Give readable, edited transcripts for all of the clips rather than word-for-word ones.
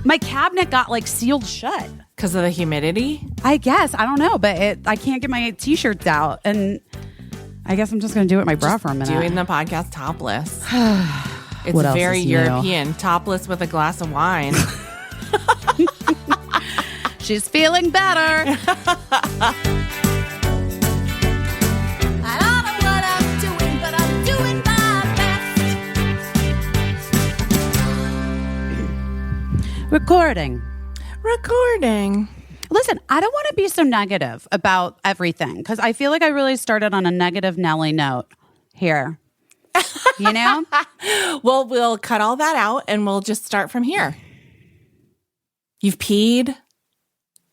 My cabinet got like sealed shut. Because of the humidity? I guess. I don't know, but I can't get my t-shirts out. And I guess I'm just going to do it with my bra for a minute. Doing the podcast topless. It's What else very is new? European. Topless with a glass of wine. She's feeling better. I don't know what I'm doing, but I'm doing my best. Recording. Listen, I don't want to be so negative about everything because I feel like I really started on a negative Nelly note here. You know? Well, we'll cut all that out and we'll just start from here. You've peed?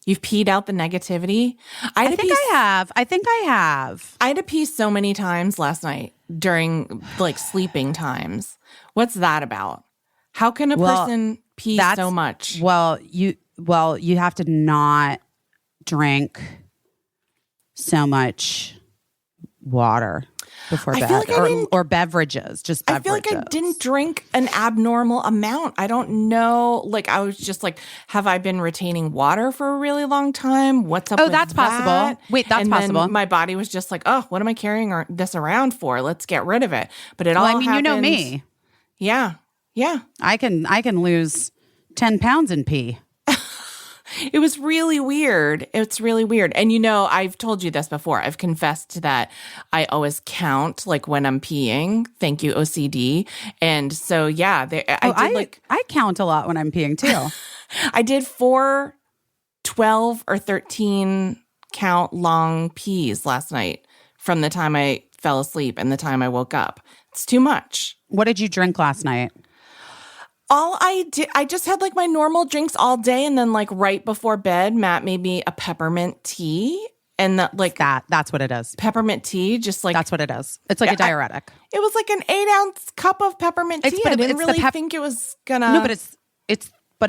You've peed out the negativity? I think I have. I had to pee so many times last night during like sleeping times. What's that about? How can a person pee so much? Well, you have to not drink so much water before bed, or beverages, just beverages. I feel like I didn't drink an abnormal amount. I don't know. Like, I was just like, have I been retaining water for a really long time? What's up with that's that? possible. Wait, that's possible. Then my body was just like, oh, what am I carrying this around for? Let's get rid of it. But it all happened. You know me. Yeah. I can lose 10 pounds in pee. It was really weird. It's really weird. And I've told you this before. I've confessed that I always count like when I'm peeing. Thank you, OCD. And so, yeah, I count a lot when I'm peeing too. I did 4, 12 or 13 count long pees last night from the time I fell asleep and the time I woke up. It's too much. What did you drink last night? All I did, I just had like my normal drinks all day, and then like right before bed, Matt made me a peppermint tea, and that's what it is. Peppermint tea, just like that's what it is. It's like a diuretic. It was like an 8-ounce cup of peppermint tea. I didn't really think it was gonna. No, but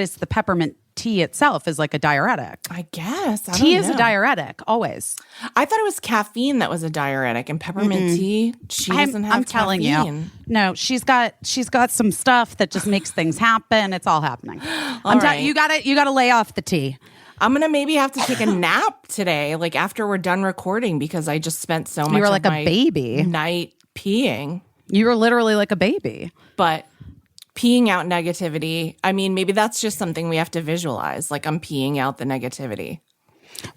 it's the peppermint tea itself is like a diuretic. I guess tea is a diuretic always. I thought it was caffeine that was a diuretic, and peppermint tea. She doesn't have. I'm telling you, no. She's got some stuff that just makes things happen. It's all happening. You gotta lay off the tea. I'm gonna maybe have to take a nap today, like after we're done recording, because I just spent so much. You were like a baby night peeing. You were literally like a baby, but. Peeing out negativity. I mean, maybe that's just something we have to visualize. Like I'm peeing out the negativity.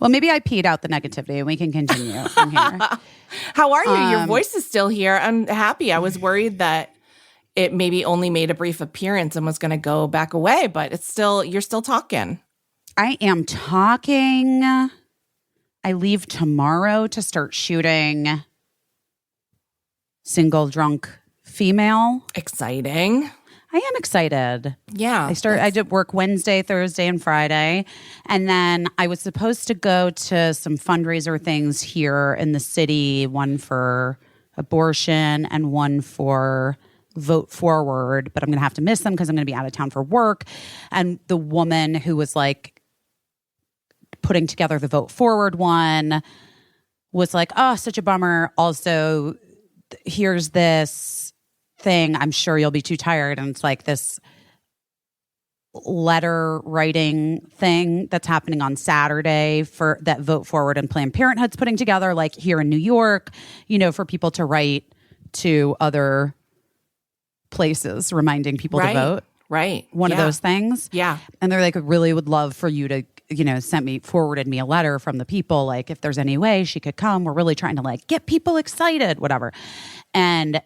Well, maybe I peed out the negativity and we can continue from here. How are you? Your voice is still here. I'm happy. I was worried that it maybe only made a brief appearance and was going to go back away, but you're still talking. I am talking. I leave tomorrow to start shooting Single Drunk Female. Exciting. I am excited. Yeah. I did work Wednesday, Thursday, and Friday. And then I was supposed to go to some fundraiser things here in the city, one for abortion and one for Vote Forward. But I'm going to have to miss them because I'm going to be out of town for work. And the woman who was like putting together the Vote Forward one was like, oh, such a bummer. Also, here's this thing, I'm sure you'll be too tired, and it's like this letter writing thing that's happening on Saturday for that Vote Forward and Planned Parenthood's putting together, like here in New York, for people to write to other places reminding people to vote. Right. One of those things. Yeah. And they're like, really would love for you to, forwarded me a letter from the people, like if there's any way she could come. We're really trying to like get people excited, whatever. And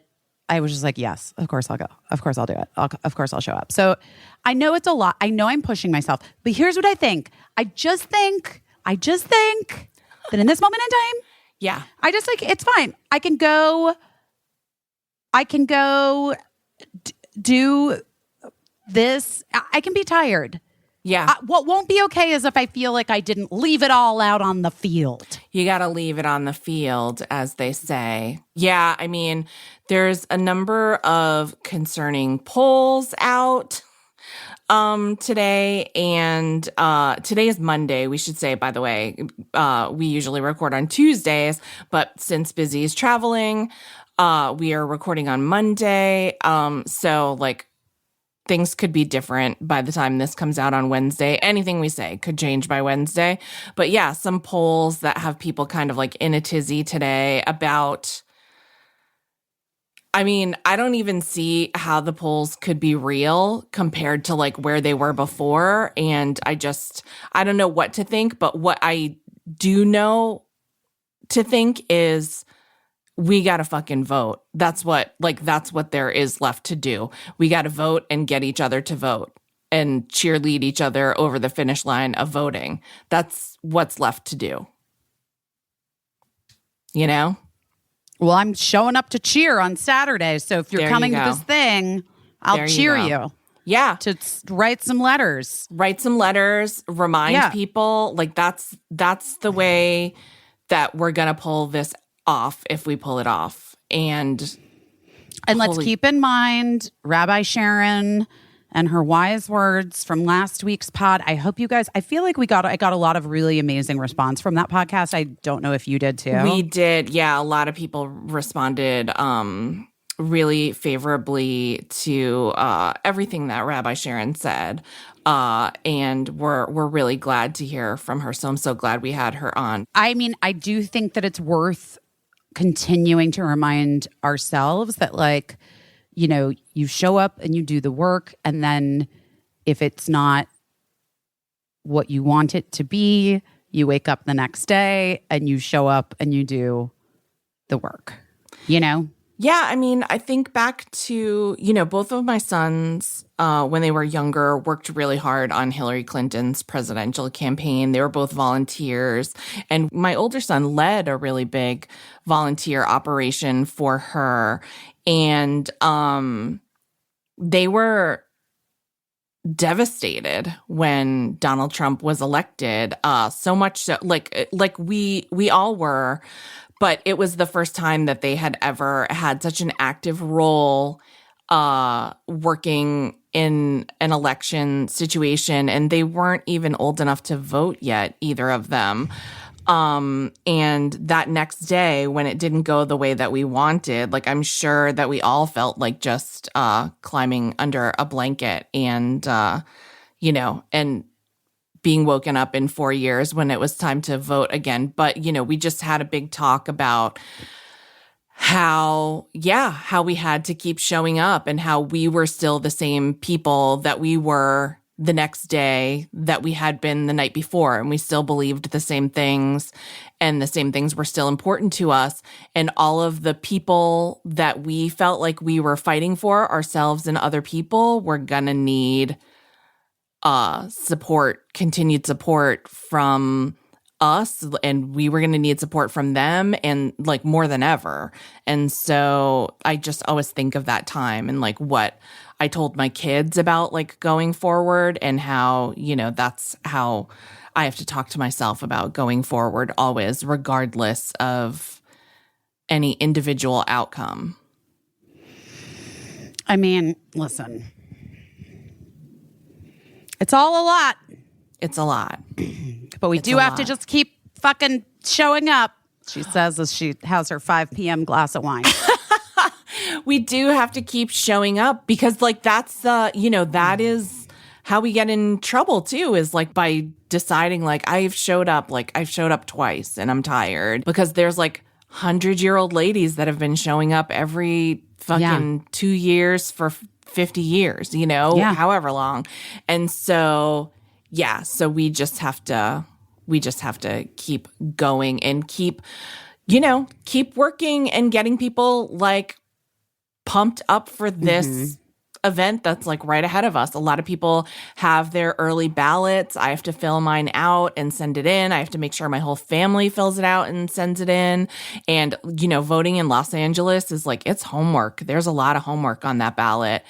I was just like, yes, of course I'll go. Of course I'll do it. Of course I'll show up. So I know it's a lot. I know I'm pushing myself. But here's what I think. I just think that in this moment in time, yeah, I just like, it's fine. I can go do this. I can be tired. Yeah. What won't be okay is if I feel like I didn't leave it all out on the field. You got to leave it on the field, as they say. Yeah, I mean, there's a number of concerning polls out today. And today is Monday, we should say, by the way. We usually record on Tuesdays, but since Busy is traveling, we are recording on Monday. So, like, things could be different by the time this comes out on Wednesday. Anything we say could change by Wednesday. But yeah, some polls that have people kind of like in a tizzy today about, I mean, I don't even see how the polls could be real compared to like where they were before. And I don't know what to think, but what I do know to think is we got to fucking vote. That's what there is left to do. We got to vote and get each other to vote and cheerlead each other over the finish line of voting. That's what's left to do. You know? Well, I'm showing up to cheer on Saturday. So if you're coming to this thing, I'll cheer you. Yeah. To write some letters. Remind people. Like that's the way that we're going to pull this off if we pull it off. And let's keep in mind Rabbi Sharon and her wise words from last week's pod. I hope you guys, I feel like I got a lot of really amazing response from that podcast. I don't know if you did too. We did. Yeah. A lot of people responded really favorably to everything that Rabbi Sharon said. And we're really glad to hear from her. So I'm so glad we had her on. I mean, I do think that it's worth continuing to remind ourselves that, like, you know, you show up and you do the work, and then if it's not what you want it to be, you wake up the next day and you show up and you do the work, you know? Yeah, I mean, I think back to, you know, both of my sons, when they were younger, worked really hard on Hillary Clinton's presidential campaign. They were both volunteers. And my older son led a really big volunteer operation for her. And they were devastated when Donald Trump was elected. So much so, like we all were. But it was the first time that they had ever had such an active role working in an election situation. And they weren't even old enough to vote yet, either of them. And that next day, when it didn't go the way that we wanted, like, I'm sure that we all felt like just climbing under a blanket and, you know, and being woken up in 4 years when it was time to vote again. But, you know, we just had a big talk about how we had to keep showing up and how we were still the same people that we were the next day that we had been the night before. And we still believed the same things, and the same things were still important to us. And all of the people that we felt like we were fighting for, ourselves and other people, were gonna need continued support from us, and we were going to need support from them, and like more than ever. And so I just always think of that time and like what I told my kids about like going forward, and how, you know, that's how I have to talk to myself about going forward always, regardless of any individual outcome. I mean, listen, it's all a lot. It's a lot. But we do have to just keep fucking showing up, she says as she has her 5 p.m. glass of wine. We do have to keep showing up, because like that's you know, that is how we get in trouble too, is like by deciding like I've showed up twice and I'm tired, because there's like 100-year-old ladies that have been showing up every fucking 2 years for 50 years, you know, however long. And so, so we just have to keep going and keep working and getting people like pumped up for this event that's like right ahead of us. A lot of people have their early ballots. I have to fill mine out and send it in. I have to make sure my whole family fills it out and sends it in. And, you know, voting in Los Angeles is like, it's homework. There's a lot of homework on that ballot,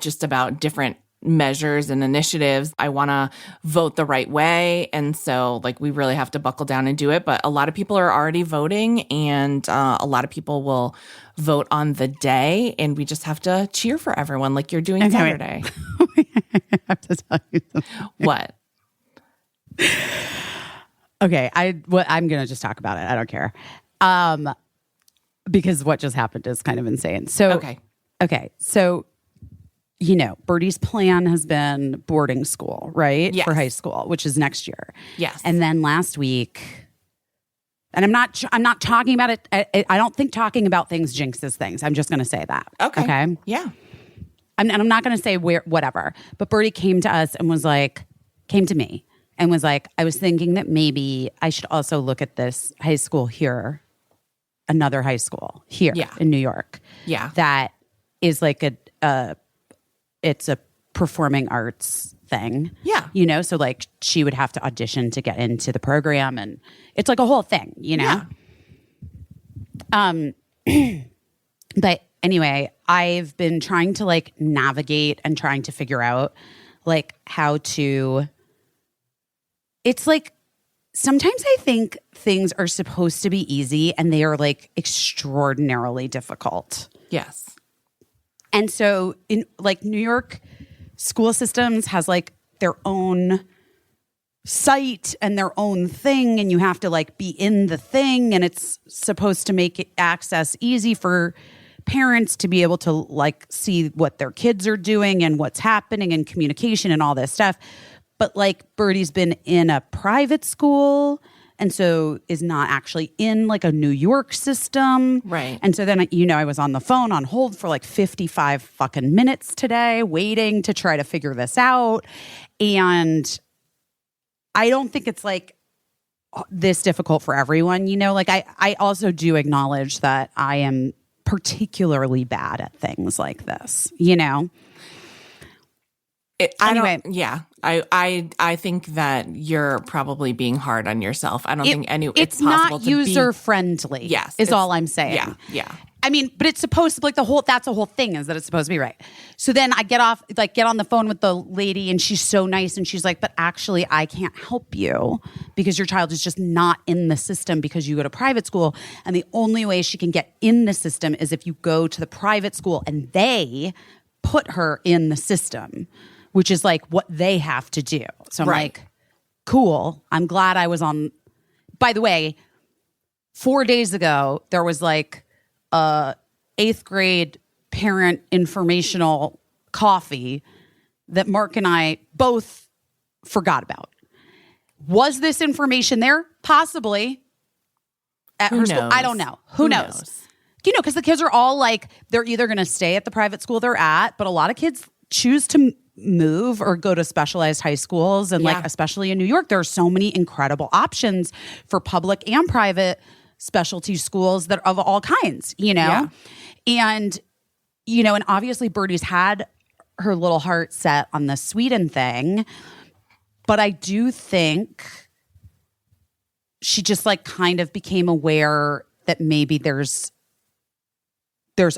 just about different measures and initiatives. I want to vote the right way. And so like we really have to buckle down and do it. But a lot of people are already voting, and a lot of people will vote on the day, and we just have to cheer for everyone like you're doing Saturday. I have to tell you something. What? Okay, I'm going to just talk about it. I don't care. Because what just happened is kind of insane. So Okay. So Birdie's plan has been boarding school, right? Yes. For high school, which is next year. Yes. And then last week, and I'm not talking about it. I don't think talking about things jinxes things. I'm just going to say that. Okay. Yeah. I'm not going to say whatever. But Birdie came to me and was like, I was thinking that maybe I should also look at this high school here, another high school here in New York. Yeah. That is like it's a performing arts thing. Yeah. So like she would have to audition to get into the program, and it's like a whole thing, Yeah. But anyway, I've been trying to like navigate and trying to figure out like how to. It's like sometimes I think things are supposed to be easy and they are like extraordinarily difficult. Yes. And so in like New York school systems has like their own site and their own thing, and you have to like be in the thing, and it's supposed to make access easy for parents to be able to like see what their kids are doing and what's happening and communication and all this stuff. But like Birdie's been in a private school and so is not actually in like a New York system. Right. And so then, I was on the phone on hold for like 55 fucking minutes today waiting to try to figure this out. And I don't think it's like this difficult for everyone. Like I also do acknowledge that I am particularly bad at things like this, Anyway. I think that you're probably being hard on yourself. I don't think it's possible not to user friendly. Yes, is all I'm saying. Yeah. I mean, but it's supposed to be like that's the whole thing is that it's supposed to be right. So then I get on the phone with the lady, and she's so nice, and she's like, but actually I can't help you because your child is just not in the system because you go to private school, and the only way she can get in the system is if you go to the private school and they put her in the system, which is like what they have to do. So I'm like, cool. I'm glad I was on. By the way, 4 days ago, there was like a 8th grade parent informational coffee that Mark and I both forgot about. Was this information there? Possibly. At her school. I don't know. Who knows? Because the kids are all like, they're either going to stay at the private school they're at, but a lot of kids choose to move or go to specialized high schools. And like, especially in New York, there are so many incredible options for public and private specialty schools that of all kinds, and, and obviously Birdie's had her little heart set on the Sweden thing, but I do think she just like kind of became aware that maybe there's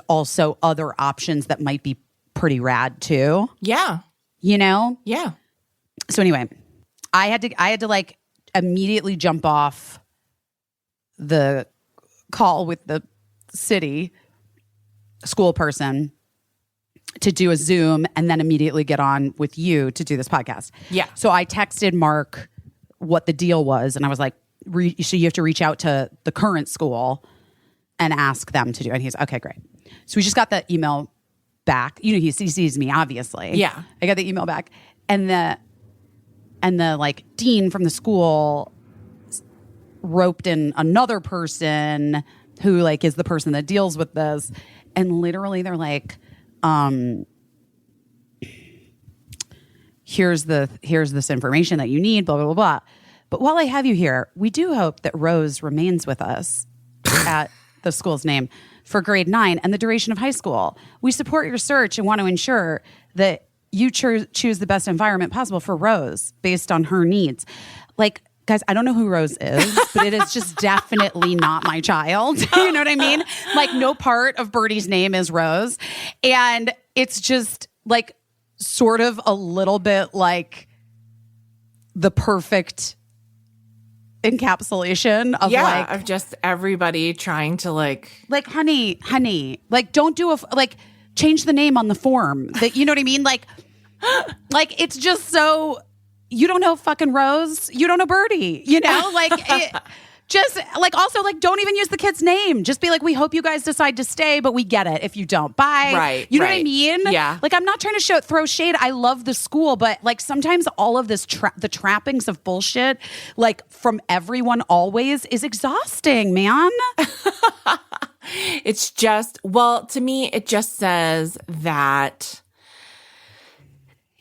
also other options that might be pretty rad too. Yeah. Yeah. So anyway, I had to like immediately jump off the call with the city school person to do a Zoom and then immediately get on with you to do this podcast. Yeah. So I texted Mark what the deal was, and I was like, so you have to reach out to the current school and ask them to do it. And he's okay, great. So we just got the email back. He CCs me, obviously. Yeah. I got the email back. And the like dean from the school roped in another person who like is the person that deals with this. And literally they're like, here's this information that you need, blah, blah, blah, blah. But while I have you here, we do hope that Rose remains with us at the school's name for grade 9 and the duration of high school. We support your search and want to ensure that you choose the best environment possible for Rose based on her needs. Like, guys, I don't know who Rose is, but it is just definitely not my child. You know what I mean? Like, no part of Birdie's name is Rose. And it's just like sort of a little bit like the perfect encapsulation of of just everybody trying to like honey, like don't do change the name on the form that, you know what I mean? Like it's just so, you don't know fucking Rose, you don't know Birdie, like Just like, also like, don't even use the kid's name. Just be like, we hope you guys decide to stay, but we get it if you don't. Bye. Right. You know what I mean? Yeah. Like, I'm not trying to throw shade. I love the school, but like sometimes all of this, the trappings of bullshit, like from everyone always is exhausting, man. It's just, well, to me, it just says that,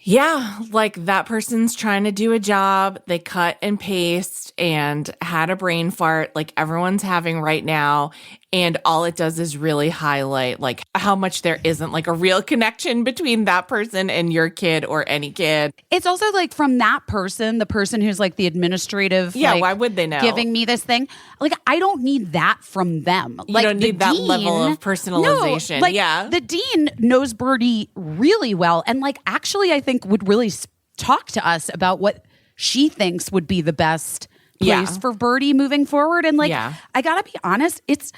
yeah, like that person's trying to do a job. They cut and paste and had a brain fart like everyone's having right now. And all it does is really highlight like how much there isn't like a real connection between that person and your kid or any kid. It's also like from that person, the person who's like the administrative. Yeah, like, why would they know? Giving me this thing. Like, I don't need that from them. You like, don't need that level of personalization. No, like, yeah. The dean knows Birdie really well. And like, actually, I think would really talk to us about what she thinks would be the best place for Birdie moving forward. And like, I gotta be honest, it's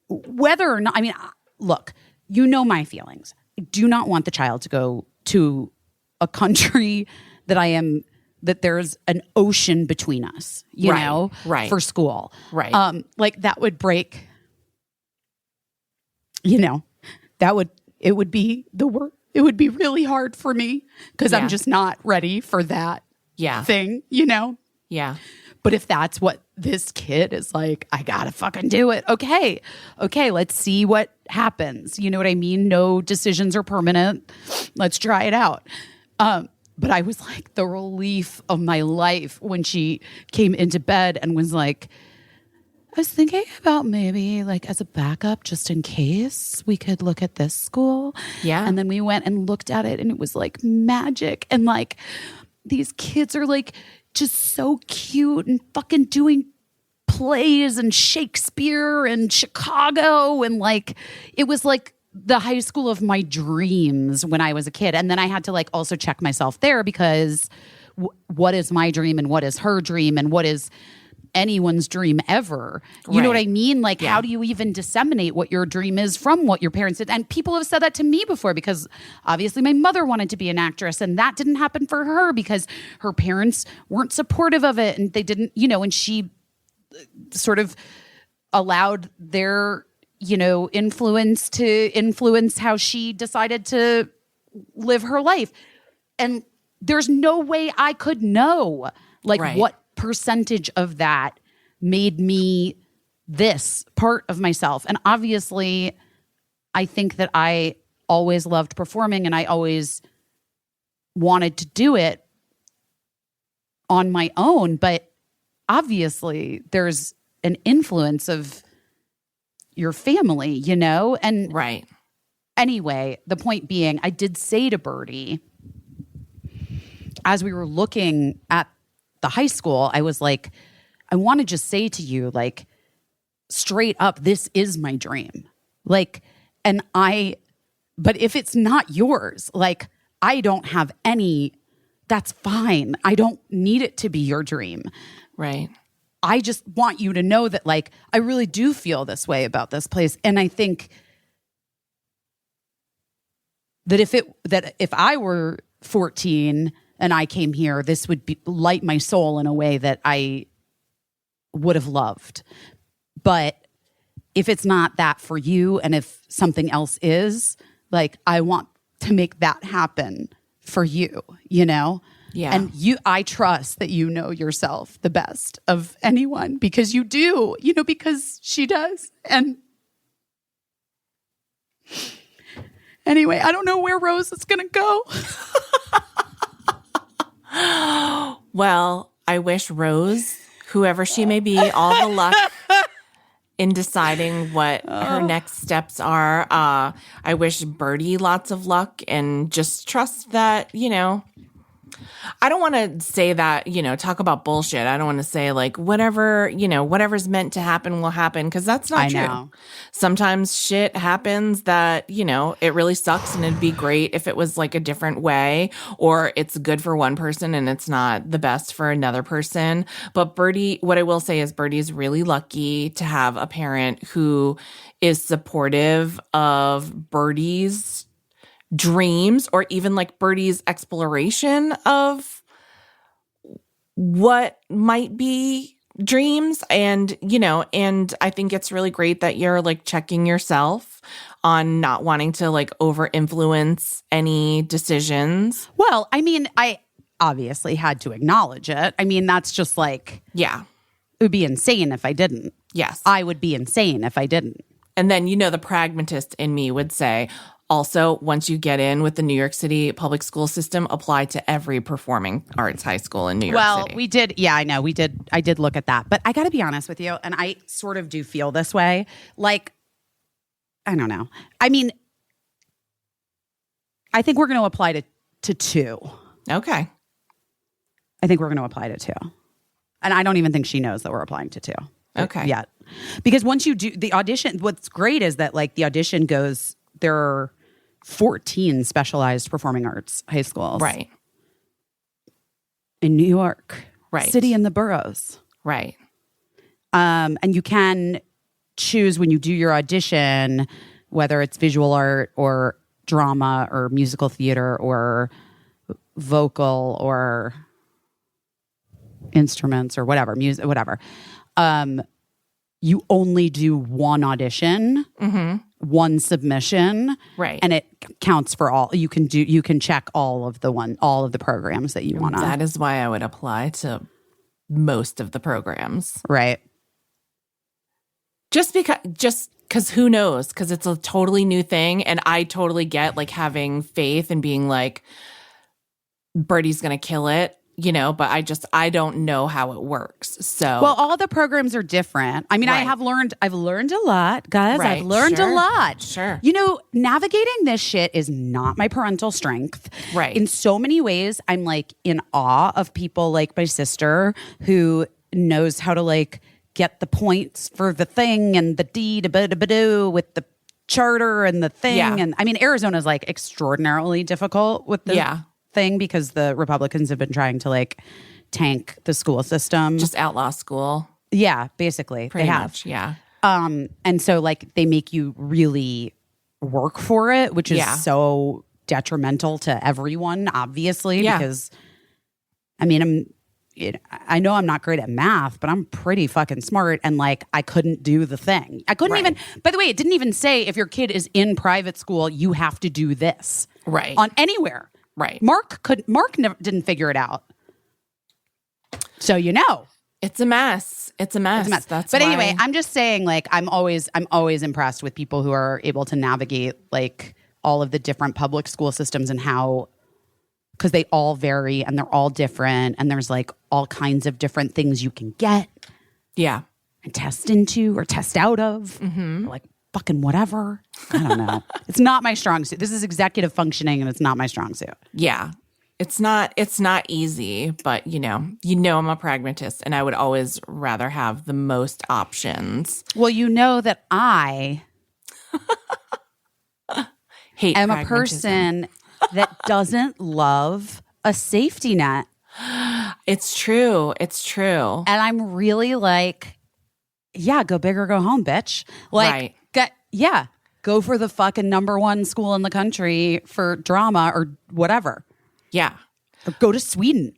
whether or not, I mean, look, you know my feelings. I do not want the child to go to a country that there's an ocean between us, you know, for school. Right. Like that would break, you know, it would be the work. It would be really hard for me because I'm just not ready for that thing, you know? Yeah. But if that's what this kid is like, I gotta fucking do it. Okay, let's see what happens. You know what I mean? No decisions are permanent. Let's try it out. But I was like the relief of my life when she came into bed and was like, I was thinking about maybe like as a backup, just in case we could look at this school. Yeah. And then we went and looked at it and it was like magic. And like these kids are like just so cute and fucking doing plays and Shakespeare and Chicago. And like, it was like the high school of my dreams when I was a kid. And then I had to like also check myself there because what is my dream and what is her dream and what is anyone's dream ever? You know what I mean? Like, how do you even disseminate what your dream is from what your parents did? And people have said that to me before because obviously my mother wanted to be an actress and that didn't happen for her because her parents weren't supportive of it and they didn't, you know, and she sort of allowed their, you know, influence to influence how she decided to live her life. And there's no way I could know like what percentage of that made me this part of myself. And obviously, I think that I always loved performing and I always wanted to do it on my own. But obviously, there's an influence of your family, you know? And anyway, the point being, I did say to Birdie, as we were looking at the high school, I was like, I want to just say to you, like, straight up, this is my dream. Like, but if it's not yours, like, I don't have any, that's fine. I don't need it to be your dream. Right. I just want you to know that, like, I really do feel this way about this place. And I think that if I were 14 and I came here, this would light my soul in a way that I would have loved. But if it's not that for you, and if something else is, like, I want to make that happen for you, you know? Yeah. And I trust that you know yourself the best of anyone because you do, you know, because she does. And anyway, I don't know where Rose is going to go. Well, I wish Rose, whoever she may be, all the luck in deciding what her next steps are. I wish Birdie lots of luck and just trust that, you know, I don't want to say that, you know, talk about bullshit. I don't want to say like whatever, you know, whatever's meant to happen will happen because that's not true. Know. Sometimes shit happens that, you know, it really sucks and it'd be great if it was like a different way or it's good for one person and it's not the best for another person. But Birdie, what I will say is Birdie's really lucky to have a parent who is supportive of Birdie's dreams or even like Birdie's exploration of what might be dreams. And, you know, and I think it's really great that you're like checking yourself on not wanting to like over influence any decisions. Well, I mean, I obviously had to acknowledge it. I mean, that's just like, Yeah. it would be insane if I didn't. Yes. I would be insane if I didn't. And then, you know, the pragmatist in me would say, also, once you get in with the New York City public school system, apply to every performing arts high school in New York City. Well, we did. Yeah, I know. I did look at that. But I got to be honest with you, and I sort of do feel this way. Like, I don't know. I mean, I think we're going to apply to two. Okay. I think we're going to apply to two. And I don't even think she knows that we're applying to two. Okay. Yet. Because once you do the audition, what's great is that like the audition goes, there are 14 specialized performing arts high schools. Right. In New York. Right. City and the boroughs. Right. And you can choose when you do your audition, whether it's visual art or drama or musical theater or vocal or instruments or whatever, music, whatever. You only do one audition, one submission, Right. and it counts for all. You can check all of the programs that you want to. That is why I would apply to most of the programs. Right. Just because who knows? Because it's a totally new thing. And I totally get like having faith and being like, Birdie's going to kill it, you know, but I don't know how it works. So, Well, all the programs are different. I mean, Right. I've learned a lot, guys. Right. I've learned Sure. a lot. Sure. You know, navigating this shit is not my parental strength. Right. In so many ways, I'm like in awe of people like my sister who knows how to like get the points for the thing and the D to ba-da-ba-do with the charter and the thing. Yeah. And I mean, Arizona's like extraordinarily difficult with the Yeah. thing because the Republicans have been trying to like tank the school system. just outlaw school. Yeah, basically. Pretty they have. much. Yeah. And so like they make you really work for it, which is Yeah. so detrimental to everyone, obviously, Yeah. because I mean, I know I'm not great at math, but I'm pretty fucking smart. And like, I couldn't do the thing. I couldn't Right. even, by the way, it didn't even say if your kid is in private school, you have to do this. Right. On anywhere. Right. Mark didn't figure it out. So, you know. It's a mess. It's a mess. That's But why- anyway, I'm just saying, like, I'm always impressed with people who are able to navigate like all of the different public school systems and how, because they all vary and they're all different, and there's like all kinds of different things you can get Yeah. and test into or test out of, or like fucking whatever. I don't know. It's not my strong suit. This is executive functioning, and it's not my strong suit. Yeah. It's not easy, but you know I'm a pragmatist and I would always rather have the most options. Well, you know that I Hate am a pragmatism. person that doesn't love a safety net. It's true. It's true. And I'm really like, yeah, go big or go home, bitch. Like, Right. go for the fucking #1 school in the country for drama or whatever. Yeah. Or go to Sweden.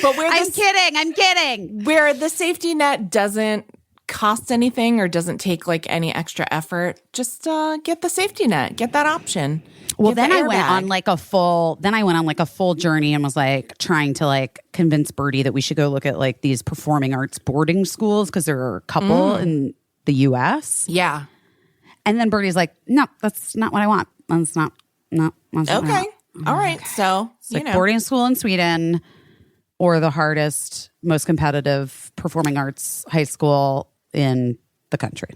But where I'm kidding. where the safety net doesn't cost anything or doesn't take like any extra effort, just get the safety net, get that option. Well, Get then the I went airbag. on like a full journey and was like trying to like convince Birdie that we should go look at like these performing arts boarding schools because there are a couple in the US. Yeah. And then Birdie's like, no, that's not what I want. That's not what I Okay. want. All right. So, It's like boarding school in Sweden or the hardest, most competitive performing arts high school in the country.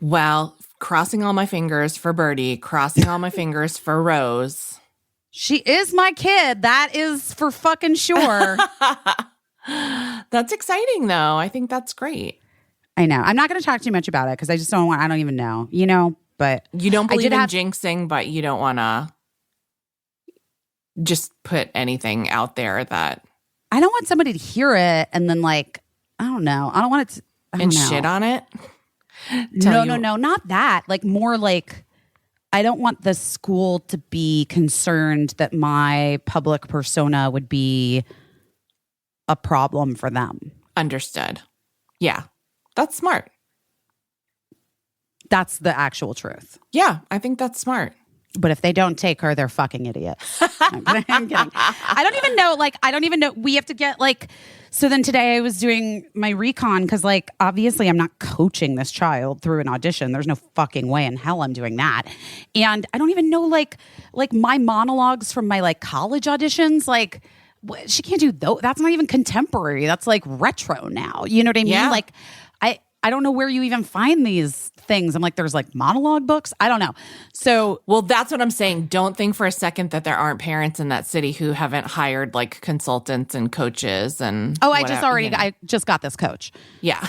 Well, crossing all my fingers for Birdie, crossing all my fingers for Rose. She is my kid. That is for fucking sure. That's exciting, though. I think that's great. I know. I'm not going to talk too much about it because I just I don't even know, you know, but You don't I believe did in have- jinxing, but you don't want to just put anything out there that I don't want somebody to hear it and then like, I don't know. I don't want it to. I don't and know. shit on it. No, not that. Like more like I don't want the school to be concerned that my public persona would be a problem for them. Understood. Yeah. That's smart. That's the actual truth. Yeah, I think that's smart. But if they don't take her, they're fucking idiots. I'm kidding. I don't even know. Like, I don't even know. We have to get like. So then today I was doing my recon because, like, obviously I'm not coaching this child through an audition. There's no fucking way in hell I'm doing that. And I don't even know like my monologues from my like college auditions. Like, she can't do those. That's not even contemporary. That's like retro now. You know what I mean? Yeah. Like, I don't know where you even find these things. I'm like, there's like monologue books. I don't know. So, well, that's what I'm saying. Don't think for a second that there aren't parents in that city who haven't hired like consultants and coaches and. Oh, I just got this coach. Yeah.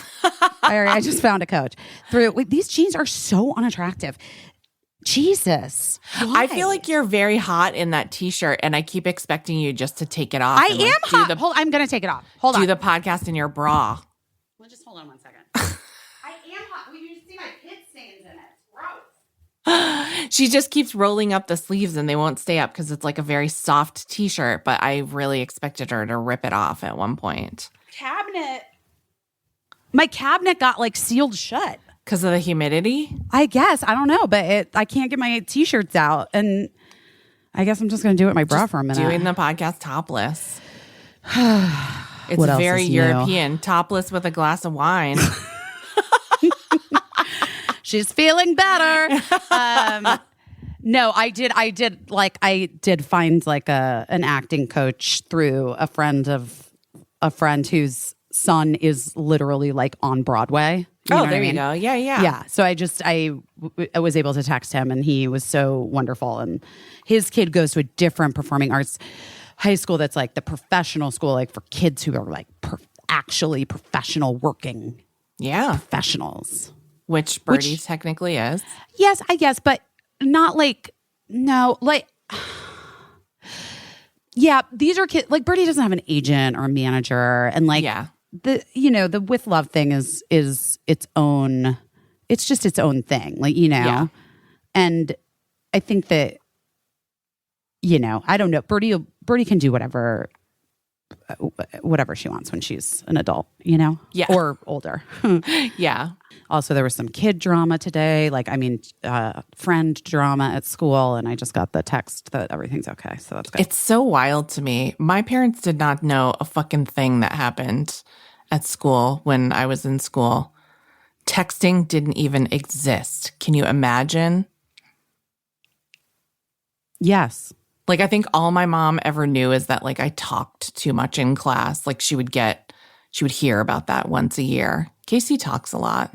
I just found a coach. These jeans are so unattractive. Jesus. Why? I feel like you're very hot in that t-shirt and I keep expecting you just to take it off. I am hot. I'm going to take it off. Hold on. Do the podcast in your bra. Well, just hold on 1 second. I am hot. You see my pit stains in it. It's gross. She just keeps rolling up the sleeves and they won't stay up because it's like a very soft t-shirt, but I really expected her to rip it off at one point. My cabinet got like sealed shut. Because of the humidity? I guess. I don't know, but I can't get my t-shirts out. And I guess I'm just going to do it with my bra for a minute. Doing the podcast topless. It's What else very is new? European. Topless with a glass of wine. She's feeling better. No, I did find like an acting coach through a friend whose son is literally like on Broadway. You know what I mean? You go. Yeah. Yeah. So I was able to text him and he was so wonderful. And his kid goes to a different performing arts high school that's like the professional school, like for kids who are like actually professional working professionals. Which Birdie technically is. Yes, I guess, but not like, no, like, yeah, these are kids, like Birdie doesn't have an agent or a manager. And like, the with love thing is its own, it's just its own thing. Like, and I think that, I don't know, Birdie can do whatever she wants when she's an adult, or older. Yeah. Also, there was some kid drama today, friend drama at school, and I just got the text that everything's okay, so that's good. It's so wild to me. My parents did not know a fucking thing that happened at school when I was in school. Texting didn't even exist. Can you imagine? Yes. Like, I think all my mom ever knew is that, like, I talked too much in class. Like, she would hear about that once a year. Casey talks a lot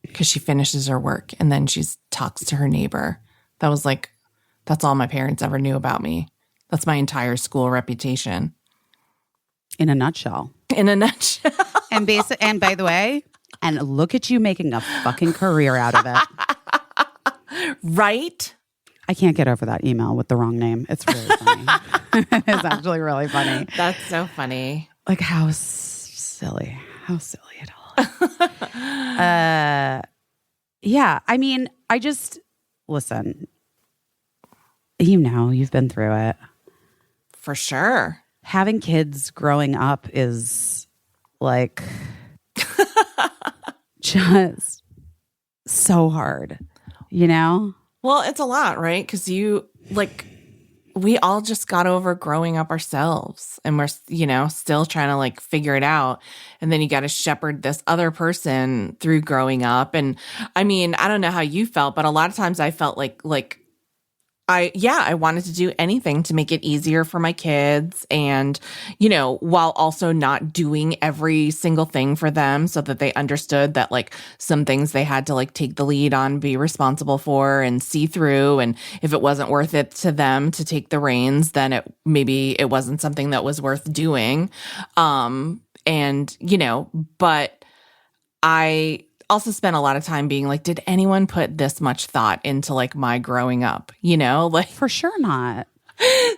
because she finishes her work and then she talks to her neighbor. That's all my parents ever knew about me. That's my entire school reputation. In a nutshell. And by the way, and look at you making a fucking career out of it. Right? I can't get over that email with the wrong name. It's really funny. It's actually really funny. That's so funny. Like, how silly it all. Yeah. I mean, listen, you've been through it. For sure. Having kids growing up is like just so hard, Well, it's a lot, right? Because we all just got over growing up ourselves and we're, still trying to like figure it out. And then you got to shepherd this other person through growing up. And I mean, I don't know how you felt, but a lot of times I felt like I wanted to do anything to make it easier for my kids and, while also not doing every single thing for them so that they understood that like some things they had to like take the lead on, be responsible for and see through. And if it wasn't worth it to them to take the reins, then maybe it wasn't something that was worth doing. But I also spent a lot of time being like, did anyone put this much thought into like my growing up? Like for sure not.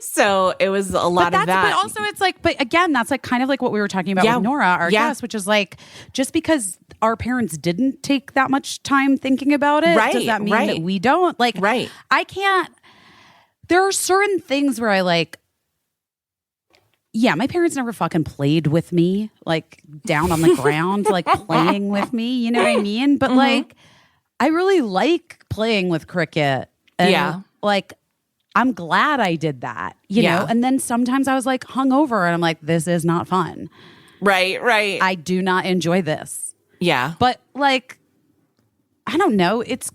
So it was a lot of that. But also it's like, but again, that's like kind of like what we were talking about with Nora, our guest, which is like, just because our parents didn't take that much time thinking about it, does that mean that we don't? Like, I can't, there are certain things where I like, Yeah, my parents never fucking played with me, like down on the ground, like playing with me. You know what I mean? But like, I really like playing with Cricket. And like, I'm glad I did that, you know? And then sometimes I was like hungover and I'm like, this is not fun. Right. I do not enjoy this. Yeah. But like, I don't know. It's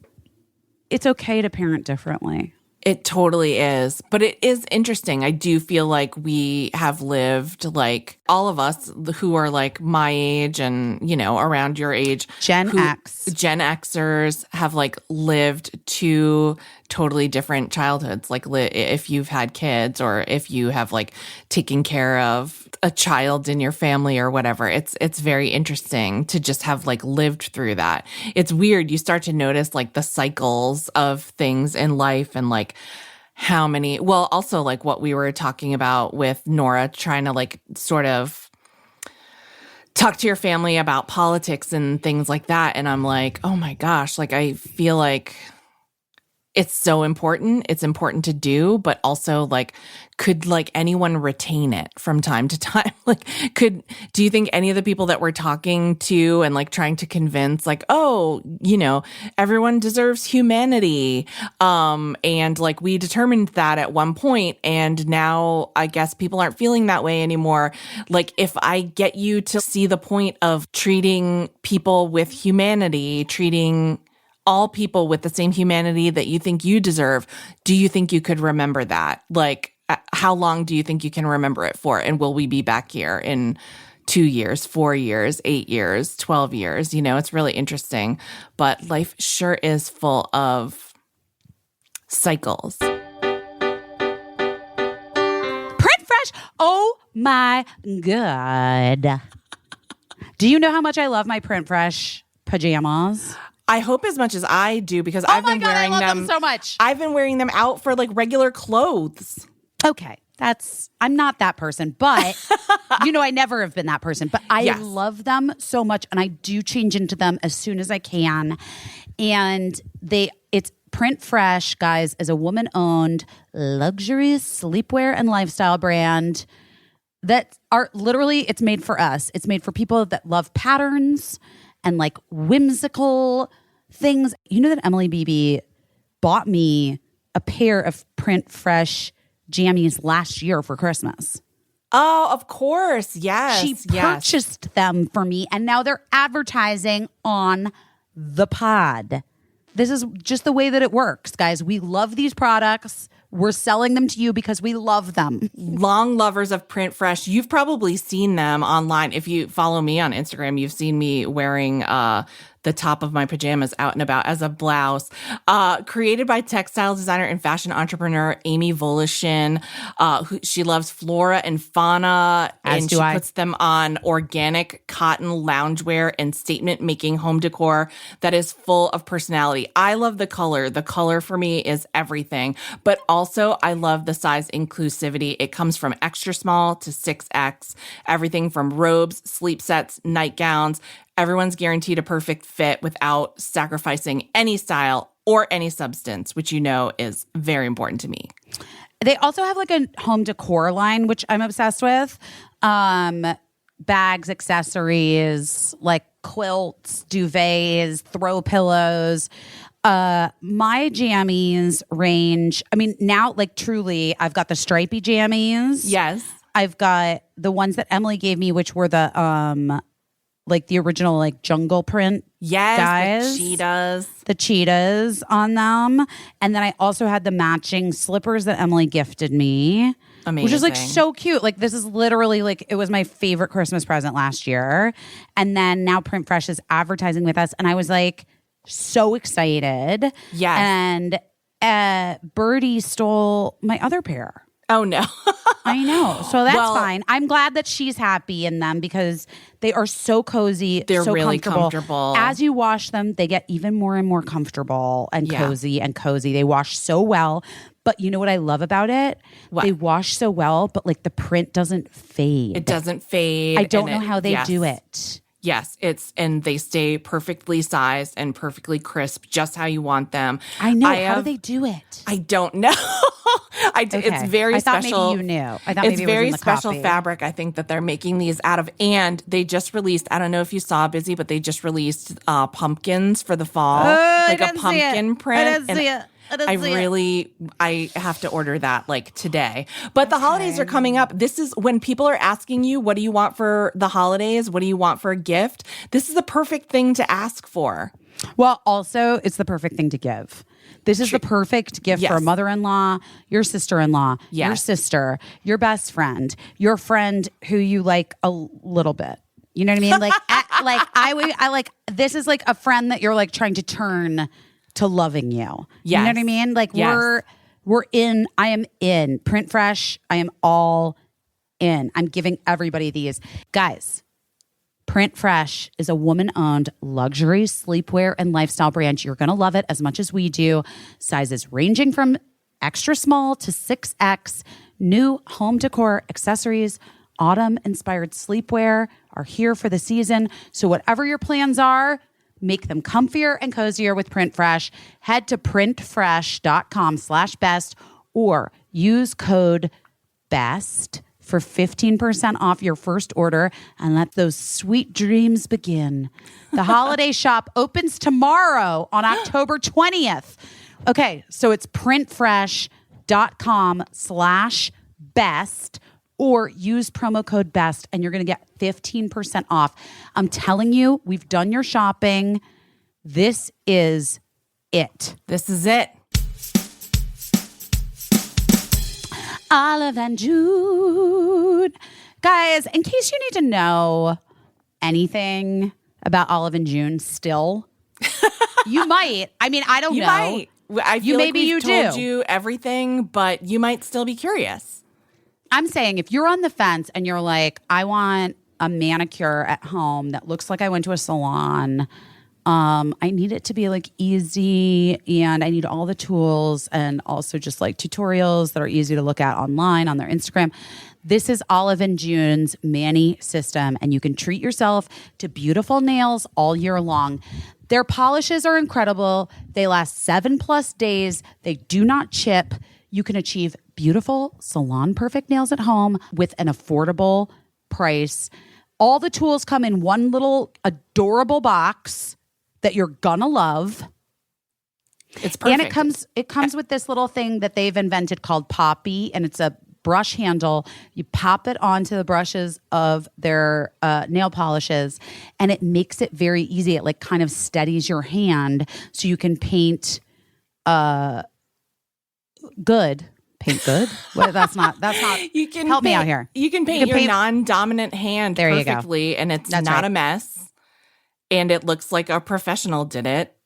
okay to parent differently. It totally is. But it is interesting. I do feel like we have lived, like all of us who are like my age and, you know, around your age. Gen Xers have like lived two totally different childhoods. Like if you've had kids or if you have like taken care of a child in your family or whatever, it's very interesting to just have like lived through that. It's weird. You start to notice like the cycles of things in life and like how many, well, also like what we were talking about with Nora trying to like sort of talk to your family about politics and things like that. And I'm like, oh my gosh, like I feel like it's so important. It's important to do, but also like, could like anyone retain it from time to time? Like, do you think any of the people that we're talking to and like trying to convince like, oh, you know, everyone deserves humanity. And like we determined that at one point and now I guess people aren't feeling that way anymore. Like if I get you to see the point of treating people with humanity, treating all people with the same humanity that you think you deserve, do you think you could remember that? Like, how long do you think you can remember it for? And will we be back here in 2 years, 4 years, 8 years, 12 years? You know, it's really interesting. But life sure is full of cycles. Print Fresh. Oh my God. Do you know how much I love my Print Fresh pajamas? I hope as much as I do because I've been wearing them so much. I've been wearing them out for like regular clothes. Okay. I'm not that person, but you know, I never have been that person, but I love them so much and I do change into them as soon as I can. And it's Print Fresh, guys, is a woman-owned luxury sleepwear and lifestyle brand that are literally, it's made for us. It's made for people that love patterns and like whimsical things. You know that Emily Beebe bought me a pair of Print Fresh jammies last year for Christmas. Oh, of course. Yes. She purchased them for me and now they're advertising on the pod. This is just the way that it works, guys. We love these products. We're selling them to you because we love them. Long lovers of Print Fresh. You've probably seen them online. If you follow me on Instagram, you've seen me wearing the top of my pajamas out and about as a blouse. Created by textile designer and fashion entrepreneur Amy Volishin. She loves flora and fauna. She puts them on organic cotton loungewear and statement-making home decor that is full of personality. I love the color. The color for me is everything. But also, I love the size inclusivity. It comes from extra small to 6X. Everything from robes, sleep sets, nightgowns. Everyone's guaranteed a perfect fit without sacrificing any style or any substance, which you know is very important to me. They also have like a home decor line, which I'm obsessed with. Bags, accessories, like quilts, duvets, throw pillows. My jammies range. I mean, now like truly, I've got the stripy jammies. Yes. I've got the ones that Emily gave me, which were the like the original like jungle print. Yes, guys. The cheetahs on them. And then I also had the matching slippers that Emily gifted me. Amazing. Which is like so cute. Like this is literally like, it was my favorite Christmas present last year. And then now Print Fresh is advertising with us. And I was like so excited. Yes. And Birdie stole my other pair. Oh, no. I know. So that's fine. I'm glad that she's happy in them because they are so cozy. They're so really comfortable. As you wash them, they get even more and more comfortable and cozy and cozy. They wash so well. But you know what I love about it? What? They wash so well, but like the print doesn't fade. It doesn't fade. I don't know how they do it. Yes, and they stay perfectly sized and perfectly crisp, just how you want them. I know. How do they do it? I don't know. It's very special. I thought maybe you knew. I thought it's maybe it was very in the special copy. fabric, I think, that they're making these out of. And they just released, I don't know if you saw, Busy, but they just released pumpkins for the fall. Like a pumpkin print. I didn't see it. I have to order that like today. But the holidays are coming up. This is when people are asking you, what do you want for the holidays? What do you want for a gift? This is the perfect thing to ask for. Well, also, it's the perfect thing to give. This is the perfect gift for a mother-in-law, your sister-in-law, your sister, your best friend, your friend who you like a little bit. You know what I mean? Like, I like this is like a friend that you're like trying to turn to loving you. You know what I mean? Like we're in, I am in Print Fresh. I am all in. I'm giving everybody these. Guys, Print Fresh is a woman-owned luxury sleepwear and lifestyle brand. You're going to love it as much as we do. Sizes ranging from extra small to 6X. New home decor, accessories, autumn-inspired sleepwear are here for the season. So whatever your plans are, make them comfier and cozier with Print Fresh. Head to printfresh.com/best or use code BEST for 15% off your first order and let those sweet dreams begin. The holiday shop opens tomorrow on October 20th. Okay, so it's printfresh.com/best or use promo code BEST and you're going to get 15% off. I'm telling you, we've done your shopping. This is it. This is it. Olive and June. Guys, in case you need to know anything about Olive and June still, you might. I mean, I don't know. You might. I feel maybe like you we've told you everything, but you might still be curious. I'm saying if you're on the fence and you're like, I want a manicure at home that looks like I went to a salon. I need it to be like easy and I need all the tools and also just like tutorials that are easy to look at online on their Instagram. This is Olive and June's Mani system and you can treat yourself to beautiful nails all year long. Their polishes are incredible. They last 7+ days. They do not chip. You can achieve beautiful salon perfect nails at home with an affordable price. All the tools come in one little adorable box that you're gonna love. It's perfect. And it comes with this little thing that they've invented called Poppy, and it's a brush handle. You pop it onto the brushes of their nail polishes, and it makes it very easy. It like kind of steadies your hand so you can paint good. Paint good? Well, that's not. You can help me out here. You can paint your non-dominant hand perfectly, and it's not a mess. And it looks like a professional did it.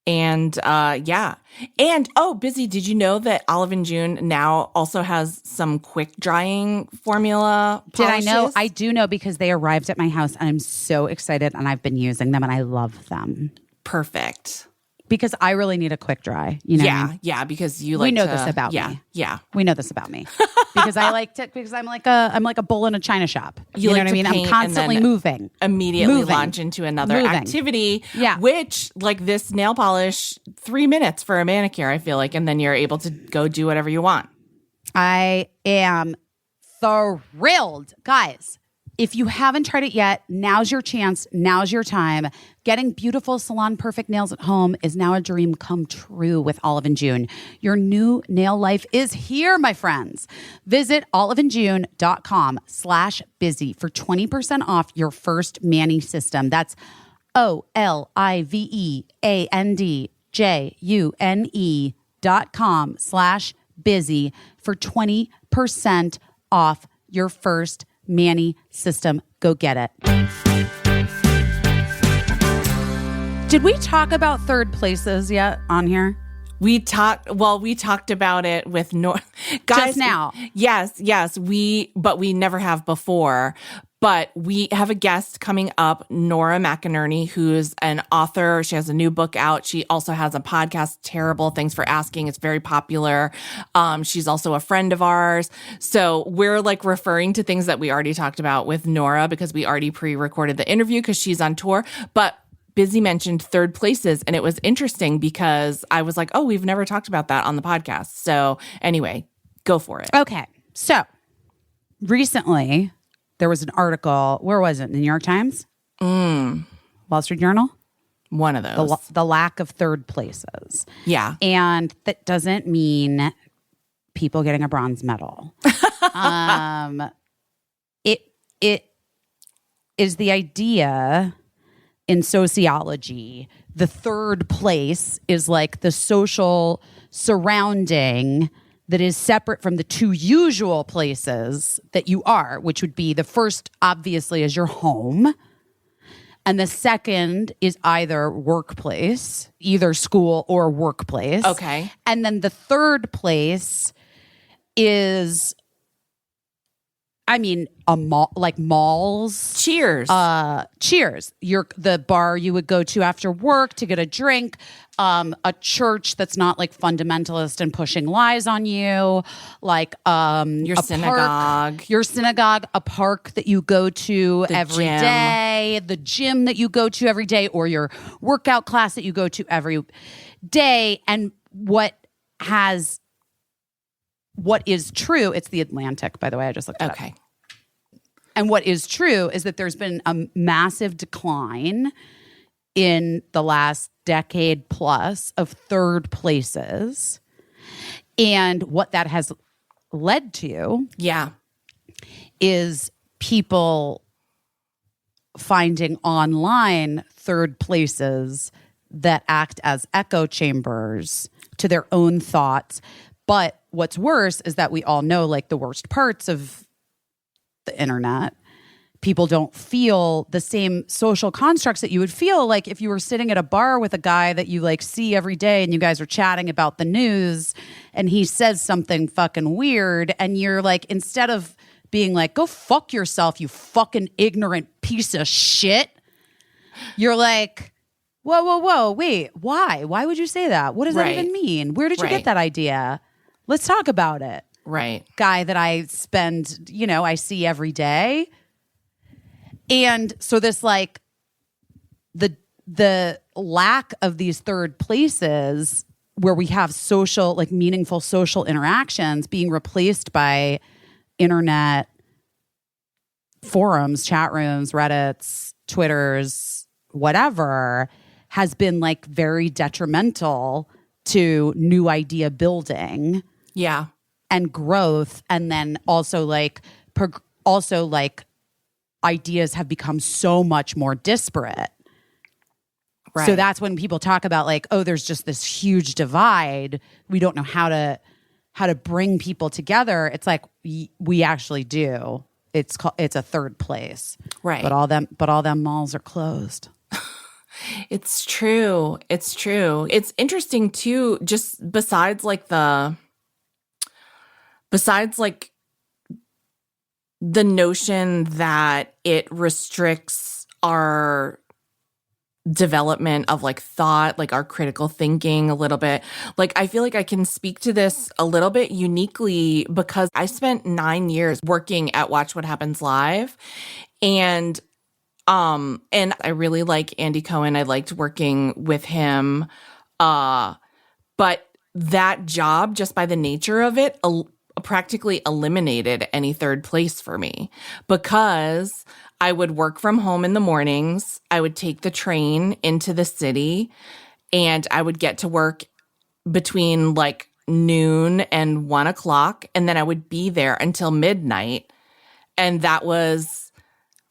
And yeah. And Busy, did you know that Olive and June now also has some quick drying formula polishes? Did I know? I do know because they arrived at my house and I'm so excited and I've been using them and I love them. Perfect. Because I really need a quick dry. You know what I mean? Yeah, because you like we know to, this about me. Yeah. We know this about me. Because I like to because I'm like a bull in a china shop. You know like what I mean? I'm paint constantly and then moving. Immediately launch into another activity. Yeah. Which, like this nail polish, 3 minutes for a manicure, I feel like, and then you're able to go do whatever you want. I am thrilled. Guys, if you haven't tried it yet, now's your chance. Now's your time. Getting beautiful salon perfect nails at home is now a dream come true with Olive and June. Your new nail life is here, my friends. Visit oliveandjune.com/busy for 20% off your first Mani system. That's oliveandjune.com/busy for 20% off your first Mani system. Go get it. Did we talk about third places yet on here? We talked about it with Nora. Guys, just now. Yes. But we never have before. But we have a guest coming up, Nora McInerny, who's an author. She has a new book out. She also has a podcast, Terrible. Thanks for asking. It's very popular. She's also a friend of ours. So we're like referring to things that we already talked about with Nora because we already pre-recorded the interview because she's on tour. But Busy mentioned third places, and it was interesting because I was like, oh, we've never talked about that on the podcast. So anyway, go for it. Okay. So recently there was an article. Where was it? The New York Times? Wall Street Journal? One of those. The lack of third places. Yeah. And that doesn't mean people getting a bronze medal. It is the idea in sociology, the third place is like the social surrounding that is separate from the two usual places that you are, which would be the first, obviously, is your home. And the second is either workplace, either school or workplace. Okay. And then the third place is, I mean, a mall, like malls. Cheers. Cheers. The bar you would go to after work to get a drink. A church that's not like fundamentalist and pushing lies on you. Like your synagogue. Your synagogue, a park that you go to every day, the gym that you go to every day, or your workout class that you go to every day. And what is true, it's the Atlantic, by the way, I just looked it up. Okay. And what is true is that there's been a massive decline in the last decade plus of third places. And what that has led to is people finding online third places that act as echo chambers to their own thoughts. But what's worse is that we all know like the worst parts of the internet. People don't feel the same social constructs that you would feel like if you were sitting at a bar with a guy that you like see every day and you guys are chatting about the news and he says something fucking weird and you're like, instead of being like, go fuck yourself, you fucking ignorant piece of shit, you're like, whoa, wait, why? Why would you say that? What does that even mean? Where did you get that idea? Let's talk about it. Right. Guy that I see every day. And so this like the lack of these third places where we have social, like meaningful social interactions being replaced by internet forums, chat rooms, Reddits, Twitters, whatever, has been like very detrimental to new idea building. Yeah. And growth. And then also like ideas have become so much more disparate. Right. So that's when people talk about like, oh, there's just this huge divide. We don't know how to bring people together. It's like we actually do. It's a third place. Right. But all them malls are closed. It's true. It's true. It's interesting too, just besides the notion that it restricts our development of like thought, like our critical thinking a little bit. Like I feel like I can speak to this a little bit uniquely because I spent 9 years working at Watch What Happens Live. And I really like Andy Cohen. I liked working with him. But that job, just by the nature of it, practically eliminated any third place for me because I would work from home in the mornings. I would take the train into the city and I would get to work between like noon and 1 o'clock. And then I would be there until midnight. And that was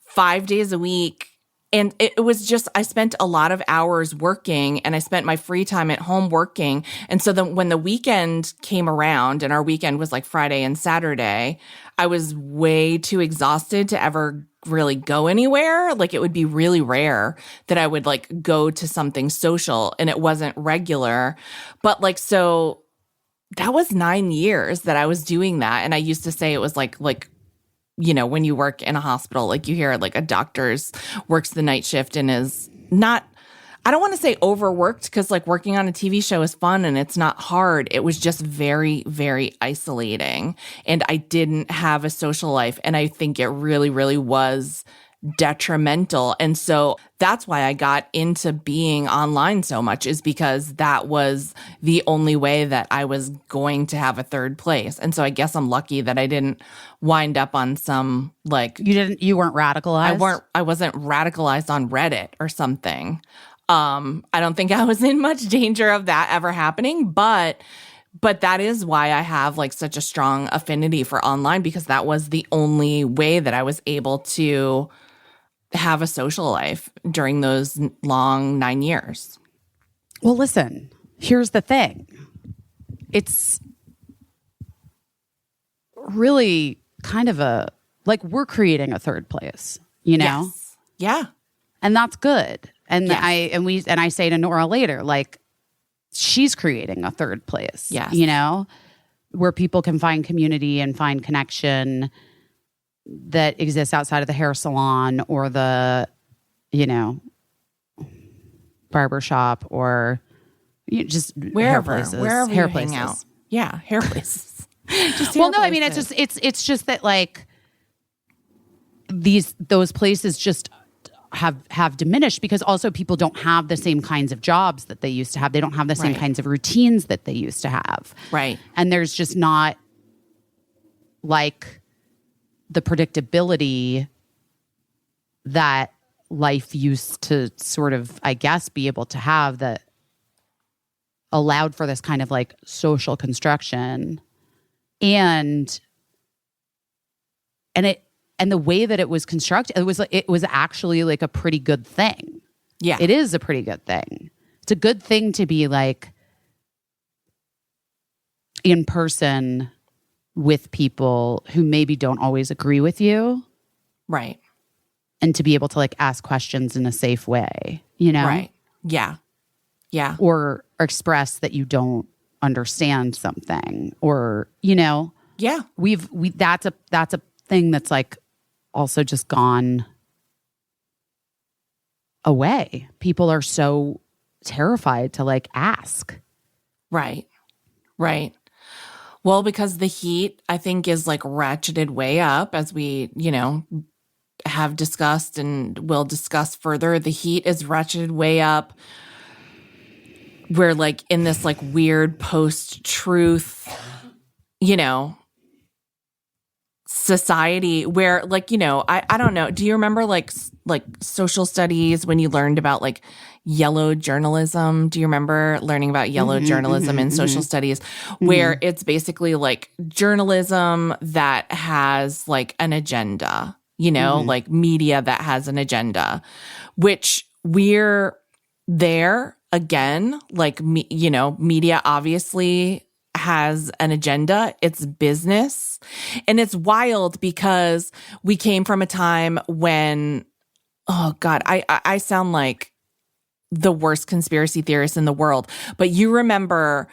5 days a week. And it was just, I spent a lot of hours working and I spent my free time at home working. And so then when the weekend came around and our weekend was like Friday and Saturday, I was way too exhausted to ever really go anywhere. Like it would be really rare that I would like go to something social and it wasn't regular. But like, so that was 9 years that I was doing that. And I used to say it was like when you work in a hospital, like you hear like a doctor's works the night shift and is not, I don't want to say overworked, because like working on a TV show is fun and it's not hard. It was just very, very isolating. And I didn't have a social life. And I think it really, really was detrimental. And so that's why I got into being online so much, is because that was the only way that I was going to have a third place. And so I guess I'm lucky that I didn't wind up on some like you weren't radicalized. I wasn't radicalized on Reddit or something. I don't think I was in much danger of that ever happening, but that is why I have like such a strong affinity for online, because that was the only way that I was able to have a social life during those long 9 years. Well, listen, here's the thing. It's really kind of like we're creating a third place, Yes. Yeah. And that's good. And yes. I say to Nora later, like, she's creating a third place, yes. Where people can find community and find connection that exists outside of the hair salon or the, barbershop or just wherever hair places. Wherever hair you places. hang out. Yeah, hair places. Well, no, I mean, it's just that like those places just have diminished, because also people don't have the same kinds of jobs that they used to have. They don't have the same Right. kinds of routines that they used to have. Right. And there's just not like the predictability that life used to sort of, I guess, be able to have, that allowed for this kind of like social construction. And the way that it was constructed, it was actually like a pretty good thing. Yeah. It is a pretty good thing. It's a good thing to be like in person with people who maybe don't always agree with you. Right. And to be able to like ask questions in a safe way, Right. Yeah. Yeah. Or express that you don't understand something, or, Yeah. That's a thing that's like also just gone away. People are so terrified to like ask. Right. Right. Well, because the heat, I think, is like ratcheted way up, as we, have discussed and will discuss further. The heat is ratcheted way up. We're like in this like weird post-truth, society where like, I don't know. Do you remember like social studies when you learned about like yellow journalism? Do you remember learning about yellow journalism in social studies, where it's basically like journalism that has like an agenda, like media that has an agenda, which we're there again, like, media obviously has an agenda. It's business. And it's wild because we came from a time when, oh God, I sound like the worst conspiracy theorist in the world, but you remember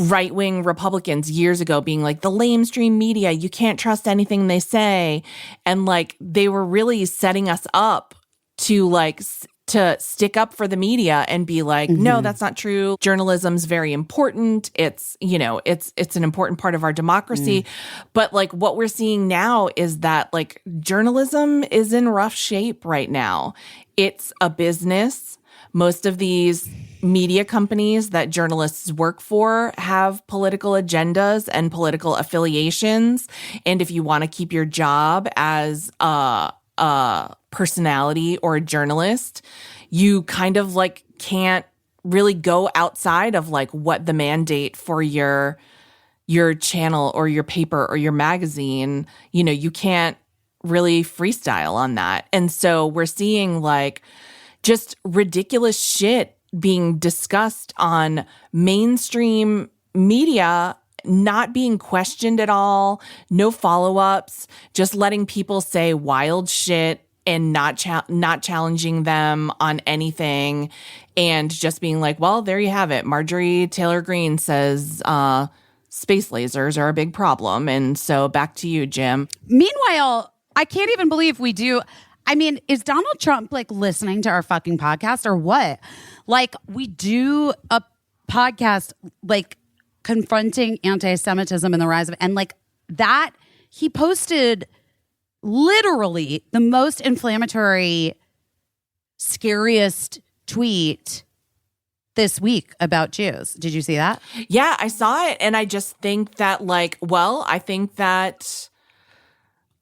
right-wing Republicans years ago being like, the lamestream media, you can't trust anything they say. And like, they were really setting us up to like, to stick up for the media and be like, no, that's not true. Journalism's very important. It's, it's an important part of our democracy. But like what we're seeing now is that like journalism is in rough shape right now. It's a business. Most of these media companies that journalists work for have political agendas and political affiliations. And if you want to keep your job as a personality or a journalist, you kind of like can't really go outside of like what the mandate for your channel or your paper or your magazine, you can't really freestyle on that. And so we're seeing like just ridiculous shit being discussed on mainstream media, not being questioned at all, no follow-ups, just letting people say wild shit and not challenging them on anything, and just being like, well, there you have it. Marjorie Taylor Greene says space lasers are a big problem. And so back to you, Jim. Meanwhile, I can't even believe we do. I mean, is Donald Trump like listening to our fucking podcast or what? Like, we do a podcast like confronting anti-Semitism and the rise of, and like that, he posted literally the most inflammatory, scariest tweet this week about Jews. Did you see that? Yeah, I saw it. And I just think that I think that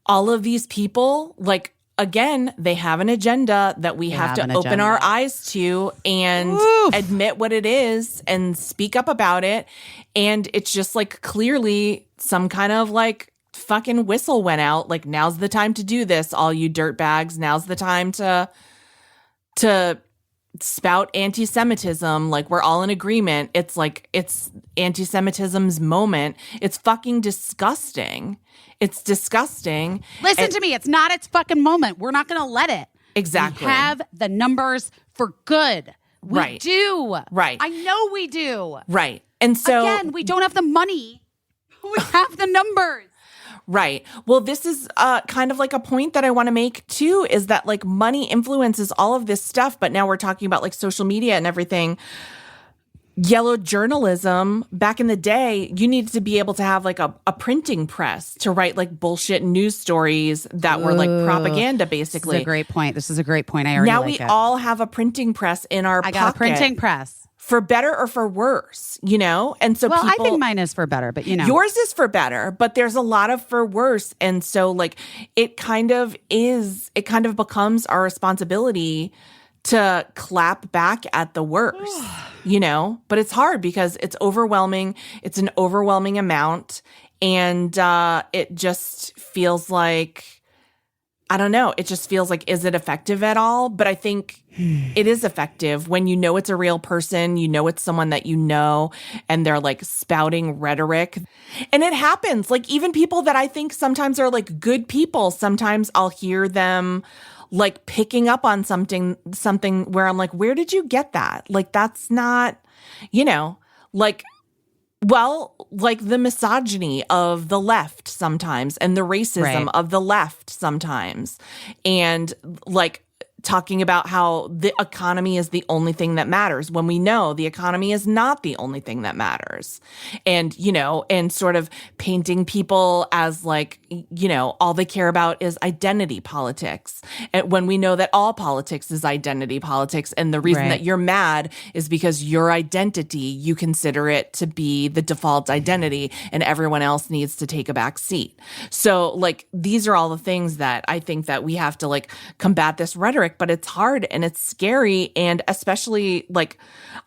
all of these people, like, again, they have an agenda that we have to open our eyes to and admit what it is and speak up about it. And it's just like clearly some kind of like fucking whistle went out. Like, now's the time to do this, all you dirtbags. Now's the time to spout anti-Semitism. Like, we're all in agreement. It's like, it's anti-Semitism's moment. It's fucking disgusting. It's disgusting. Listen to me. It's not its fucking moment. We're not going to let it. Exactly. We have the numbers for good. We do. Right. I know we do. Right. And so, again, we don't have the money. We have the numbers. Right. Well, this is kind of like a point that I want to make too, is that like money influences all of this stuff. But now we're talking about like social media and everything. Yellow journalism, back in the day, you needed to be able to have like a printing press to write like bullshit news stories that were like propaganda, basically. This is a great point. This is a great point. I already now like we it. all have a printing press in our pocket. I got a printing press. For better or for worse, you know? And so I think mine is for better, but you know. Yours is for better, but there's a lot of for worse. And so like it kind of becomes our responsibility to clap back at the worst, you know? But it's hard because it's overwhelming. It's an overwhelming amount. And it just feels like, I don't know. It just feels like, is it effective at all? But I think it is effective when you know it's a real person, you know it's someone that you know, and they're like spouting rhetoric. And it happens. Like even people that I think sometimes are like good people, sometimes I'll hear them like picking up on something where I'm like, where did you get that? Like, that's not, you know, like, well, like the misogyny of the left sometimes and the racism of the left sometimes. And like talking about how the economy is the only thing that matters when we know the economy is not the only thing that matters. And, you know, and sort of painting people as like, you know, all they care about is identity politics. And when we know that all politics is identity politics. And the reason that you're mad is because your identity, you consider it to be the default identity and everyone else needs to take a back seat. So like, these are all the things that I think that we have to like combat this rhetoric. But it's hard and it's scary. And especially like,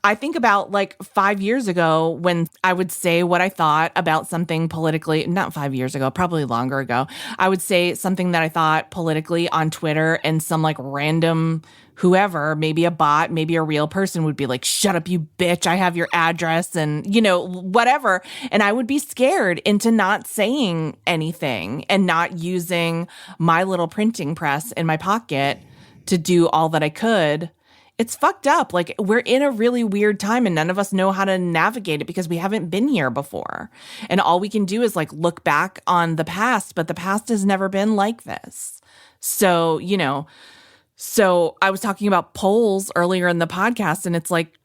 I think about like 5 years ago when I would say what I thought about something politically, not 5 years ago, probably longer ago. I would say something that I thought politically on Twitter and some like random whoever, maybe a bot, maybe a real person would be like, shut up, you bitch. I have your address and, you know, whatever. And I would be scared into not saying anything and not using my little printing press in my pocket to do all that I could. It's fucked up. Like, we're in a really weird time and none of us know how to navigate it because we haven't been here before. And all we can do is like look back on the past, but the past has never been like this. So, you know, so I was talking about polls earlier in the podcast and it's like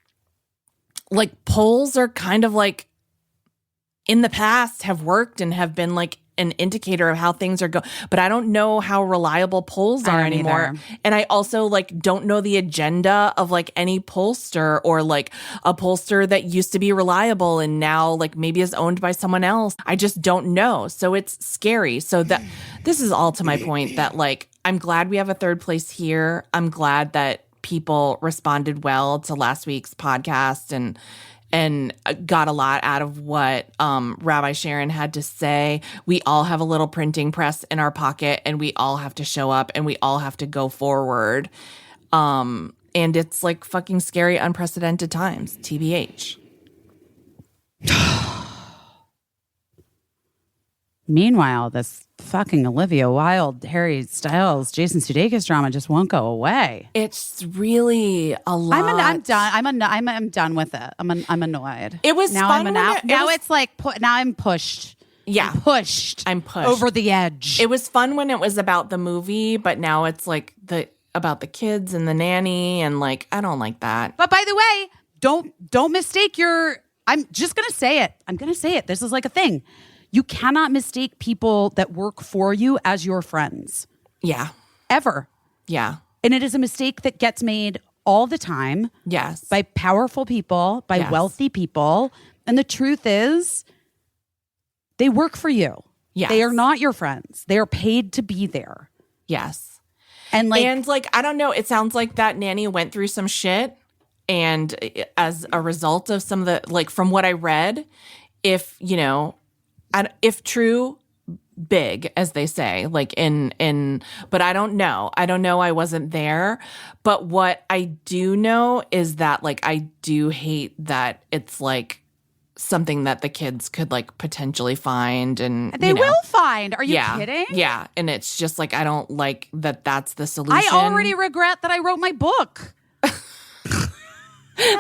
polls are kind of like in the past have worked and have been like an indicator of how things are going, but I don't know how reliable polls are anymore. Either. And I also like don't know the agenda of like any pollster or like a pollster that used to be reliable and now like maybe is owned by someone else. I just don't know. So it's scary. So that this is all to my point that like, I'm glad we have a third place here. I'm glad that people responded well to last week's podcast and got a lot out of what Rabbi Sharon had to say. We all have a little printing press in our pocket and we all have to show up and we all have to go forward. And it's like fucking scary, unprecedented times, TBH. Meanwhile, this fucking Olivia Wilde, Harry Styles, Jason Sudeikis drama just won't go away. It's really a lot. I'm done. I'm done with it. I'm annoyed. It was now. fun It's like now I'm pushed. Yeah. I'm pushed over the edge. It was fun when it was about the movie, but now it's like about the kids and the nanny, and like I don't like that. But by the way, don't mistake I'm just gonna say it. I'm gonna say it. This is like a thing. You cannot mistake people that work for you as your friends. Yeah. Ever. Yeah. And it is a mistake that gets made all the time. Yes. By powerful people, by wealthy people. And the truth is, they work for you. Yes. They are not your friends. They are paid to be there. Yes. And I don't know, it sounds like that nanny went through some shit, and as a result of some of the, like, from what I read, if true, big, as they say, like but I don't know. I wasn't there. But what I do know is that, like, I do hate that it's like something that the kids could like potentially find, and they will find. Are you kidding? Yeah. And it's just like, I don't like that that's the solution. I already regret that I wrote my book.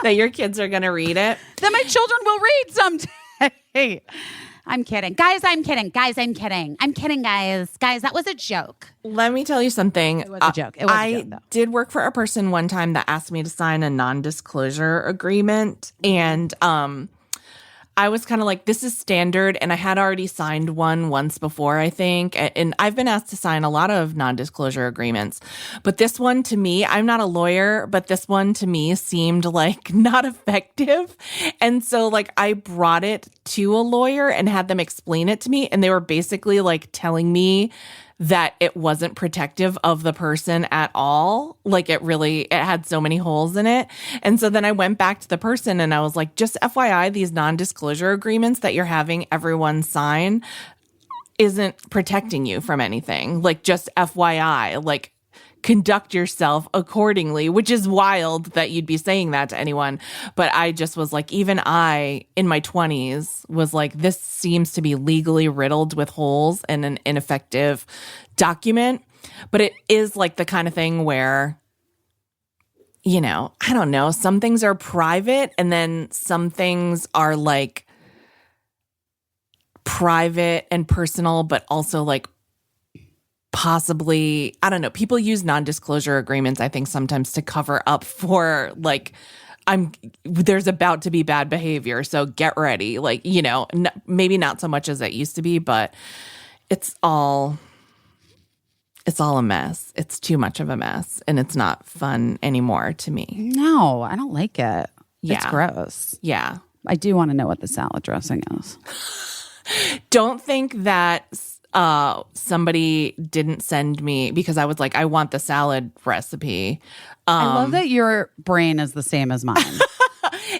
That your kids are going to read it. That my children will read someday. I'm kidding. Guys, I'm kidding. I'm kidding, guys. Guys, that was a joke. Let me tell you something. It was a joke. I did work for a person one time that asked me to sign a non-disclosure agreement. And I was kind of like, this is standard. And I had already signed one once before, I think. And I've been asked to sign a lot of non-disclosure agreements. But this one, to me, I'm not a lawyer, but this one to me seemed like not effective. And so like I brought it to a lawyer and had them explain it to me. And they were basically like telling me that it wasn't protective of the person at all. Like it had so many holes in it. And so then I went back to the person and I was like, just FYI, these non-disclosure agreements that you're having everyone sign isn't protecting you from anything. Like, just FYI, like, conduct yourself accordingly, which is wild that you'd be saying that to anyone. But I just was like, even I, in my 20s, was like, this seems to be legally riddled with holes and an ineffective document. But it is like the kind of thing where, I don't know, some things are private and then some things are like private and personal, but also like possibly, I don't know, people use non-disclosure agreements, I think, sometimes to cover up for like, there's about to be bad behavior, so get ready. Like, maybe not so much as it used to be, but it's all a mess. It's too much of a mess, and it's not fun anymore to me. No, I don't like it. Yeah. It's gross. Yeah. I do want to know what the salad dressing is. Don't think that somebody didn't send me, because I was like, I want the salad recipe. I love that your brain is the same as mine.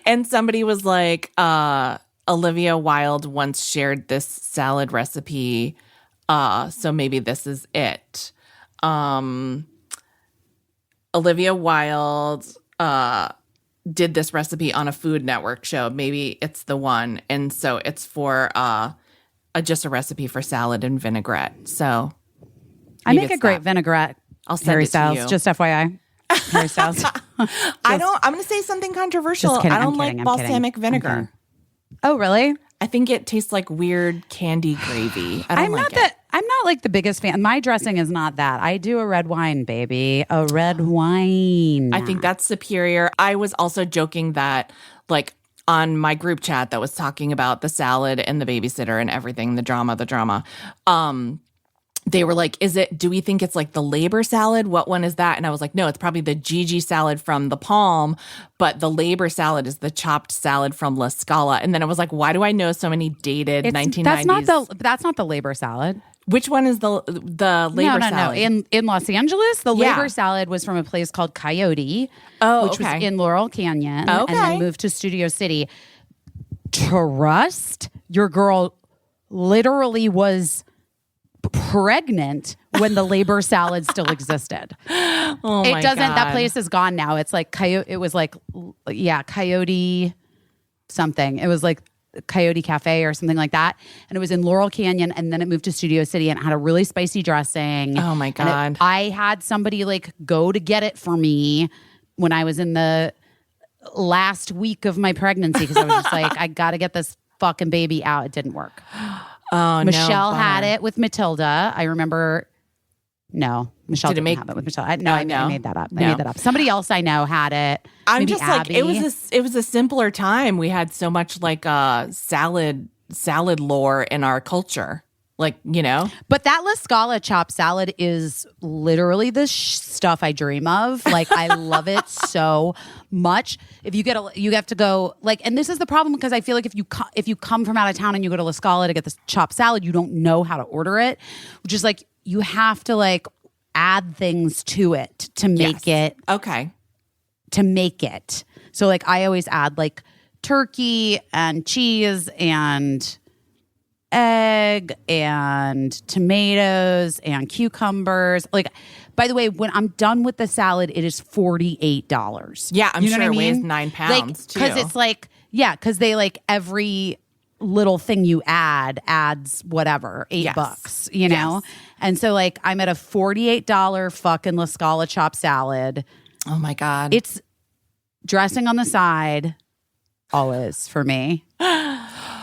And somebody was like, Olivia Wilde once shared this salad recipe, so maybe this is it. Olivia Wilde did this recipe on a Food Network show. Maybe it's the one. And so it's for just a recipe for salad and vinaigrette. So I make a great vinaigrette. I'll send Harry it Styles, to you. Just FYI. Harry Styles. I'm going to say something controversial. Just kidding, I don't I'm like kidding, I'm balsamic kidding. vinegar. Oh, really? I think it tastes like weird candy gravy. I don't like it. I'm not like the biggest fan. My dressing is not that. I do a red wine, baby. A red wine. I think that's superior. I was also joking that, like, on my group chat that was talking about the salad and the babysitter and everything, the drama. They were like, do we think it's like the labor salad? What one is that? And I was like, no, it's probably the Gigi salad from the Palm, but the labor salad is the chopped salad from La Scala. And then I was like, why do I know so many dated 1990s? That's not the labor salad. Which one is the labor salad? No. In Los Angeles, the labor salad was from a place called Coyote, which was in Laurel Canyon, and then moved to Studio City. Trust your girl literally was pregnant when the labor salad still existed. Oh my God. That place is gone now. It's like Coyote. It was like, Coyote something. It was like Coyote Cafe or something like that. And it was in Laurel Canyon. And then it moved to Studio City and it had a really spicy dressing. Oh my God. I had somebody like go to get it for me when I was in the last week of my pregnancy because I was just like, I got to get this fucking baby out. It didn't work. Oh, Michelle no, had it with Matilda. I remember. No, Michelle didn't have it with Michelle. I made that up. I made that up. Somebody else I know had it. I'm Maybe just Abby. like it was a simpler time. We had so much like salad lore in our culture. Like, you know. But that La Scala chopped salad is literally the stuff I dream of. Like, I love it so much. If you you have to go like, and this is the problem because I feel like if you come from out of town and you go to La Scala to get this chopped salad, you don't know how to order it, which is like you have to like add things to it to make it. Okay. To make it. So like I always add like turkey and cheese and egg and tomatoes and cucumbers. Like, by the way, when I'm done with the salad, it is $48. Yeah, I'm sure it weighs 9 like, pounds too. Because it's like, because they like every little thing you adds whatever, $8, you know? Yes. And so like I'm at a $48 fucking La Scala chopped salad. Oh my God. It's dressing on the side, always for me.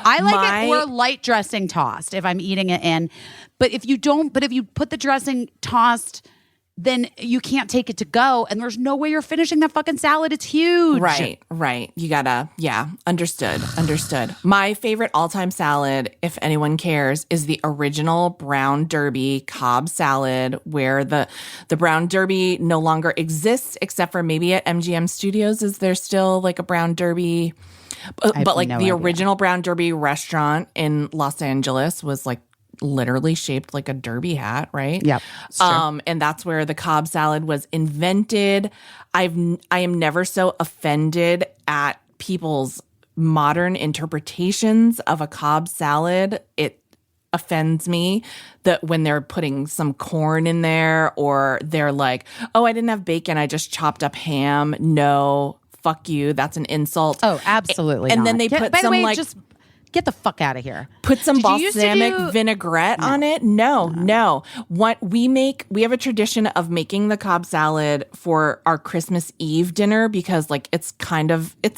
I like it or light dressing tossed if I'm eating it in. But if you put the dressing tossed, then you can't take it to go. And there's no way you're finishing that fucking salad. It's huge. Right. You gotta, understood. My favorite all-time salad, if anyone cares, is the original Brown Derby Cobb salad where the Brown Derby no longer exists except for maybe at MGM Studios. Is there still like a Brown Derby? But like the original Brown Derby restaurant in Los Angeles was like literally shaped like a derby hat, right? Yep. And that's where the Cobb salad was invented. I am never so offended at people's modern interpretations of a Cobb salad. It offends me that when they're putting some corn in there or they're like, oh, I didn't have bacon, I just chopped up ham. No, fuck you. That's an insult. Oh, absolutely. And not. then they put by some the way, like just get the fuck out of here. Put some Did you used to balsamic vinaigrette on it. No. What we have a tradition of making the Cobb salad for our Christmas Eve dinner because like it's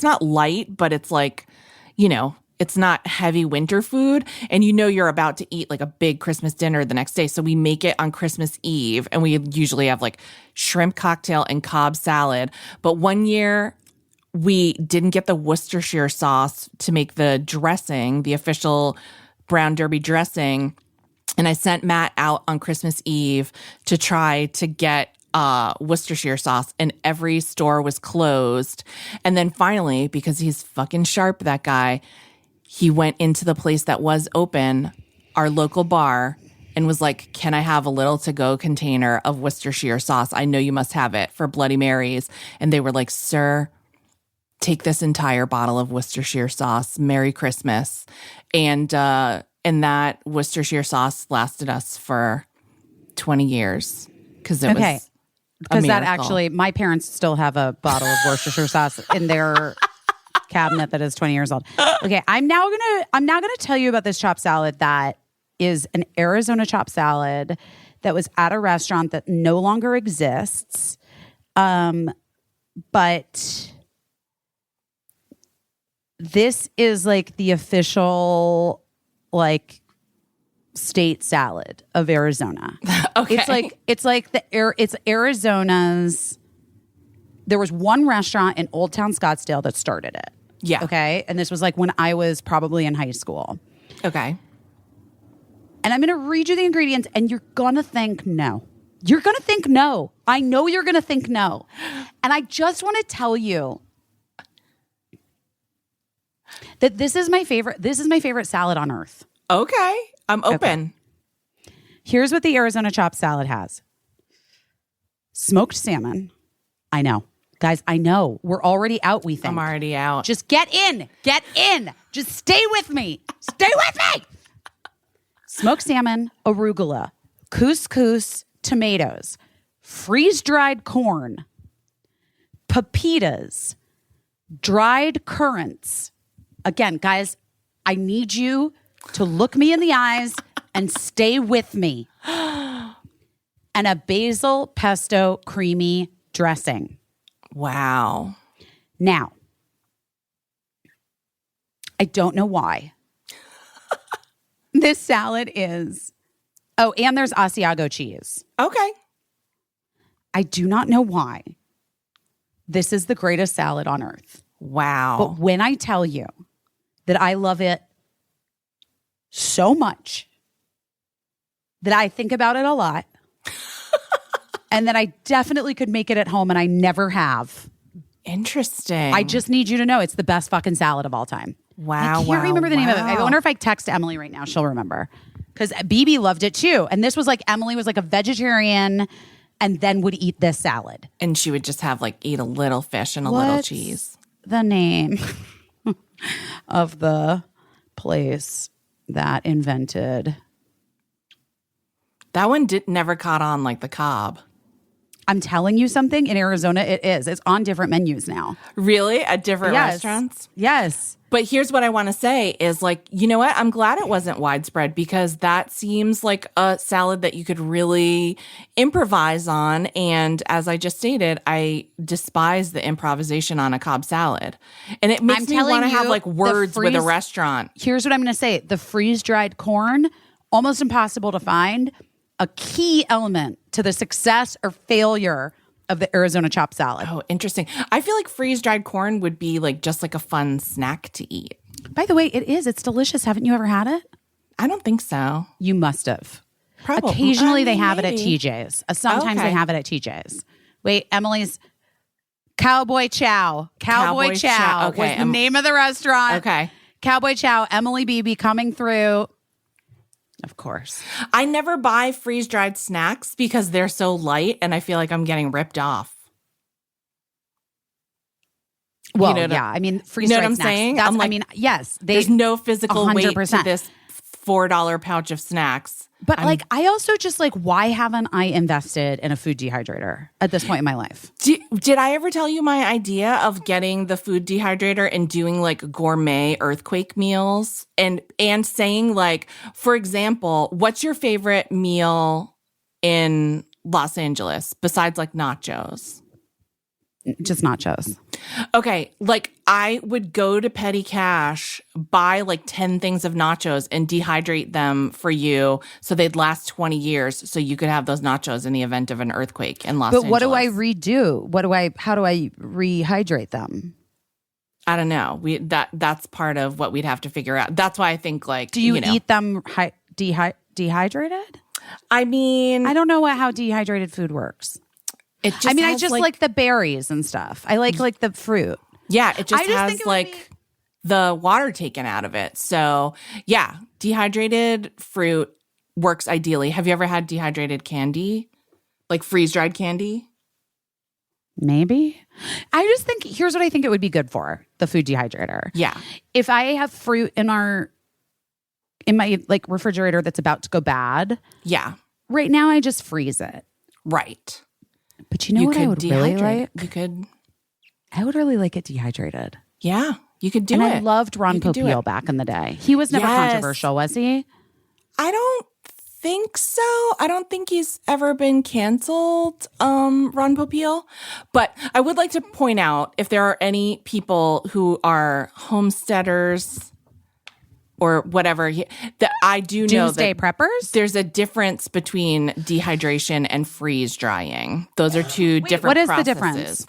not light, but it's like, you know, it's not heavy winter food. And you know you're about to eat like a big Christmas dinner the next day. So we make it on Christmas Eve and we usually have like shrimp cocktail and Cobb salad. But one year we didn't get the Worcestershire sauce to make the dressing, the official Brown Derby dressing. And I sent Matt out on Christmas Eve to try to get Worcestershire sauce, and every store was closed. And then finally, because he's fucking sharp, that guy, he went into the place that was open, our local bar, and was like, can I have a little to-go container of Worcestershire sauce? I know you must have it for Bloody Marys. And they were like, sir, take this entire bottle of Worcestershire sauce. Merry Christmas. And that Worcestershire sauce lasted us for 20 years because it was because that actually, my parents still have a bottle of Worcestershire sauce in their cabinet that is 20 years old. Okay, I'm now gonna tell you about this chopped salad that is an Arizona chopped salad that was at a restaurant that no longer exists. But this is like the official like state salad of Arizona. Okay. It's Arizona's. There was one restaurant in Old Town Scottsdale that started it. Yeah. Okay. And this was like when I was probably in high school. Okay. And I'm going to read you the ingredients and you're going to think no. You're going to think no. I know you're going to think no. And I just want to tell you that this is my favorite salad on earth. Okay. I'm open. Okay. Here's what the Arizona chopped salad has. Smoked salmon. I know. Guys, I know. We're already out, we think. I'm already out. Just get in. Get in. Just stay with me. Stay with me. Smoked salmon, arugula, couscous, tomatoes, freeze-dried corn, pepitas, dried currants. Again, guys, I need you to look me in the eyes and stay with me. And a basil pesto creamy dressing. Wow. Now, I don't know why. This salad is... Oh, and there's Asiago cheese. Okay. I do not know why. This is the greatest salad on earth. Wow. But when I tell you that I love it so much that I think about it a lot and that I definitely could make it at home and I never have. Interesting. I just need you to know it's the best fucking salad of all time. Wow. I can't remember the name of it. I wonder if I text Emily right now, she'll remember. Because BB loved it too. And this was like, Emily was like a vegetarian and then would eat this salad. And she would just have like eat a little fish and a little cheese. The name of the place that invented. That one never caught on like the Cobb. I'm telling you something, in Arizona it is. It's on different menus now. Really? At different restaurants? Yes. But here's what I want to say is like, you know what? I'm glad it wasn't widespread because that seems like a salad that you could really improvise on. And as I just stated, I despise the improvisation on a Cobb salad. And it makes me want to have like words with a restaurant. Here's what I'm going to say. The freeze-dried corn, almost impossible to find. A key element to the success or failure of the Arizona chopped salad. Oh, interesting. I feel like freeze-dried corn would be like just like a fun snack to eat. By the way, it is. It's delicious. Haven't you ever had it? I don't think so. You must have. Probably. Occasionally they have it at TJ's. Sometimes Okay. they have it at TJ's. Wait, Emily's Cowboy Chow. Cowboy Chow Okay, was the name of the restaurant. Okay. Cowboy Chow. Emily Beebe coming through. Of course. I never buy freeze-dried snacks because they're so light and I feel like I'm getting ripped off. Well, you know yeah. I mean, freeze-dried you know what I'm snacks. saying? That's, I'm like, I mean, yes. There's no physical 100%. weight to this $4 pouch of snacks. But I also just like, why haven't I invested in a food dehydrator at this point in my life? Did I ever tell you my idea of getting the food dehydrator and doing like gourmet earthquake meals and saying like, for example, what's your favorite meal in Los Angeles besides like nachos? Just nachos. Okay, like I would go to Petty Cash, buy like 10 things of nachos and dehydrate them for you so they'd last 20 years so you could have those nachos in the event of an earthquake in Los Angeles. But what do I redo? How do I rehydrate them? I don't know. That's part of what we'd have to figure out. That's why I think like do you eat them dehydrated? I mean, I don't know how dehydrated food works. I just like the berries and stuff. I like the fruit. Yeah, it just has like the water taken out of it. So yeah, dehydrated fruit works ideally. Have you ever had dehydrated candy? Like freeze-dried candy? Maybe. I just think, here's what I think it would be good for, the food dehydrator. Yeah. If I have fruit in my like refrigerator that's about to go bad. Yeah. Right now I just freeze it. Right. But you know what I would really like? I would really like it dehydrated. Yeah, you could do it. And I loved Ron Popeil back in the day. He was never controversial, was he? I don't think so. I don't think he's ever been canceled, Ron Popeil. But I would like to point out if there are any people who are homesteaders or whatever, that I do know Doomsday preppers? There's a difference between dehydration and freeze drying. Those are two different processes. What is the difference?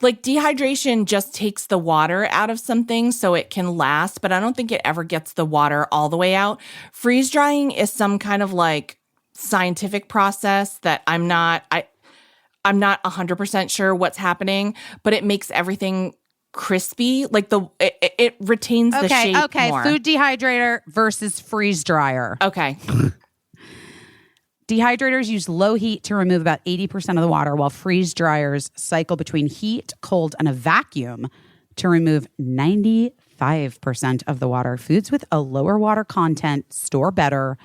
Like dehydration just takes the water out of something so it can last, but I don't think it ever gets the water all the way out. Freeze drying is some kind of like scientific process that I'm not 100% sure what's happening, but it makes everything crispy, like it retains the shape more. Okay, food dehydrator versus freeze dryer. Okay. Dehydrators use low heat to remove about 80% of the water, while freeze dryers cycle between heat, cold, and a vacuum to remove 95% of the water. Foods with a lower water content store better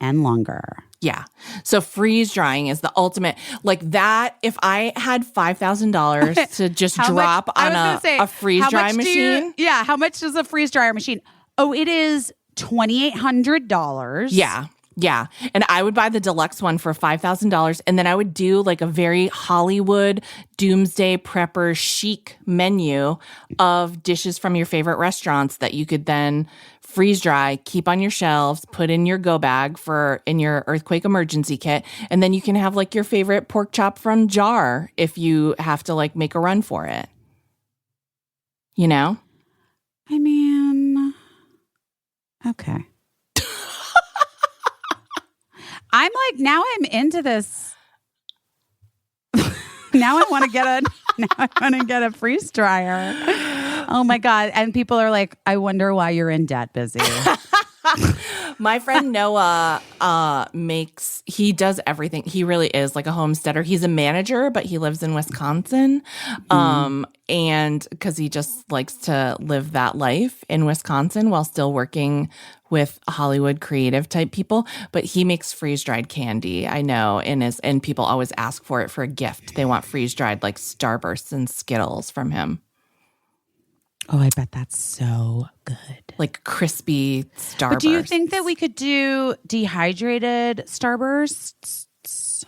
and longer. Yeah. So freeze drying is the ultimate. Like that, if I had $5,000 to just drop on a freeze dry machine. How much does a freeze dryer machine? Oh, it is $2,800. Yeah. Yeah. And I would buy the deluxe one for $5,000. And then I would do like a very Hollywood doomsday prepper chic menu of dishes from your favorite restaurants that you could then freeze dry, keep on your shelves, put in your go bag in your earthquake emergency kit. And then you can have like your favorite pork chop from jar if you have to like make a run for it. You know? I mean, okay. I'm like, now I'm into this. Now I want to get a freeze dryer. Oh my God. And people are like, I wonder why you're in debt, Busy. My friend Noah he does everything. He really is like a homesteader. He's a manager, but he lives in Wisconsin. And because he just likes to live that life in Wisconsin while still working with Hollywood creative type people. But he makes freeze-dried candy, I know, and people always ask for it for a gift. They want freeze-dried like Starbursts and Skittles from him. Oh, I bet that's so good. Like crispy Starbursts. But do you think that we could do dehydrated Starbursts?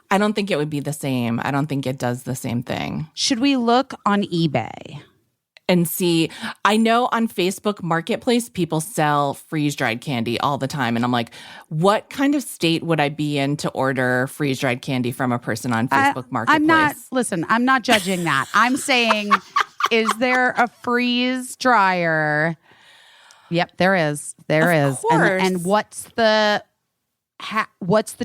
I don't think it would be the same. I don't think it does the same thing. Should we look on eBay? And see, I know on Facebook Marketplace, people sell freeze-dried candy all the time. And I'm like, what kind of state would I be in to order freeze-dried candy from a person on Facebook Marketplace? I'm not judging that. I'm saying, is there a freeze dryer? Yep, there is. There is. And what's the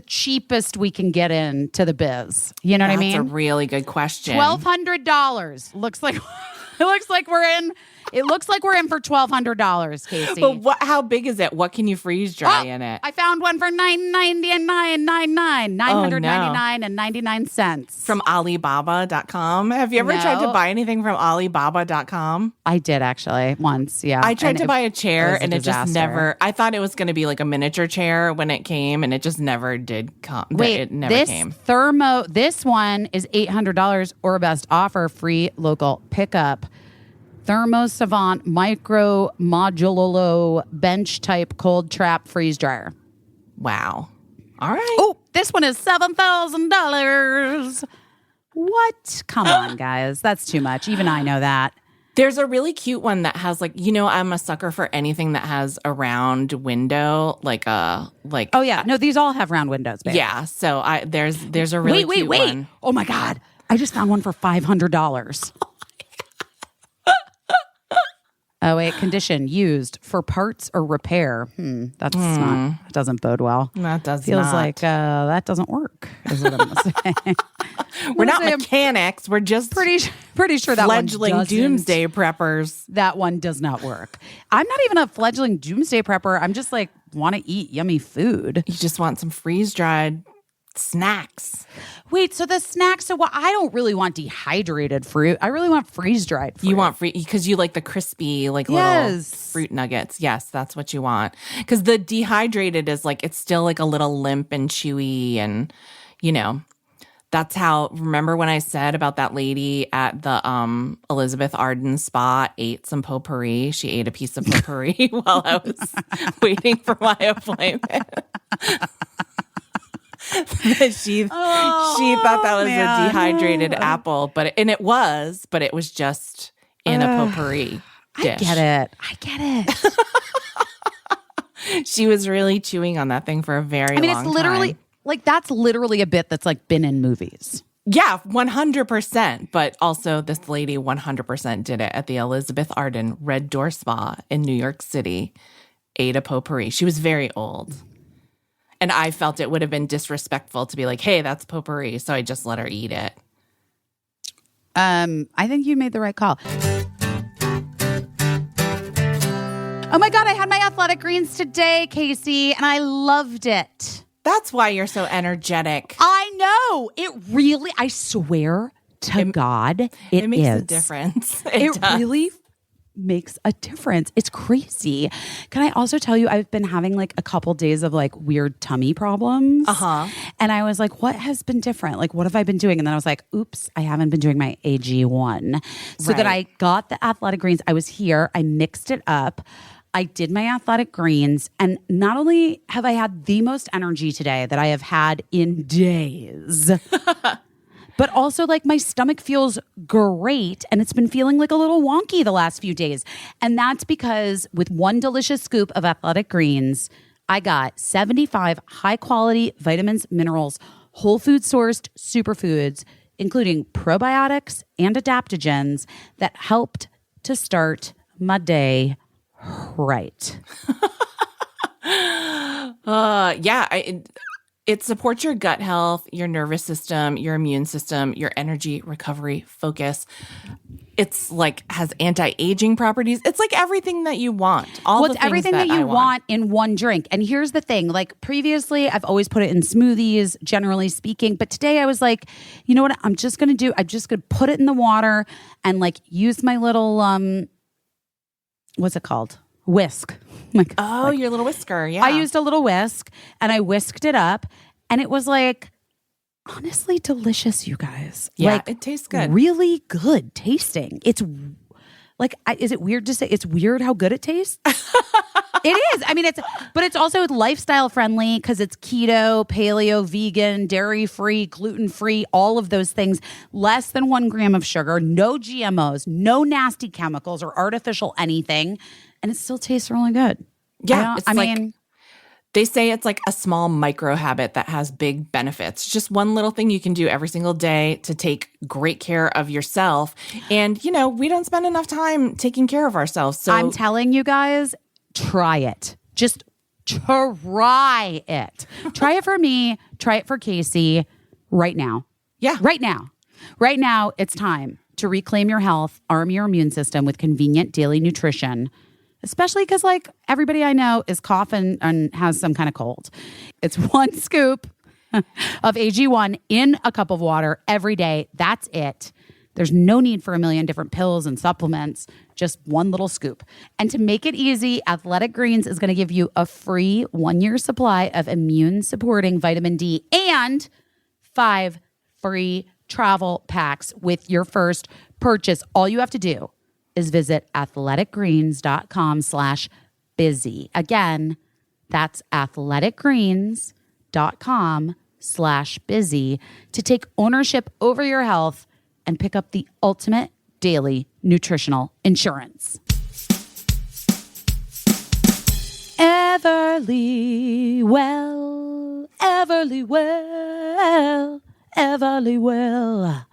cheapest we can get into the biz? You know what I mean? That's a really good question. $1,200 looks like. It looks like we're in for $1,200, Casey. But how big is it? What can you freeze dry in it? I found one for $9.99 from Alibaba.com. Have you ever tried to buy anything from Alibaba.com? I did actually once. Yeah, I tried to buy a chair and it just disaster. never. I thought it was going to be like a miniature chair when it came, and it just never did come. Wait, it never came. This one is $800 or best offer, free local pickup. Thermo Savant Micro Modulo Bench Type Cold Trap Freeze Dryer. Wow. All right. Oh, this one is $7,000. What? Come on, guys. That's too much. Even I know that. There's a really cute one that has I'm a sucker for anything that has a round window, Oh yeah, no, these all have round windows, babe. Yeah, so there's a really cute one. Oh my God, I just found one for $500. Oh wait, condition used for parts or repair. That doesn't bode well. That does Feels not. like that doesn't work. Is what I'm saying. We're not mechanics. We're just pretty sure that fledgling doomsday preppers. That one does not work. I'm not even a fledgling doomsday prepper. I'm just like want to eat yummy food. You just want some freeze dried snacks. Wait, so the snacks, I don't really want dehydrated fruit. I really want freeze-dried fruit. You want because you like the crispy, little fruit nuggets. Yes, that's what you want. Because the dehydrated is it's still a little limp and chewy, and that's how. Remember when I said about that lady at the Elizabeth Arden spa ate some potpourri? She ate a piece of potpourri while I was waiting for my appointment. she thought that was a dehydrated apple, but it was just in a potpourri dish. I get it. She was really chewing on that thing for a very long time. It's literally that's literally a bit that's been in movies. Yeah, 100%. But also this lady 100% did it at the Elizabeth Arden Red Door Spa in New York City. Ate a potpourri. She was very old. And I felt it would have been disrespectful to be like, hey, that's potpourri. So I just let her eat it. I think you made the right call. Oh my God, I had my athletic greens today, Casey, and I loved it. That's why you're so energetic. I know. It really, I swear to God, it makes a difference. It really makes a difference. It's crazy. Can I also tell you, I've been having a couple days of weird tummy problems. And I was like, what has been different? What have I been doing? And then I was like, oops, I haven't been doing my AG1. So that I got the athletic greens. I was here. I mixed it up. I did my athletic greens, and not only have I had the most energy today that I have had in days, but also like my stomach feels great, and it's been feeling like a little wonky the last few days. And that's because with one delicious scoop of athletic greens, I got 75 high quality vitamins, minerals, whole food sourced superfoods, including probiotics and adaptogens that helped to start my day right. It supports your gut health, your nervous system, your immune system, your energy, recovery, focus. It's like has anti-aging properties. It's like everything that you want. It's everything that you want in one drink. And here's the thing, like previously I've always put it in smoothies, generally speaking. But today I was like, you know what I'm just going to do? I'm just going to put it in the water and like use my little, what's it called? Whisk. Your little whisker. Yeah. I used a little whisk and I whisked it up, and it was like honestly delicious, you guys. Yeah, like, it tastes good. Really good tasting. It's like, is it weird to say it's weird how good it tastes? It is. I mean, but it's also lifestyle friendly because it's keto, paleo, vegan, dairy free, gluten free, all of those things. Less than 1 gram of sugar, no GMOs, no nasty chemicals or artificial anything. And it still tastes really good. Yeah. They say it's like a small micro habit that has big benefits. Just one little thing you can do every single day to take great care of yourself. And, we don't spend enough time taking care of ourselves. So I'm telling you guys, try it. Just try it. Try it for me. Try it for Casey right now. Yeah. Right now. Right now, it's time to reclaim your health, arm your immune system with convenient daily nutrition. Especially because, like, everybody I know is coughing and has some kind of cold. It's 1 scoop of AG1 in a cup of water every day. That's it. There's no need for a million different pills and supplements, just 1 little scoop. And to make it easy, Athletic Greens is going to give you a free 1-year supply of immune-supporting vitamin D and 5 free travel packs with your first purchase. All you have to do is visit athleticgreens.com/busy. Again, that's athleticgreens.com/busy to take ownership over your health and pick up the ultimate daily nutritional insurance. Everly well, Everly well, Everly well.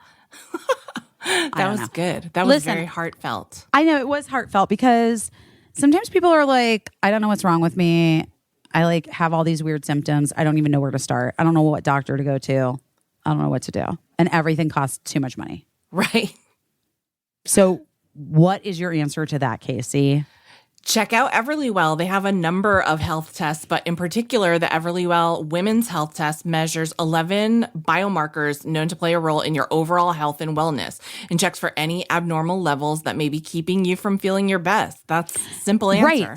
That was good. That was very heartfelt. I know it was heartfelt because sometimes people are like, I don't know what's wrong with me. I like have all these weird symptoms. I don't even know where to start. I don't know what doctor to go to. I don't know what to do. And everything costs too much money. Right. So what is your answer to that, Casey? Check out Everlywell. They have a number of health tests, but in particular, the Everlywell Women's Health Test measures 11 biomarkers known to play a role in your overall health and wellness and checks for any abnormal levels that may be keeping you from feeling your best. That's a simple answer.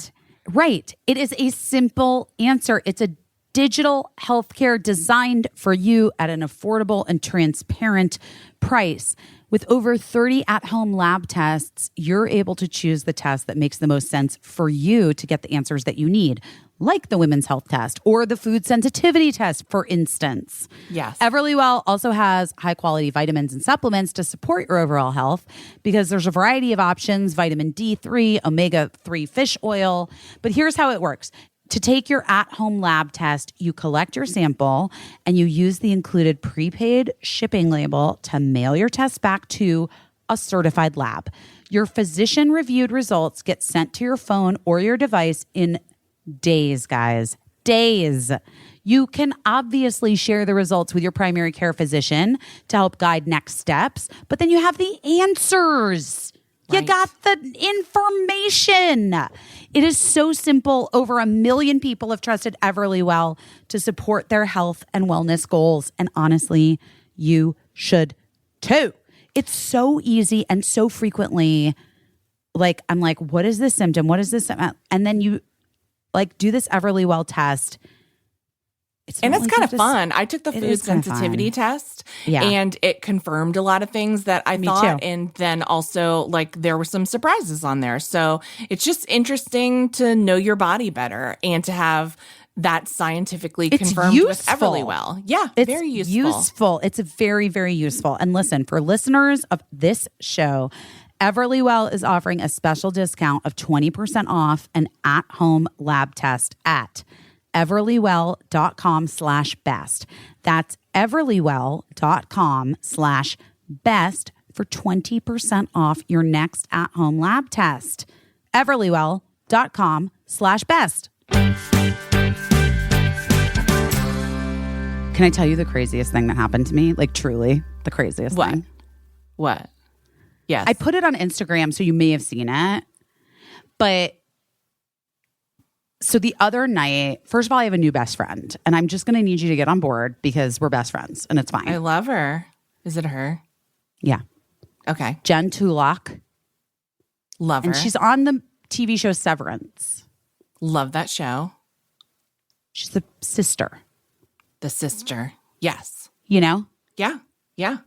Right. It is a simple answer. It's a digital healthcare designed for you at an affordable and transparent price. With over 30 at-home lab tests, you're able to choose the test that makes the most sense for you to get the answers that you need, like the women's health test or the food sensitivity test, for instance. Yes. Everlywell also has high-quality vitamins and supplements to support your overall health because there's a variety of options, vitamin D3, omega-3 fish oil. But here's how it works. To take your at-home lab test, you collect your sample and you use the included prepaid shipping label to mail your test back to a certified lab. Your physician-reviewed results get sent to your phone or your device in days, guys. Days. You can obviously share the results with your primary care physician to help guide next steps, but then you have the answers. You got the information. It is so simple. Over 1 million people have trusted Everlywell to support their health and wellness goals. And honestly, you should too. It's so easy, and so frequently, like, I'm like, what is this symptom? What is this symptom? And then you like do this Everlywell test. And don't it's like kind you of to fun. I took the It food is kinda sensitivity fun. test Yeah. and it confirmed a lot of things that I thought. too. And then also, like, there were some surprises on there. So it's just interesting to know your body better and to have that scientifically It's confirmed with useful. Everlywell. Yeah, It's very useful. It's very, very useful. And listen, for listeners of this show, Everlywell is offering a special discount of 20% off an at-home lab test at everlywell.com/best. That's everlywell.com/best for 20% off your next at-home lab test. everlywell.com/best. Can I tell you the craziest thing that happened to me? Like, truly, the craziest thing. What? Yes. I put it on Instagram, so you may have seen it. But so the other night, first of all, I have a new best friend, and I'm just going to need you to get on board because we're best friends, and it's fine. I love her. Is it her? Yeah. Okay. Jen Tulloch. Love her. And she's on the TV show Severance. Love that show. She's the sister, The sister. Yes. you know? Yeah. Yeah.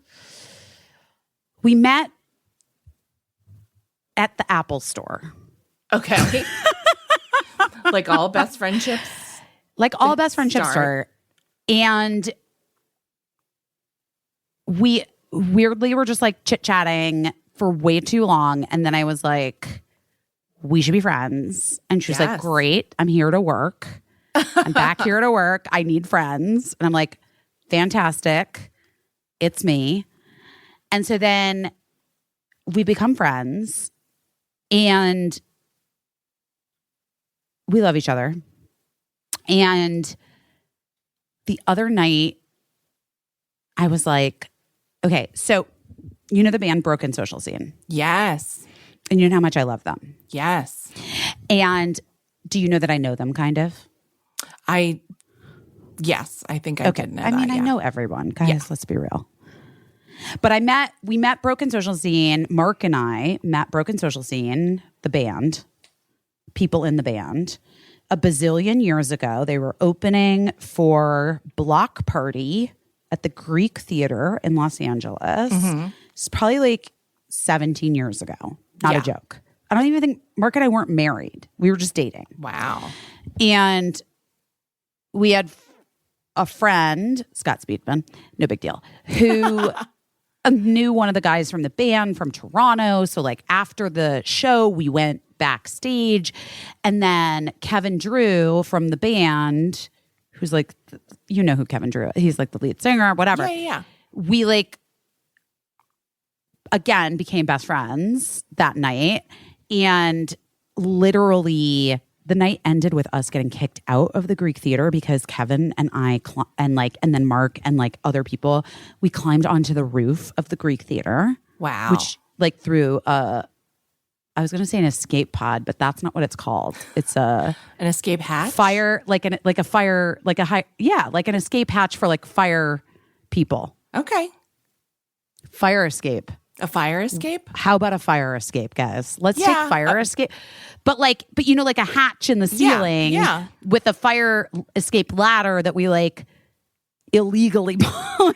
We met at the Apple store. Okay. Like all best friendships. Like all best friendships Start. start. And we weirdly were just like chit-chatting for way too long. And then I was like, we should be friends. And she was like, Yes. great. I'm here to work. I'm back here to work. I need friends. And I'm like, fantastic. It's me. And so then we become friends and we love each other. And the other night, I was like, okay, so you know the band Broken Social Scene, Yes. and you know how much I love them. Yes. And do you know that I know them kind of? Yes, I think I did know I mean, that, I yeah. know everyone. Guys, Yeah. let's be real. But we met Broken Social Scene. Mark and I met Broken Social Scene, the band, people in the band, a bazillion years ago. They were opening for Block Party at the Greek Theater in Los Angeles. It's probably like 17 years ago. Not Yeah. a joke. I don't even think Mark and I weren't married. We were just dating. Wow. And we had a friend, Scott Speedman, no big deal, who knew one of the guys from the band from Toronto. So like after the show, we went backstage. And then Kevin Drew from the band, who's like, you know who Kevin Drew, he's like the lead singer, whatever. Yeah. We like, again, became best friends that night. And literally the night ended with us getting kicked out of the Greek Theater because Kevin and I and then Mark and like other people, we climbed onto the roof of the Greek Theater. Wow. Which like through I was going to say an escape pod, but that's not what it's called. It's a An escape hatch? fire, like an escape hatch for like fire people. Okay. Fire escape. A fire escape? How about a fire escape, guys? Let's Yeah. take fire escape. But you know, like a hatch in the ceiling yeah. with a fire escape ladder that we like illegally pulled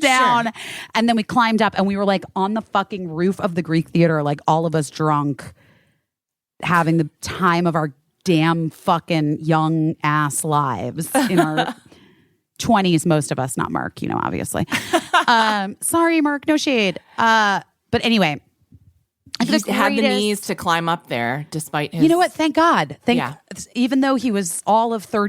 down. sure. And then we climbed up and we were like on the fucking roof of the Greek Theater, like all of us drunk, having the time of our damn fucking young ass lives in our 20s, most of us, not Mark, you know, obviously. Sorry, Mark, no shade. But anyway, He had the knees to climb up there despite his... You know what? Thank God. Yeah. Even though he was all of 4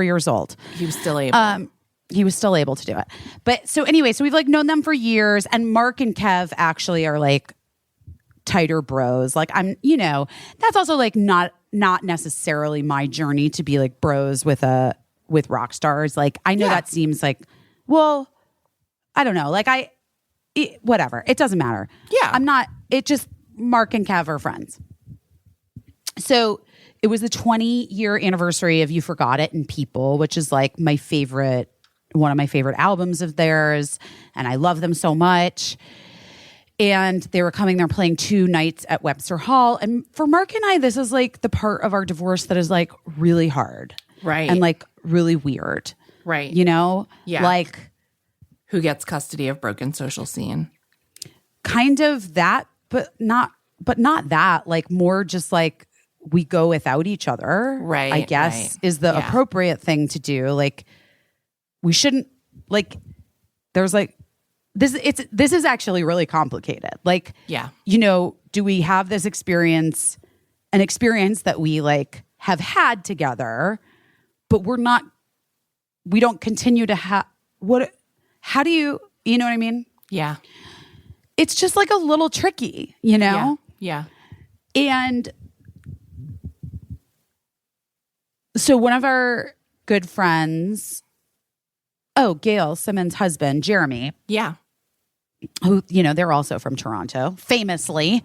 years old, He was still able. he was still able to do it. But so anyway, so we've like known them for years, and Mark and Kev actually are like tighter bros. Like that's also like not necessarily my journey to be like bros with rock stars. Like I know that seems like, well, I don't know. Like whatever. It doesn't matter. Yeah. It just Mark and Kev are friends. So it was the 20-year anniversary of You Forgot It and People, which is like one of my favorite albums of theirs. And I love them so much. And they were coming there playing 2 nights at Webster Hall. And for Mark and I, this is like the part of our divorce that is like really hard. Right. And like really weird. Right. You know? Yeah. Like who gets custody of broken social scene? Kind of that, but not that. Like more just like we go without each other. Right. I guess is the appropriate thing to do. Like we shouldn't like there's like this is actually really complicated. Like, you know, do we have this experience, an experience that we like have had together, but we don't continue to have how do you know what I mean? Yeah. It's just like a little tricky, you know? Yeah. And so one of our good friends, Gail Simmons' husband, Jeremy. Yeah. Who, you know, they're also from Toronto, famously.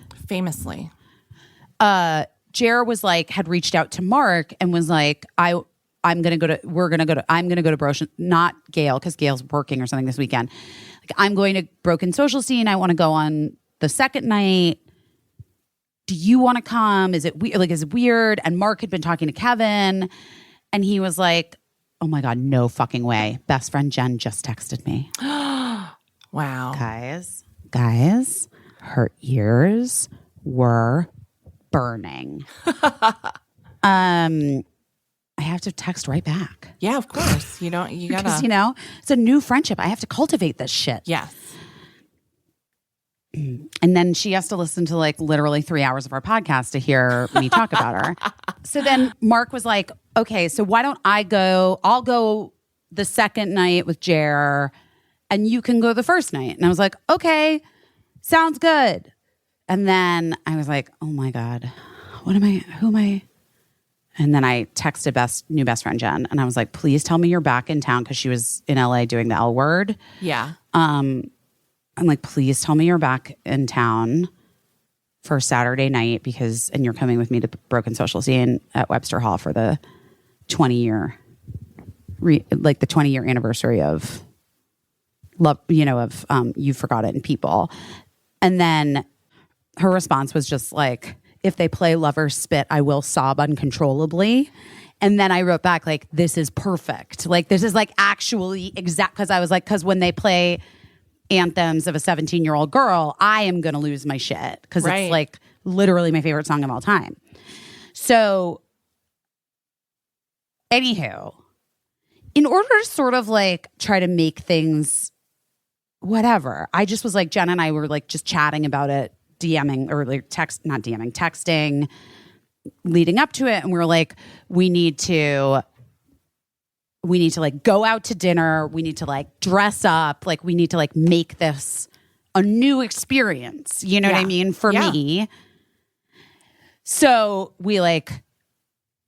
Jer was like, had reached out to Mark and was like, I'm going to go to Broken, not Gail, because Gail's working or something this weekend. Like, I'm going to Broken Social Scene. I want to go on the second night. Do you want to come? Is it weird? And Mark had been talking to Kevin and he was like, oh my God, no fucking way. Best friend Jen just texted me. Wow. Guys, her ears were burning. I have to text right back. Yeah, of course. You gotta, because, you know, it's a new friendship. I have to cultivate this shit. Yes. And then she has to listen to like literally 3 hours of our podcast to hear me talk about her. So then Mark was like, okay, so why don't I'll go the second night with Jer and you can go the first night. And I was like, okay, sounds good. And then I was like, oh my God, who am I? And then I texted new best friend Jen and I was like, please tell me you're back in town, because she was in LA doing the L Word. Yeah. I'm like, please tell me you're back in town for Saturday night and you're coming with me to Broken Social Scene at Webster Hall for the 20-year, the 20-year anniversary of love, you know, of You've Forgotten People. And then her response was just like, if they play Lovers Spit, I will sob uncontrollably. And then I wrote back like, this is perfect. Like, this is like actually exact, because I was like, because when they play anthems of a 17-year-old girl, I am going to lose my shit, because it's like literally my favorite song of all time. So anywho, in order to sort of like try to make things whatever, I just was like, Jen and I were like just chatting about it, DMing or like texting leading up to it. And we were like, we need to like go out to dinner. We need to like dress up. Like we need to like make this a new experience. You know what I mean? For me. So we like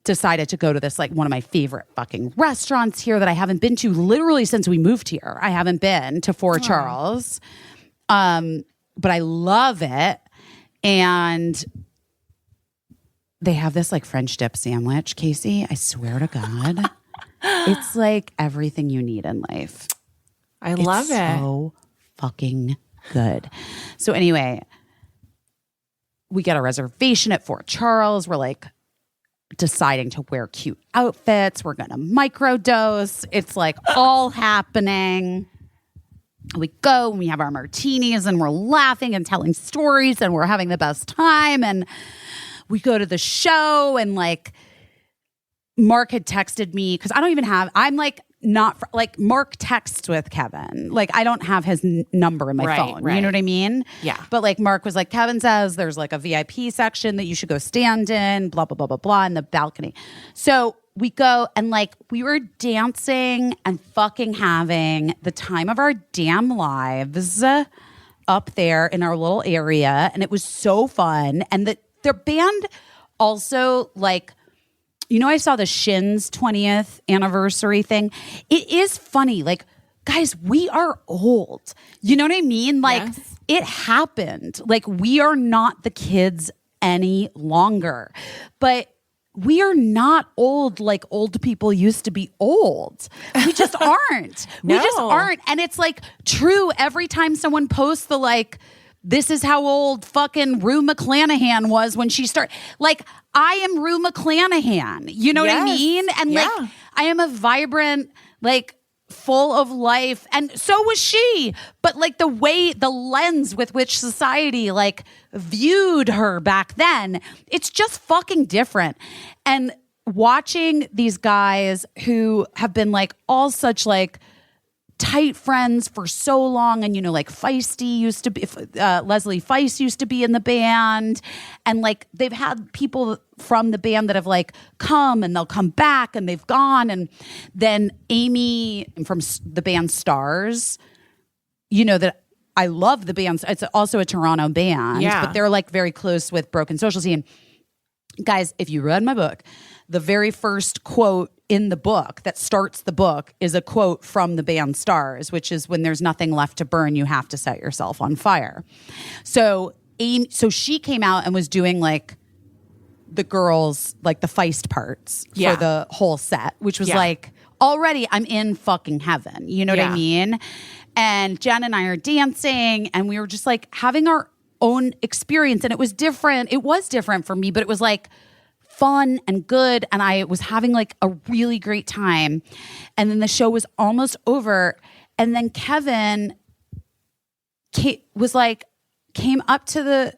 decided to go to this like one of my favorite fucking restaurants here that I haven't been to literally since we moved here. I haven't been to Fort Charles. But I love it. And they have this like French dip sandwich, Casey. I swear to God. It's like everything you need in life. I love it. So fucking good. So anyway, we get a reservation at Fort Charles. We're like deciding to wear cute outfits. We're going to microdose. It's like all happening. We go and we have our martinis and we're laughing and telling stories and we're having the best time. And we go to the show and like Mark had texted me, because I don't even have, I'm like not, like Mark texts with Kevin. Like I don't have his number in my phone. You know what I mean? Yeah. But like Mark was like, Kevin says there's like a VIP section that you should go stand in, blah, blah, blah, blah, blah, in the balcony. So we go and like we were dancing and fucking having the time of our damn lives up there in our little area. And it was so fun. And their band also like, you know, I saw the Shins 20th anniversary thing. It is funny. Like, guys, we are old. You know what I mean? Like, it happened. Like, we are not the kids any longer. But we are not old like old people used to be old. We just aren't. We just aren't. And it's like true every time someone posts the like this is how old fucking Rue McClanahan was when she started. Like, I am Rue McClanahan. You know what I mean? And like, I am a vibrant, like, full of life. And so was she. But like the lens with which society like viewed her back then, it's just fucking different. And watching these guys who have been like all such like tight friends for so long, and like Feisty used to be Leslie Feist used to be in the band, and like they've had people from the band that have like come and they'll come back and they've gone, and then Amy from the band Stars, that I love the band. It's also a Toronto band, but they're like very close with Broken Social Scene. Guys, if you read my book, the very first quote in the book that starts the book is a quote from the band Stars, which is, when there's nothing left to burn, you have to set yourself on fire. So she came out and was doing like the girls, like the Feist parts for the whole set, which was like, already I'm in fucking heaven. You know what I mean? And Jen and I are dancing, and we were just like having our own experience. And it was different. It was different for me, but it was like fun and good, and I was having like a really great time. And then the show was almost over, and then Kevin came up to the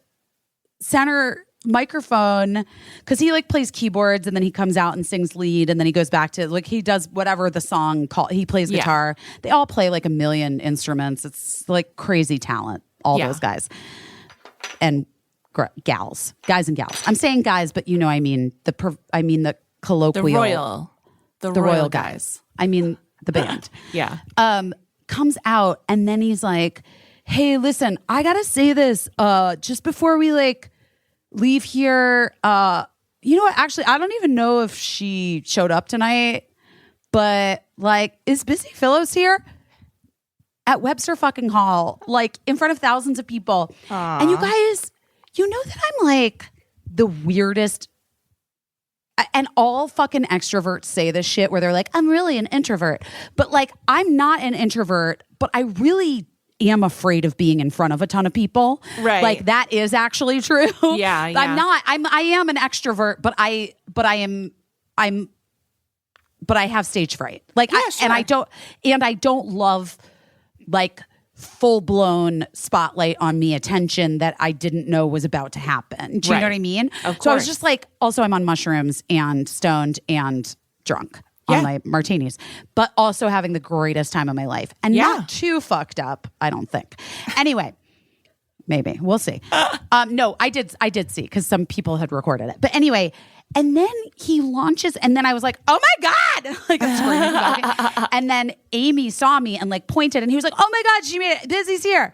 center microphone, because he like plays keyboards, and then he comes out and sings lead, and then he goes back to like, he does whatever the song called. He plays guitar. They all play like a million instruments. It's like crazy talent, all those guys and guys and gals. I'm saying guys, but I mean the colloquial, the royal guys. I mean the band. Comes out, and then he's like, "Hey, listen, I gotta say this just before we like leave here. You know what? Actually, I don't even know if she showed up tonight, but like, is Busy Phillips here?" At Webster fucking Hall, like in front of thousands of people. Aww. And you guys, you know that I'm like the weirdest, and all fucking extroverts say this shit where they're like, I'm really an introvert. But like, I'm not an introvert, but I really am afraid of being in front of a ton of people. Right. Like, that is actually true. Yeah. I am an extrovert, but I have stage fright. Like, and I don't love like full-blown spotlight on me attention that I didn't know was about to happen. Do you know what I mean? Of course. So I was just like, also I'm on mushrooms and stoned and drunk on my martinis, but also having the greatest time of my life, and not too fucked up, I don't think. Anyway, maybe we'll see. No, I did see, because some people had recorded it. But anyway, and then he launches, and then I was like, oh my God, like screaming about it. And then Amy saw me and like pointed, and he was like, oh my God, she made it. Busy's here.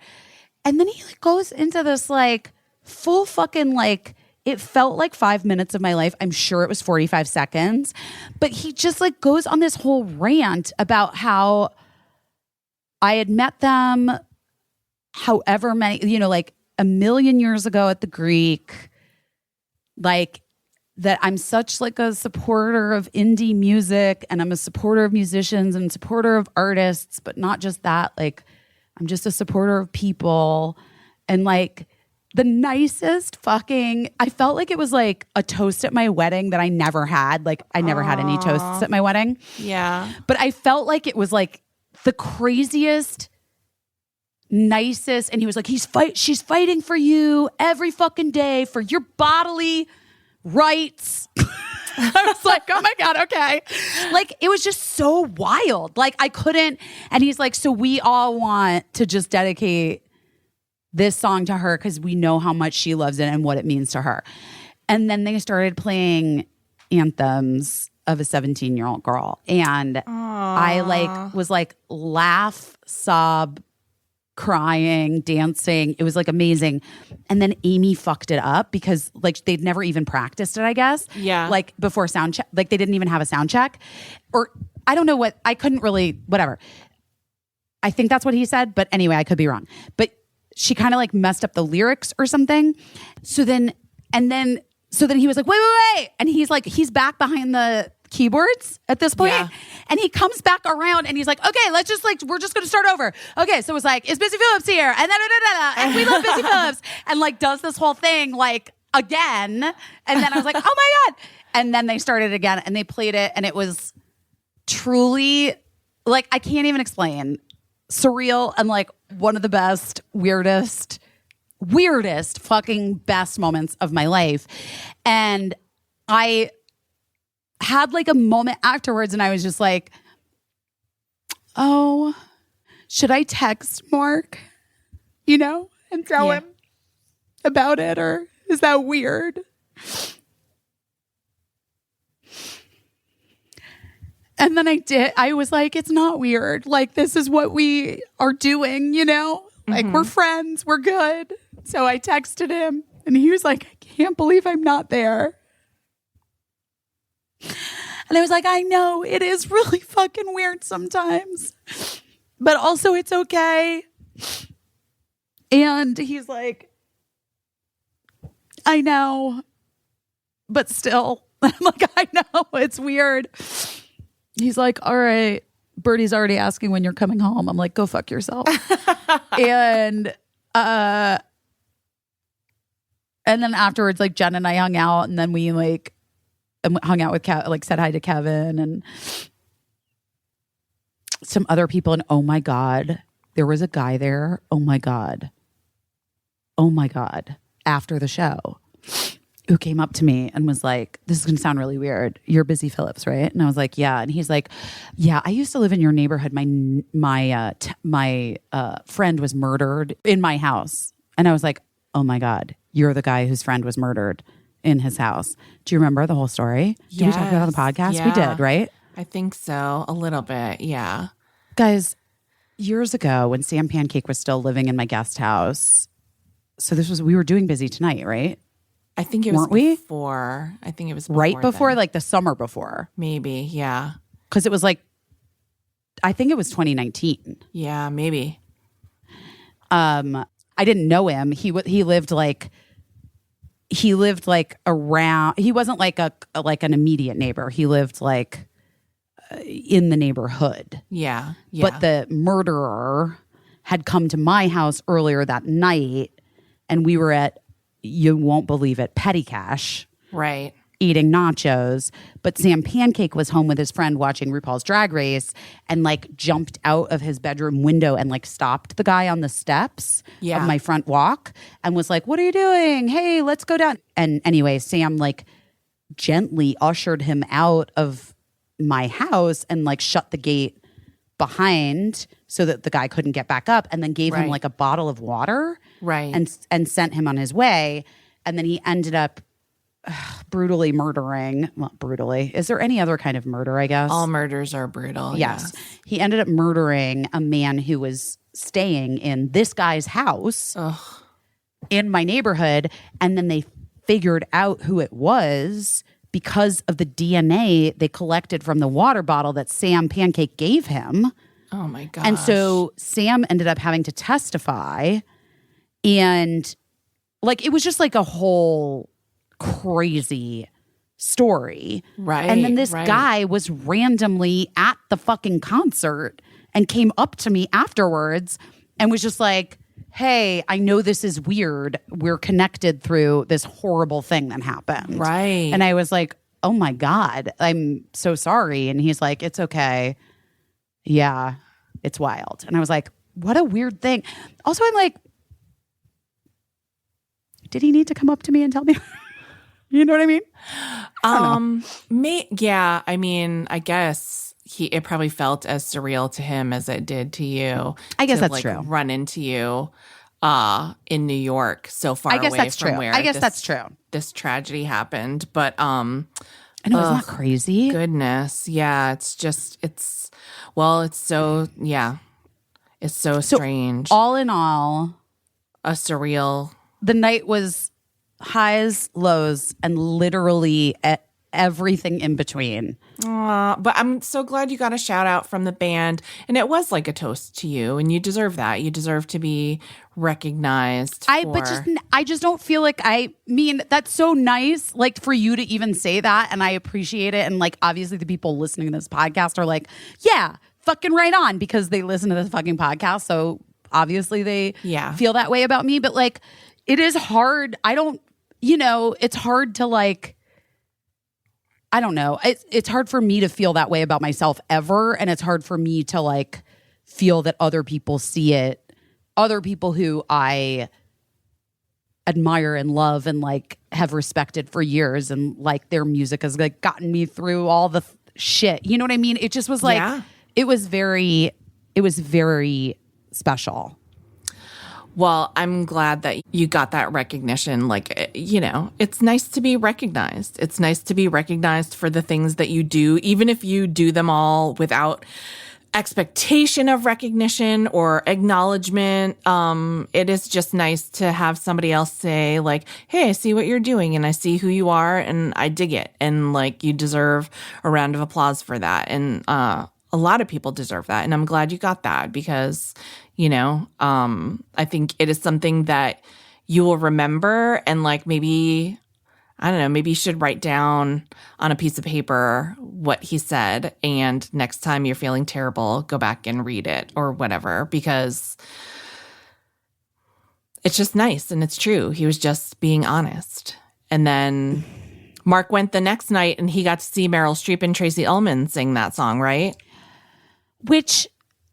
And then he like goes into this like full fucking like, it felt like 5 minutes of my life. I'm sure it was 45 seconds. But he just like goes on this whole rant about how I had met them however many, like a million years ago at the Greek, like that I'm such like a supporter of indie music, and I'm a supporter of musicians and supporter of artists, but not just that, like I'm just a supporter of people. And like the nicest fucking, I felt like it was like a toast at my wedding that I never had. Like I never had any toasts at my wedding. Yeah. But I felt like it was like the craziest, nicest, and he was like, she's fighting for you every fucking day for your bodily rights. I was like, oh my God, okay. Like, it was just so wild. Like, I couldn't. And he's like, so we all want to just dedicate this song to her because we know how much she loves it and what it means to her. And then they started playing anthems of a 17-year-old girl. And I like was like laugh, sob, crying, dancing. It was like amazing. And then Amy fucked it up because like they'd never even practiced it, I guess. Yeah. Like before sound check, like they didn't even have a sound check, or I don't know what, I couldn't really, whatever. I think that's what he said, but anyway, I could be wrong. But she kind of like messed up the lyrics or something. So then he was like, wait. And he's like, he's back behind the keyboards at this point. Yeah. And he comes back around and he's like, okay, let's just like, we're just going to start over. Okay. So it was like, is Busy Phillips here? And then, and we love Busy Phillips. And like does this whole thing like again. And then I was like, oh my God. And then they started again and they played it. And it was truly like, I can't even explain, surreal and like one of the best, weirdest fucking best moments of my life. And I had like a moment afterwards and I was just like, oh, should I text Mark, and tell him about it? Or is that weird? And then I did. I was like, it's not weird. Like, this is what we are doing, Like, we're friends. We're good. So I texted him and he was like, I can't believe I'm not there. And I was like, I know it is really fucking weird sometimes, but also it's okay. And he's like, I know, but still. I'm like, I know it's weird. He's like, all right, Birdie's already asking when you're coming home. I'm like, go fuck yourself. And then afterwards, like Jen and I hung out and then we like hung out with like said hi to Kevin and some other people. And oh my God, there was a guy there. Oh my God. After the show, who came up to me and was like, this is going to sound really weird. You're Busy Phillips, right? And I was like, yeah. And he's like, yeah, I used to live in your neighborhood. My friend was murdered in my house. And I was like, oh my God, you're the guy whose friend was murdered in his house. Do you remember the whole story? Did we talk about it on the podcast? Yeah. We did, right? I think so. A little bit. Yeah. Guys, years ago when Sam Pancake was still living in my guest house. So we were doing Busy Tonight, right? I think it was Weren't we? before. I think it was before right before, then. like the summer before. Maybe, yeah. Because it was like, I think it was 2019. Yeah, maybe. I didn't know him. He lived like around. He wasn't like an immediate neighbor. He lived like in the neighborhood. Yeah. But the murderer had come to my house earlier that night, and we were at, you won't believe it, Petty Cash. Right. Eating nachos. But Sam Pancake was home with his friend watching RuPaul's Drag Race and like jumped out of his bedroom window and like stopped the guy on the steps of my front walk and was like, what are you doing? Hey, let's go down. And anyway, Sam like gently ushered him out of my house and like shut the gate behind so that the guy couldn't get back up, and then gave him like a bottle of water. Right. And sent him on his way. And then he ended up brutally murdering. Well, brutally. Is there any other kind of murder, I guess? All murders are brutal. Yes. He ended up murdering a man who was staying in this guy's house in my neighborhood. And then they figured out who it was because of the DNA they collected from the water bottle that Sam Pancake gave him. Oh my gosh. And so Sam ended up having to testify. And like, it was just like a whole crazy story. Right. And then this guy was randomly at the fucking concert and came up to me afterwards and was just like, hey, I know this is weird. We're connected through this horrible thing that happened. Right. And I was like, oh my God, I'm so sorry. And he's like, it's okay. Yeah, it's wild. And I was like, what a weird thing. Also, I'm like, did he need to come up to me and tell me? You know what I mean? Yeah. I mean, I guess it probably felt as surreal to him as it did to you. I guess that's like, true. Run into you in New York, so far I guess away that's from true. where I guess that's true. This tragedy happened, but I know, isn't that crazy? Goodness, yeah. It's so strange. All in all, a surreal. The night was highs, lows, and literally everything in between. But I'm so glad you got a shout out from the band. And it was like a toast to you. And you deserve that. You deserve to be recognized. I just don't feel like, I mean, that's so nice, like, for you to even say that. And I appreciate it. And like, obviously the people listening to this podcast are like, yeah, fucking right on, because they listen to this fucking podcast. So obviously they feel that way about me. But like, it is hard. It's hard to like, I don't know. It's hard for me to feel that way about myself ever. And it's hard for me to like feel that other people see it. Other people who I admire and love and like have respected for years, and like their music has like gotten me through all the shit. You know what I mean? It just was like, it was very special. Well, I'm glad that you got that recognition. Like, it's nice to be recognized. It's nice to be recognized for the things that you do, even if you do them all without expectation of recognition or acknowledgement. It is just nice to have somebody else say like, hey, I see what you're doing and I see who you are and I dig it. And like, you deserve a round of applause for that. And a lot of people deserve that. And I'm glad you got that, because, I think it is something that you will remember, and like, maybe, I don't know, maybe you should write down on a piece of paper what he said. And next time you're feeling terrible, go back and read it or whatever, because it's just nice and it's true. He was just being honest. And then Mark went the next night and he got to see Meryl Streep and Tracy Ullman sing that song, right? Which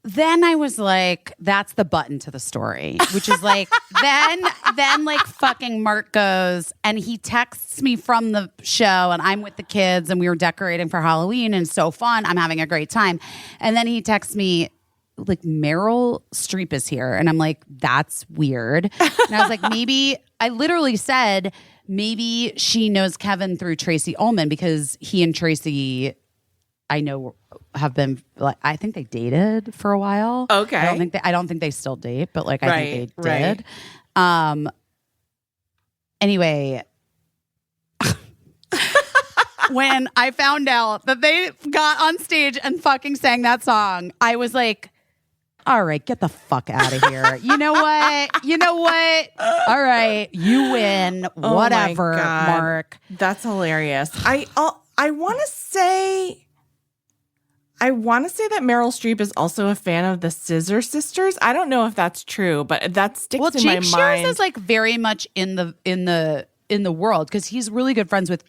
then I was like, that's the button to the story, which is like, then like fucking Mark goes and he texts me from the show, and I'm with the kids and we were decorating for Halloween and it's so fun. I'm having a great time. And then he texts me like, Meryl Streep is here. And I'm like, that's weird. And I was like, maybe, I literally said, maybe she knows Kevin through Tracy Ullman, because he and Tracy, I know, have been like, I think they dated for a while. Okay. I don't think they still date, but like, I think they did. Anyway, when I found out that they got on stage and fucking sang that song, I was like, all right, get the fuck out of here. You know what? All right, you win. Whatever, oh my God. Mark. That's hilarious. I want to say that Meryl Streep is also a fan of the Scissor Sisters. I don't know if that's true, but that sticks in my mind. Jake Shears is like very much in the world, because he's really good friends with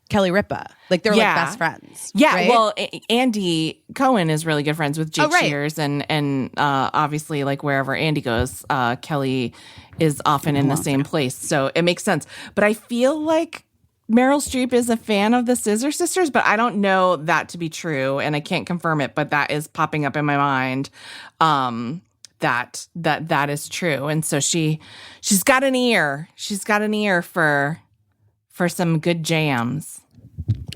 Kelly Ripa. Like, they're like best friends. Yeah. Right? Well, Andy Cohen is really good friends with Jake Shears, and obviously, like, wherever Andy goes, Kelly is often in the same place. So it makes sense. But I feel like Meryl Streep is a fan of the Scissor Sisters, but I don't know that to be true, and I can't confirm it, but that is popping up in my mind, that is true. And so she's got an ear. She's got an ear for some good jams.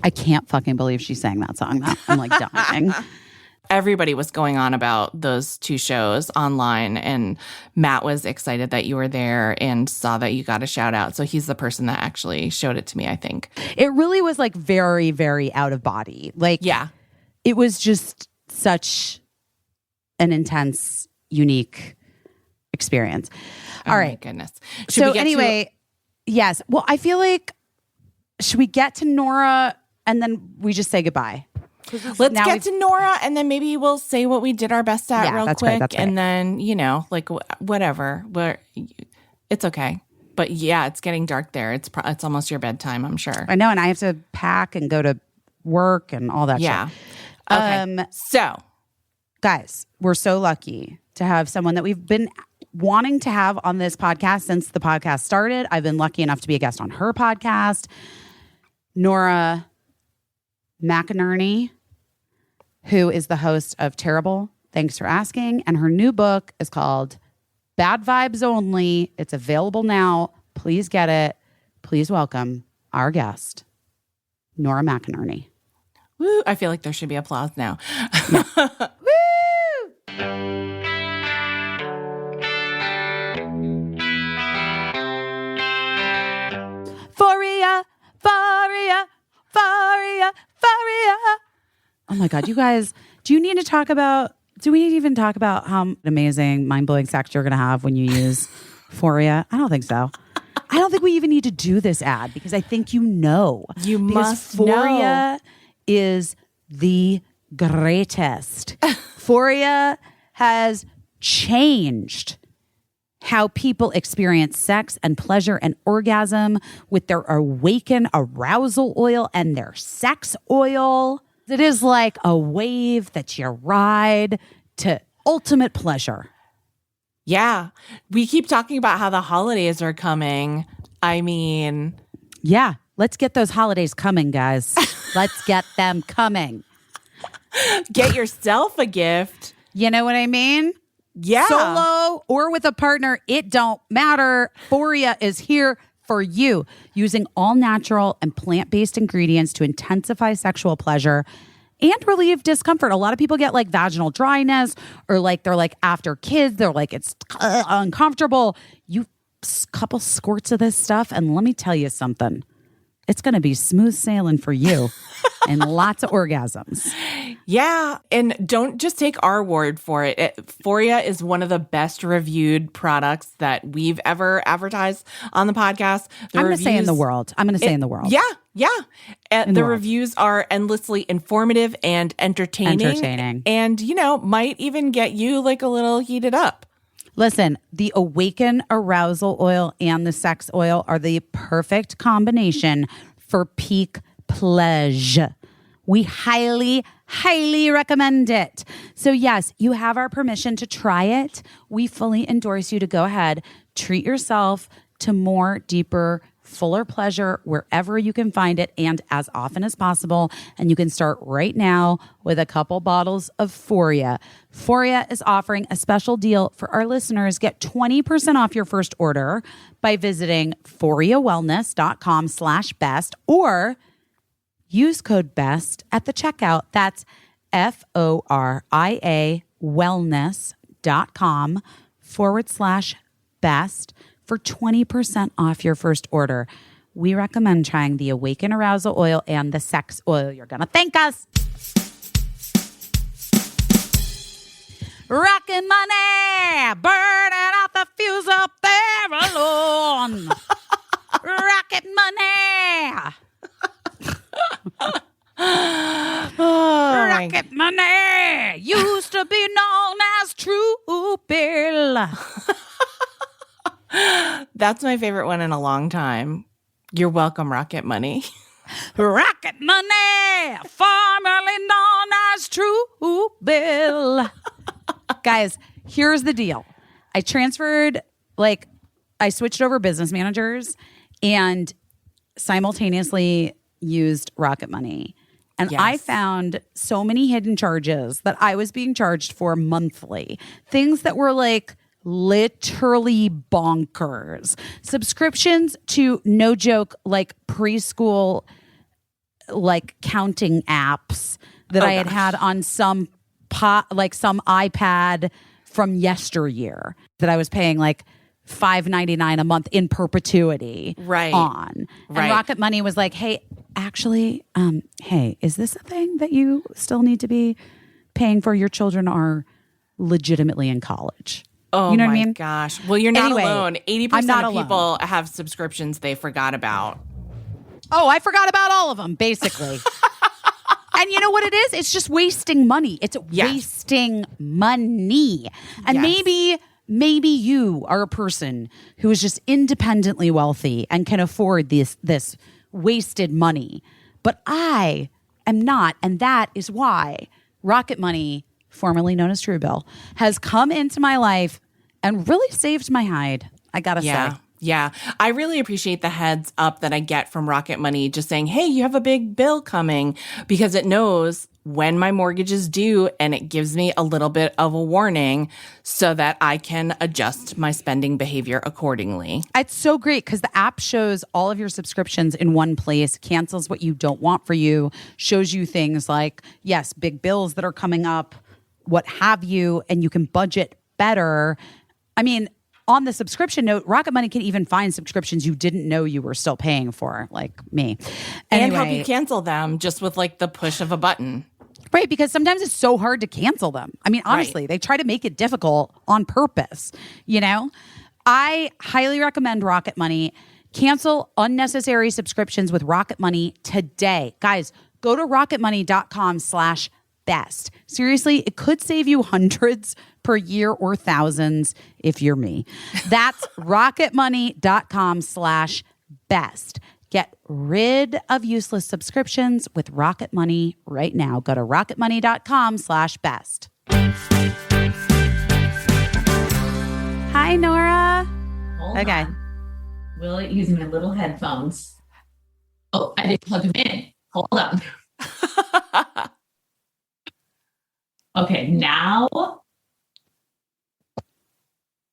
I can't fucking believe she sang that song. I'm like dying. Everybody was going on about those two shows online, and Matt was excited that you were there and saw that you got a shout out. So he's the person that actually showed it to me, I think. It really was like very, very out of body. Like, yeah, it was just such an intense, unique experience. All right. My goodness. So anyway, yes. Well, I feel like, should we get to Nora and then we just say goodbye? Let's get to Nora, and then maybe we'll say what we did our best at real quick. Right. And then, like, whatever. It's okay. But yeah, it's getting dark there. It's almost your bedtime, I'm sure. I know, and I have to pack and go to work and all that shit. Okay. So, guys, we're so lucky to have someone that we've been wanting to have on this podcast since the podcast started. I've been lucky enough to be a guest on her podcast. Nora McInerny, who is the host of Terrible, Thanks for Asking. And her new book is called Bad Vibes Only. It's available now. Please get it. Please welcome our guest, Nora McInerny. Woo, I feel like there should be applause now. Woo! Foria, God, you guys, do we need to even talk about how amazing, mind-blowing sex you're going to have when you use Foria? I don't think so. I don't think we even need to do this ad because I think you must Foria is the greatest. Foria has changed how people experience sex and pleasure and orgasm with their awaken arousal oil and their sex oil. It is like a wave that you ride to ultimate pleasure. Yeah. We keep talking about how the holidays are coming. I mean, yeah, let's get those holidays coming, guys. Let's get them coming. Get yourself a gift. You know what I mean? Yeah. Solo or with a partner, it don't matter. Foria is here for you, using all natural and plant-based ingredients to intensify sexual pleasure and relieve discomfort. A lot of people get like vaginal dryness or like they're like after kids, they're like it's uncomfortable. You couple squirts of this stuff and let me tell you something. It's going to be smooth sailing for you and lots of orgasms. Yeah. And don't just take our word for it. Foria is one of the best reviewed products that we've ever advertised on the podcast. I'm going to say in the world. Yeah. Yeah. The reviews are endlessly informative and entertaining. And, might even get you like a little heated up. Listen, the Awaken Arousal Oil and the Sex Oil are the perfect combination for peak pleasure. We highly, highly recommend it. So yes, you have our permission to try it. We fully endorse you to go ahead, treat yourself to more, deeper, fuller pleasure wherever you can find it and as often as possible. And you can start right now with a couple bottles of Foria. Foria is offering a special deal for our listeners. Get 20% off your first order by visiting foriawellness.com/best or use code BEST at the checkout. That's FORIA wellness.com/best for 20% off your first order. We recommend trying the Awaken Arousal Oil and the Sex Oil. You're going to thank us. Rockin' money, burning out the fuse up there alone. Rocket money. Rocket money used to be known as True Bill. That's my favorite one in a long time. You're welcome, Rocket Money. Rocket money, formerly known as True Bill. Guys, here's the deal. I switched over business managers and simultaneously used Rocket Money. And yes. I found so many hidden charges that I was being charged for monthly. Things that were like literally bonkers. Subscriptions to, no joke, like preschool like counting apps that I had on some iPad from yesteryear that I was paying like $5.99 a month in perpetuity on. And Rocket Money was like, hey, actually, is this a thing that you still need to be paying for? Your children are legitimately in college. Oh, you know my what I mean? gosh. Well, you're not alone. 80% of people alone. have subscriptions they forgot about. Oh, I forgot about all of them, basically. And you know what it is? It's just wasting money. It's wasting money. And maybe you are a person who is just independently wealthy and can afford this wasted money. But I am not. And that is why Rocket Money, formerly known as Truebill, has come into my life and really saved my hide, I gotta say. Yeah. I really appreciate the heads up that I get from Rocket Money just saying, hey, you have a big bill coming, because it knows when my mortgage is due and it gives me a little bit of a warning so that I can adjust my spending behavior accordingly. It's so great because the app shows all of your subscriptions in one place, cancels what you don't want for you, shows you things like, yes, big bills that are coming up, what have you, and you can budget better. I mean, on the subscription note, Rocket Money can even find subscriptions you didn't know you were still paying for, like me. And help you cancel them just with like the push of a button. Right, because sometimes it's so hard to cancel them. I mean, honestly, they try to make it difficult on purpose, you know? I highly recommend Rocket Money. Cancel unnecessary subscriptions with Rocket Money today. Guys, go to rocketmoney.com/best. Seriously, it could save you hundreds per year or thousands if you're me. That's rocketmoney.com/best. Get rid of useless subscriptions with Rocket Money right now. Go to rocketmoney.com/best. Hi, Nora. Hold Okay. on. Will it using my little headphones? Oh, I didn't plug them in. Hold on. Okay, now.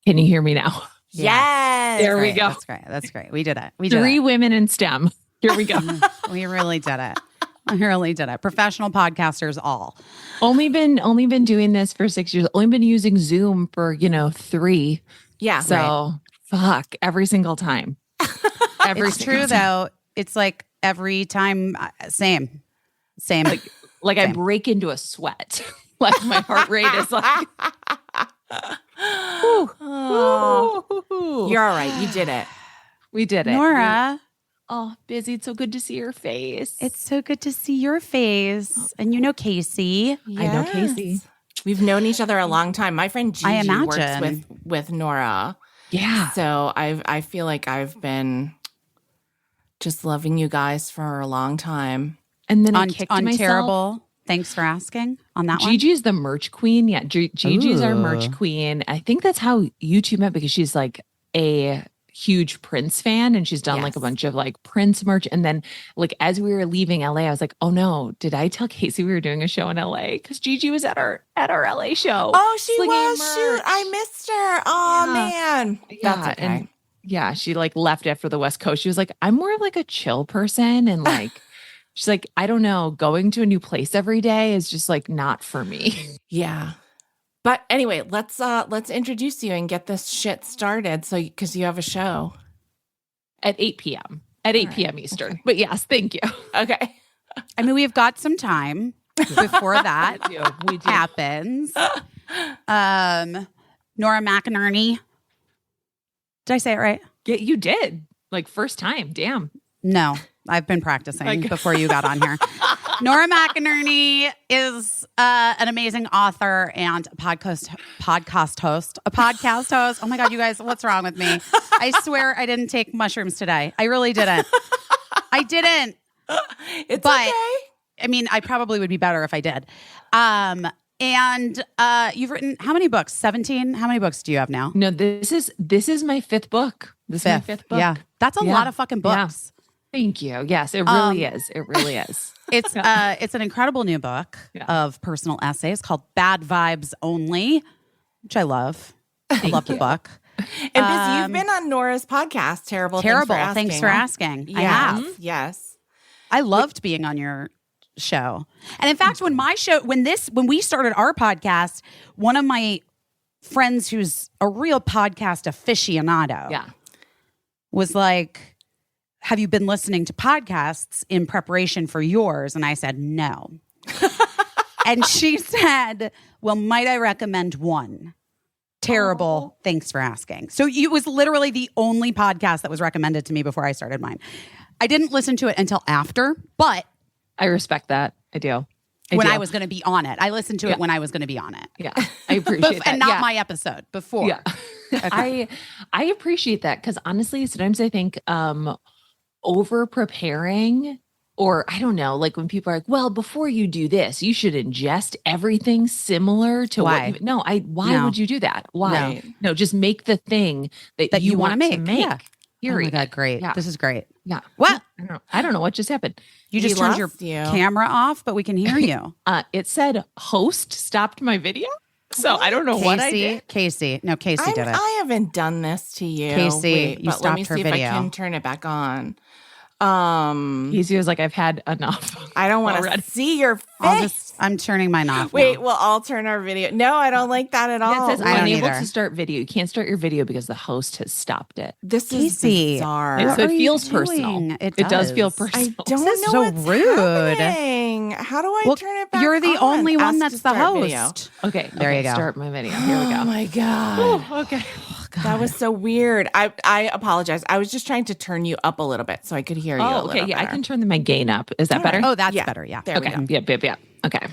Can you hear me now? Yes. There we go. That's great. That's great. We did it. We did Three it. women in STEM. Here we go. We really did it. We really did it. Professional podcasters all. only been doing this for 6 years. Only been using Zoom for 3. Yeah. So fuck every single time. It's true though. It's like every time, same. Like I Same. break into a sweat. Like my heart rate is like. Oh, you're all right. You did it. We did it. Nora, Oh, busy. It's so good to see your face. it's so good to see your face. And you know Casey. I know Casey. We've known each other a long time. My friend Gigi I works imagine. with Nora. Yeah. So I feel like I've been just loving you guys for a long time. And then I On kicked on myself. Terrible. Thanks for asking on that one. Gigi's the merch queen. Yeah, Gigi's our Ooh. merch queen. I think that's how you two met because she's like a huge Prince fan and she's done like a Yes. bunch of like Prince merch. And then like as we were leaving LA, I was like, oh no, did I tell Casey we were doing a show in LA? Because Gigi was at our LA show. Oh, she slinging was. merch. Shoot, I missed her. Oh Yeah. man. Yeah, That's okay. and yeah, she like left after the West Coast. She was like, I'm more of like a chill person and like she's like, I don't know, going to a new place every day is just like not for me. Yeah. But anyway, let's introduce you and get this shit started. So because you have a show. At 8 p.m. At 8 right. p.m. Eastern. But yes, thank you. Okay. I mean, we've got some time before that We do. happens. Nora McInerny. Did I say it right? Yeah, you did. Like first time. Damn. No, I've been practicing Like- before you got on here. Nora McInerny is an amazing author and a podcast host. A podcast host. Oh my God, you guys, what's wrong with me? I swear I didn't take mushrooms today. I really didn't. I didn't. It's But- okay. I mean, I probably would be better if I did. And you've written how many books? 17? How many books do you have now? No, this is my fifth book. This is my fifth book. Yeah. That's a Yeah. lot of fucking Yeah. books. Thank you. Yes, it really is. It really is. It's it's an incredible new book Yeah. of personal essays called Bad Vibes Only, which I love. I love the book. And Biz, you've been on Nora's podcast. Terrible. Thanks for asking. I Yes. have. Yes. I loved being on your show. And in fact, when we started our podcast, one of my friends who's a real podcast aficionado Yeah. was like, have you been listening to podcasts in preparation for yours? And I said, no. And she said, well, might I recommend one? Terrible. Thanks for asking. So it was literally the only podcast that was recommended to me before I started mine. I didn't listen to it until after, but I respect that. I do. when do. I was going to be on it. I listened to it when I was going to be on it. Yeah. I appreciate that. And not Yeah. my episode before. Yeah. I appreciate that because honestly, sometimes I think over preparing, or I don't know, like when people are like, well, before you do this, you should ingest everything similar to Why? what you why No. would you do that? Why? No. No, just make the thing that you you wanna want to make. make. Yeah. Oh my Period. God, great. Yeah. This is great. Yeah. What? I don't know what just happened. You just We turned your lost you. camera off, but we can hear you. It said host stopped my video. So I don't know what I did. Casey. No, Casey did it. I haven't done this to you. Casey, you but let me stopped her see video. if I can turn it back on. Casey was like, I've had enough. I don't want to Already. see your face. I'm turning mine off. Wait, now. well, I'll turn our video. No, I don't like that at all. It says I don't unable either. to start video. You can't start your video because the host has stopped it. This is Casey, bizarre. What So are it you feels doing? personal. It It does feel does. personal. I don't This is know so what's rude. happening. thing. How do I turn it back You're the on? only one Ask that's to the start host. video. Okay. There you go. Start my video. Here we go. Oh my God. Okay. That was so weird. I apologize. I was just trying to turn you up a little bit so I could hear you a Oh, little okay. Yeah, I better. can turn my gain up. Is that better? Oh, that's Yeah. better. Yeah. There Okay. we go. Yep. Okay.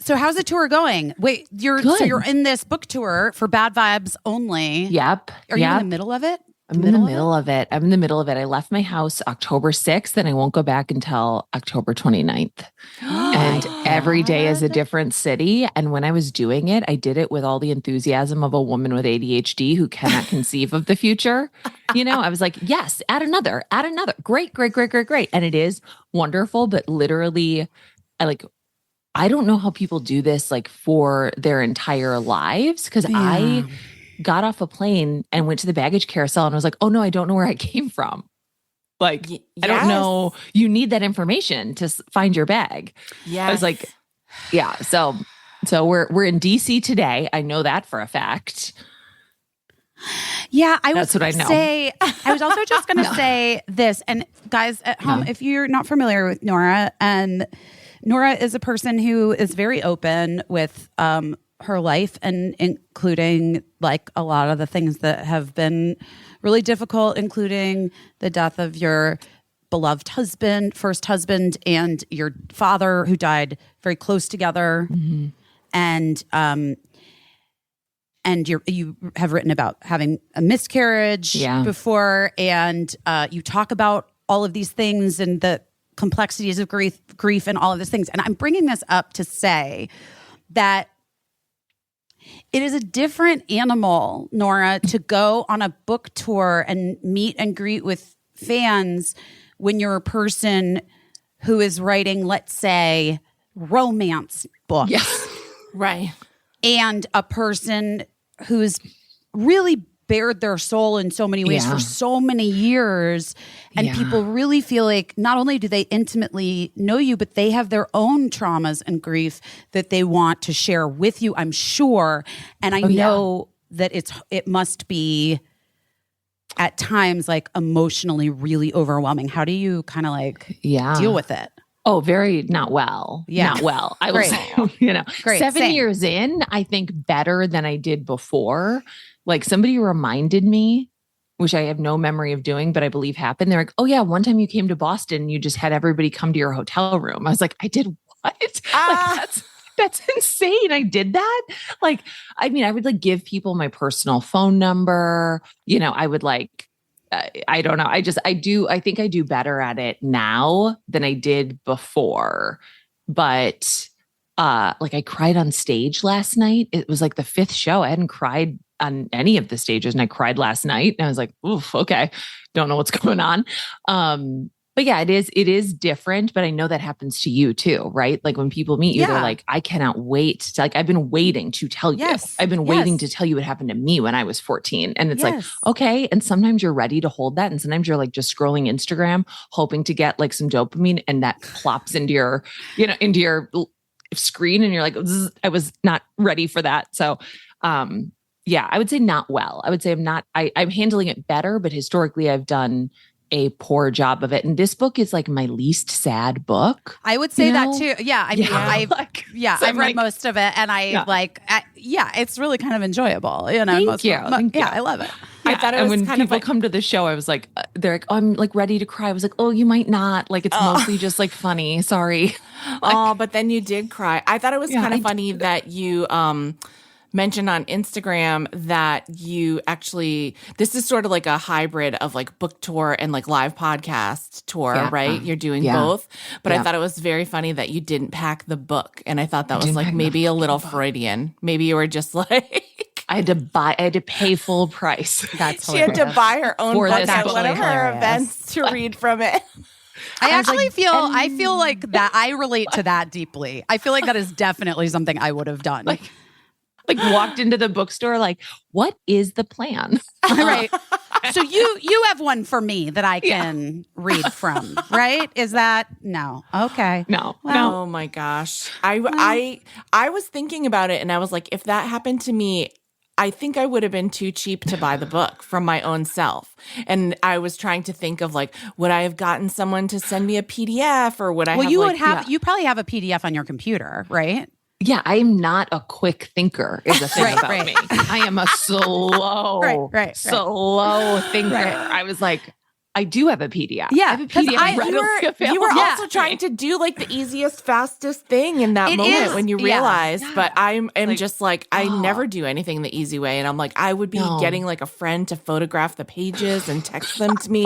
So how's the tour going? Wait, Good. you're in this book tour for Bad Vibes Only. Yep. Are you in the middle of it? I'm in the middle of it. I'm in the middle of it. I left my house October 6th and I won't go back until October 29th. And every day is a different city. And when I was doing it, I did it with all the enthusiasm of a woman with ADHD who cannot conceive of the future. You know, I was like, yes, add another. Great. And it is wonderful. But literally, I don't know how people do this like for their entire lives. Cause I got off a plane and went to the baggage carousel and was like, oh no, I don't know where I came from. Like, I don't know. You need that information to find your bag. Yeah. I was like, yeah. So we're in DC today. I know that for a fact. Yeah, That's what I know. I was also just going to say this. And guys at home, if you're not familiar with Nora, and Nora is a person who is very open with her life, and including like a lot of the things that have been really difficult, including the death of your beloved first husband, and your father who died very close together. Mm-hmm. And you have written about having a miscarriage before, and you talk about all of these things and the complexities of grief and all of these things. And I'm bringing this up to say that it is a different animal, Nora, to go on a book tour and meet and greet with fans when you're a person who is writing, let's say, romance books. Yes. Right. And a person who's really bared their soul in so many ways for so many years. And people really feel like not only do they intimately know you, but they have their own traumas and grief that they want to share with you, I'm sure. And I know that it must be at times like emotionally really overwhelming. How do you kind of like deal with it? Oh, very not well. Yeah. Not well. I will say, Great. 7 Same. years in, I think better than I did before. Like somebody reminded me, which I have no memory of doing, but I believe happened. They're like, oh yeah, one time you came to Boston, you just had everybody come to your hotel room. I was like, I did what? Like, that's insane. I did that. Like, I mean, I would like give people my personal phone number. I would like, I don't know. I think I do better at it now than I did before. But like I cried on stage last night. It was like the 5th show. I hadn't cried on any of the stages, and I cried last night. And I was like, oof, okay. Don't know what's going on. But yeah, it is different, but I know that happens to you too, right? Like when people meet you, they're like, I cannot wait to, like, I've been waiting to tell you. I've been waiting to tell you what happened to me when I was 14. And it's like, okay. And sometimes you're ready to hold that. And sometimes you're like just scrolling Instagram, hoping to get like some dopamine, and that plops into your, into your screen. And you're like, I was not ready for that. So, yeah, I would say not well. I would say I'm handling it better, but historically I've done a poor job of it. And this book is like my least sad book. I would say that too. Yeah. I mean, so I've read most of it, and it's really kind of enjoyable. Thank you. I love it. I thought it was when kind people of come to the show, I was like, they're like, oh, I'm like ready to cry. I was like, oh, you might not. Like, it's mostly just like funny. Sorry. but then you did cry. I thought it was kind of funny that you mentioned on Instagram that you actually, this is sort of like a hybrid of like book tour and like live podcast tour, right? You're doing both. But I thought it was very funny that you didn't pack the book. And I thought that was like maybe a little Freudian. Maybe you were just like, I had to pay full price. That's she had to buy her own book at one of her hilarious. events to read from it. I feel like that I relate to that deeply. I feel like that is definitely something I would have done. Like walked into the bookstore, like, what is the plan? Right. So you have one for me that I can read from, right? Is that no? Okay. No. Oh my gosh. I was thinking about it, and I was like, if that happened to me, I think I would have been too cheap to buy the book from my own self. And I was trying to think of like, would I have gotten someone to send me a PDF or would I Well, have you like, would have, you probably have a PDF on your computer, right? Yeah, I am not a quick thinker is the thing Right, about right. me. I am a slow, slow thinker. I was like, I do have a PDF. Yeah, I have a PDF readily available. you were Yeah. also trying to do like the easiest, fastest thing in that It moment is, when you yeah. realize. Yeah. But I'm Like, just like, I never do anything the easy way. And I'm like, I would be No. getting like a friend to photograph the pages and text them to me.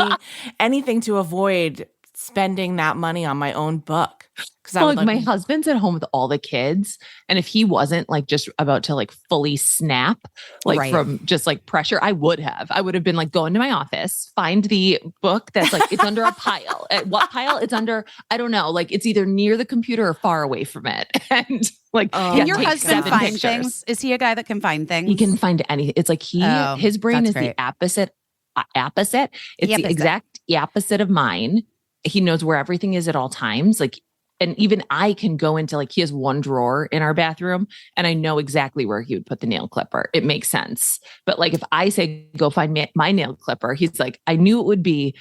Anything to avoid spending that money on my own book. Because I Well, would like like, my husband's at home with all the kids, and if he wasn't like just about to like fully snap, like Right. from just like pressure, I would have been like, go into my office, find the book that's like it's under a pile. At what pile? It's under, I don't know, like it's either near the computer or far away from it, and like Can your take husband 7 find pictures. things? Is he a guy that can find things? He can find anything. It's like Oh, his brain that's is great. the opposite. It's the Opposite. exact opposite of mine. He knows where everything is at all times. Like, and even I can go into like, he has one drawer in our bathroom and I know exactly where he would put the nail clipper. It makes sense. But like, if I say, go find my nail clipper, he's like, I knew it would be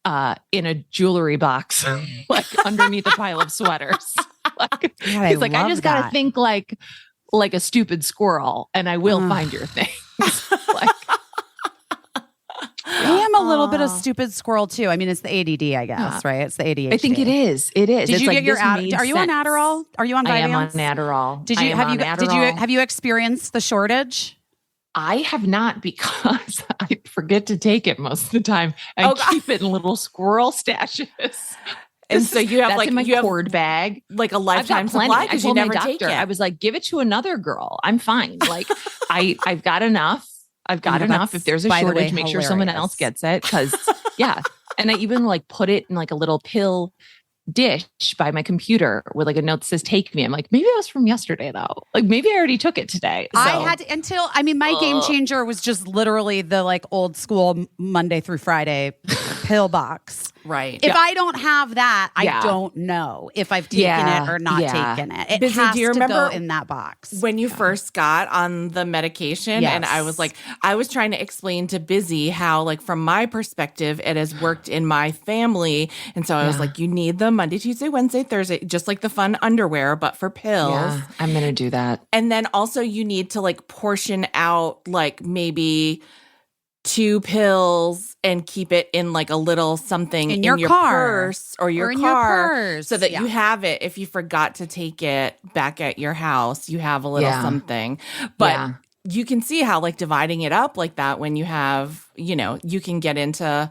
in a jewelry box, like underneath a pile of sweaters. Like, God, he's like, I love just got to that. think like a stupid squirrel and I will find your thing. Like, I am a little bit of stupid squirrel too. I mean, it's the ADD, I guess, right? It's the ADHD. I think it is. It is. Did It's you like, get your this made Are you on sense. Adderall? Are you on Vyvanse? I am on Adderall. Did I you am have on you Adderall. have you experienced the shortage? I have not because I forget to take it most of the time and keep it in little squirrel stashes. and so you have That's like in my you have cord bag. like a I've lifetime got plenty. supply I because you told my never take doctor, it. I was like, give it to another girl. I'm fine. Like I've got enough. I've got know, enough. that's, If there's a by the shortage, way, make sure someone hilarious. else gets it. Cause yeah. And I even like put it in like a little pill dish by my computer with like a note that says take me. I'm like, maybe it was from yesterday though. Like maybe I already took it today. So. I had to, my game changer was just literally the like old school Monday through Friday pill box. Right. If I don't have that, I Yeah. don't know if I've taken it or not taken it. It Busy, has do you to remember go in that box. when you first got on the medication? Yes. And I was like, I was trying to explain to Busy how, like, from my perspective, it has worked in my family. And so I was like, you need the Monday, Tuesday, Wednesday, Thursday, just like the fun underwear, but for pills. Yeah, I'm going to do that. And then also you need to like portion out like maybe 2 pills and keep it in like a little something In your car. purse or your Or in your car purse. so that Yeah. you have it. If you forgot to take it back at your house, you have a little Yeah. something. But Yeah. you can see how like dividing it up like that when you have, you know, you can get into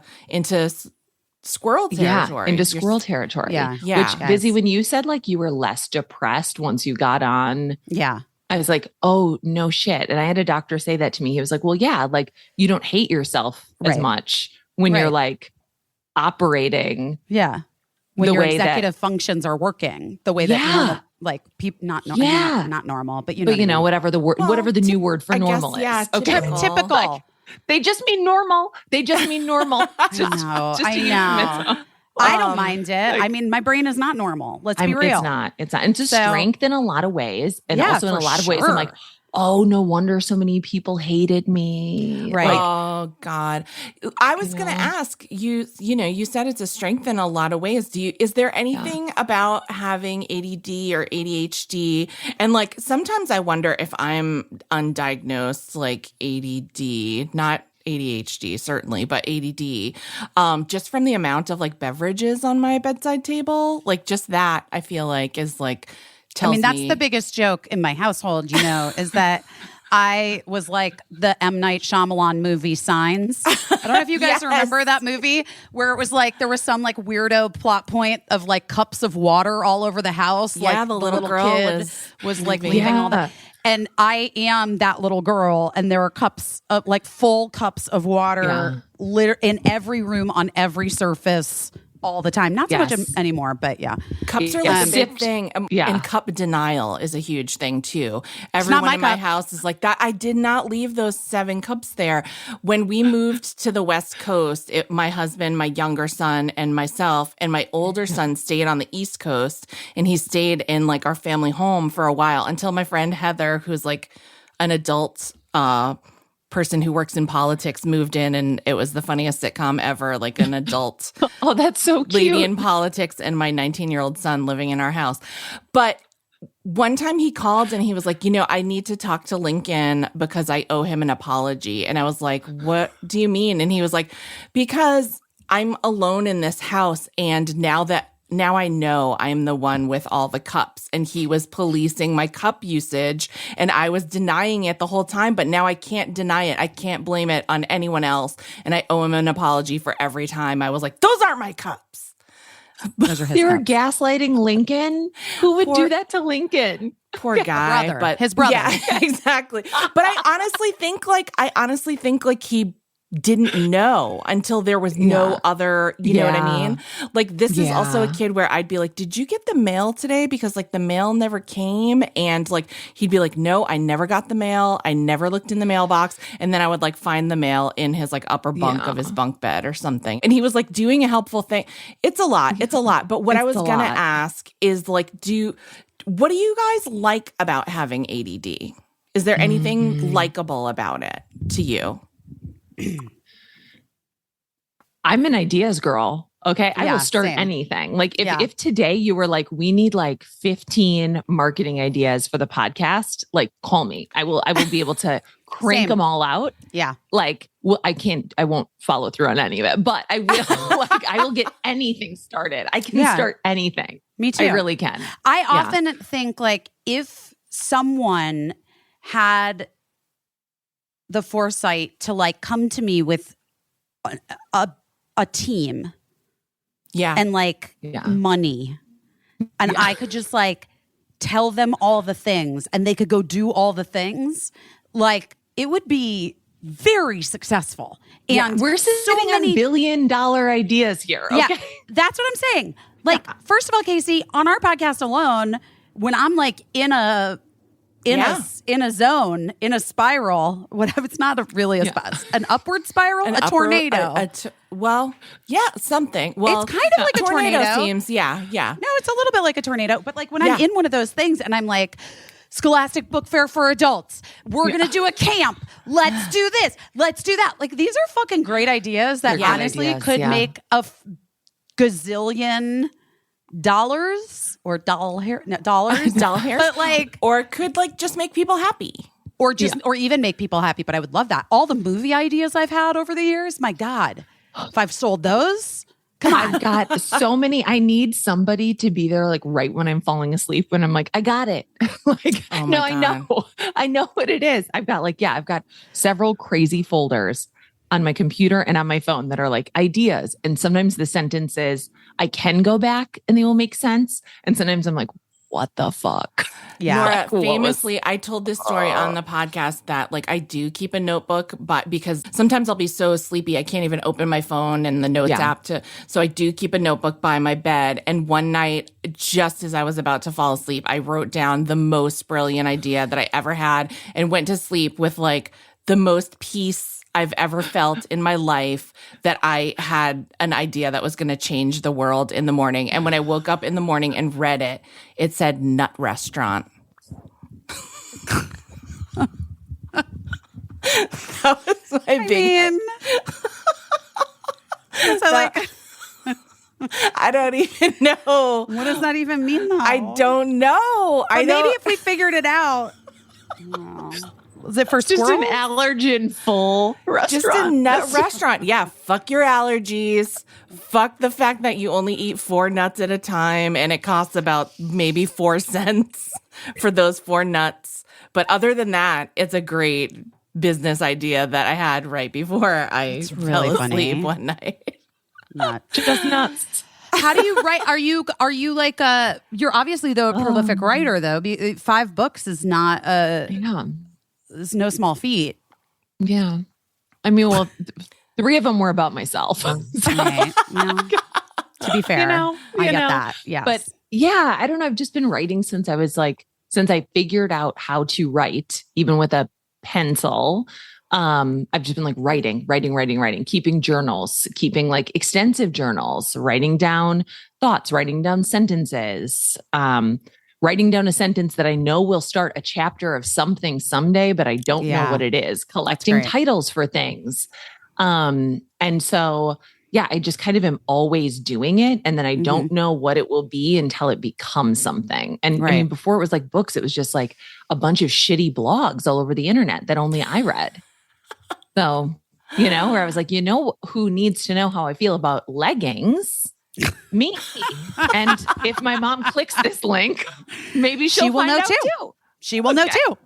squirrel territory. Into squirrel territory. Yeah. Yeah. Which, Busy, when you said like you were less depressed once you got on, Yeah. I was like, oh, no shit. And I had a doctor say that to me. He was like, well, yeah, like you don't hate yourself as Right. much when you're Right. like operating. Yeah. When The your way that- executive functions are working the way that Yeah. normal, like people, not normal, but you know, But you know, whatever the word, Well, whatever the new word for I guess, normal yeah, is. Okay. typical. typical. Like, they just mean normal. They just mean normal. Just- know, just I a know. euphemism. I don't mind it. I mean, my brain is not normal. Let's be real. It's not. It's not. And it's a So- strength in a lot of ways. And Yeah, also in a for lot of ways, I'm like, sure. oh, no wonder so many people hated me. Right. Like, Oh God. I was going to ask you, you said it's a strength in a lot of ways. Is there anything about having ADD or ADHD? And like, sometimes I wonder if I'm undiagnosed, like ADD, not ADHD certainly, but ADD, just from the amount of like beverages on my bedside table, like just that I feel like is like, tells that's me- the biggest joke in my household, is that I was like the M. Night Shyamalan movie Signs. I don't know if you guys Yes. remember that movie where it was like there was some like weirdo plot point of like cups of water all over the house. Yeah, like the little girl kid was like leaving all Yeah. that. And I am that little girl, and there are cups of like full cups of water in every room on every surface all the time. Not so much Yes. anymore, but yeah. Cups are Yeah. like a big Sipped. thing. Yeah. And cup denial is a huge thing too. not Everyone my in my cup. house is like that. I did not leave those 7 cups there. When we moved to the West Coast, my husband, my younger son, and myself, and my older son stayed on the East Coast, and he stayed in like our family home for a while until my friend Heather, who's like an adult person who works in politics moved in, and it was the funniest sitcom ever, like an adult Oh, that's so cute. lady in politics and my 19-year-old son living in our house. But one time he called and he was like, I need to talk to Lincoln because I owe him an apology. And I was like, what do you mean? And he was like, because I'm alone in this house, and now I know I'm the one with all the cups, and he was policing my cup usage, and I was denying it the whole time, but now I can't deny it. I can't blame it on anyone else, and I owe him an apology for every time I was like, those aren't my cups. Those are his You're cups. gaslighting Lincoln? Who would do that to Lincoln? Poor guy. brother. But His brother. Yeah, exactly. But I honestly think like he didn't know until there was no other, you know what I mean? Like, this is also a kid where I'd be like, did you get the mail today? Because like the mail never came. And like, he'd be like, no, I never got the mail. I never looked in the mailbox. And then I would like find the mail in his like upper bunk of his bunk bed or something. And he was like doing a helpful thing. It's a lot. But what I was going to ask is like, what do you guys like about having ADD? Is there anything likable about it to you? I'm an ideas girl. Okay. I will start anything. Like if today you were like, we need like 15 marketing ideas for the podcast, like call me. I will be able to crank them all out. Yeah. Like, well, I won't follow through on any of it, but I will, like, I will get anything started. I can start anything. Me too. I really can. I often think like if someone had the foresight to like come to me with a team and like money, and I could just like tell them all the things and they could go do all the things, like it would be very successful. And we're sitting on $1 billion ideas here. Okay? Yeah, that's what I'm saying. Like, first of all, Casey, on our podcast alone, when I'm like in a zone, in a spiral, whatever, it's not really an upward spiral, a tornado. Something. Well, it's kind of like a tornado. Seems, No, it's a little bit like a tornado. But like when I'm in one of those things and I'm like, Scholastic Book Fair for adults, we're going to do a camp. Let's do this. Let's do that. Like, these are fucking great ideas that honestly could make a gazillion dollars or dollars, but like, or could like just make people happy, or even make people happy. But I would love that. All the movie ideas I've had over the years, my God, if I've sold those, come on. I've got so many. I need somebody to be there, like right when I'm falling asleep, when I'm like, I got it. Like, no, I know what it is. I've got several crazy folders on my computer and on my phone that are like ideas. And sometimes the sentences, I can go back and they will make sense. And sometimes I'm like, what the fuck? Yeah. Nora, famously, I told this story on the podcast that like I do keep a notebook, but because sometimes I'll be so sleepy, I can't even open my phone and the notes app so I do keep a notebook by my bed. And one night, just as I was about to fall asleep, I wrote down the most brilliant idea that I ever had and went to sleep with like the most peace I've ever felt in my life, that I had an idea that was going to change the world in the morning. And when I woke up in the morning and read it, it said nut restaurant. That was my big... I don't even know. What does that even mean, though? I don't know. Maybe if we figured it out. Was it for just squirrels? an allergen full restaurant? Just a nut restaurant. Yeah. Fuck your allergies. Fuck the fact that you only eat 4 nuts at a time and it costs about maybe 4 cents for those 4 nuts. But other than that, it's a great business idea that I had right before I fell asleep one night. Just nuts. How do you write? Are you like you're obviously a prolific writer though. 5 books is not it's no small feat. Yeah. I mean, well, 3 of them were about myself. Okay. Well, to be fair, I get that. Yeah. But yeah, I don't know. I've just been writing since I figured out how to write, even with a pencil. I've just been like writing, keeping journals, keeping like extensive journals, writing down thoughts, writing down sentences. writing down a sentence that I know will start a chapter of something someday, but I don't know what it is, collecting titles for things. And so, yeah, I just kind of am always doing it. And then I don't know what it will be until it becomes something. And I mean, before it was like books, it was just like a bunch of shitty blogs all over the internet that only I read. So, you know, where I was like, you know, who needs to know how I feel about leggings? Me. And if my mom clicks this link, maybe she will know too. She will know too.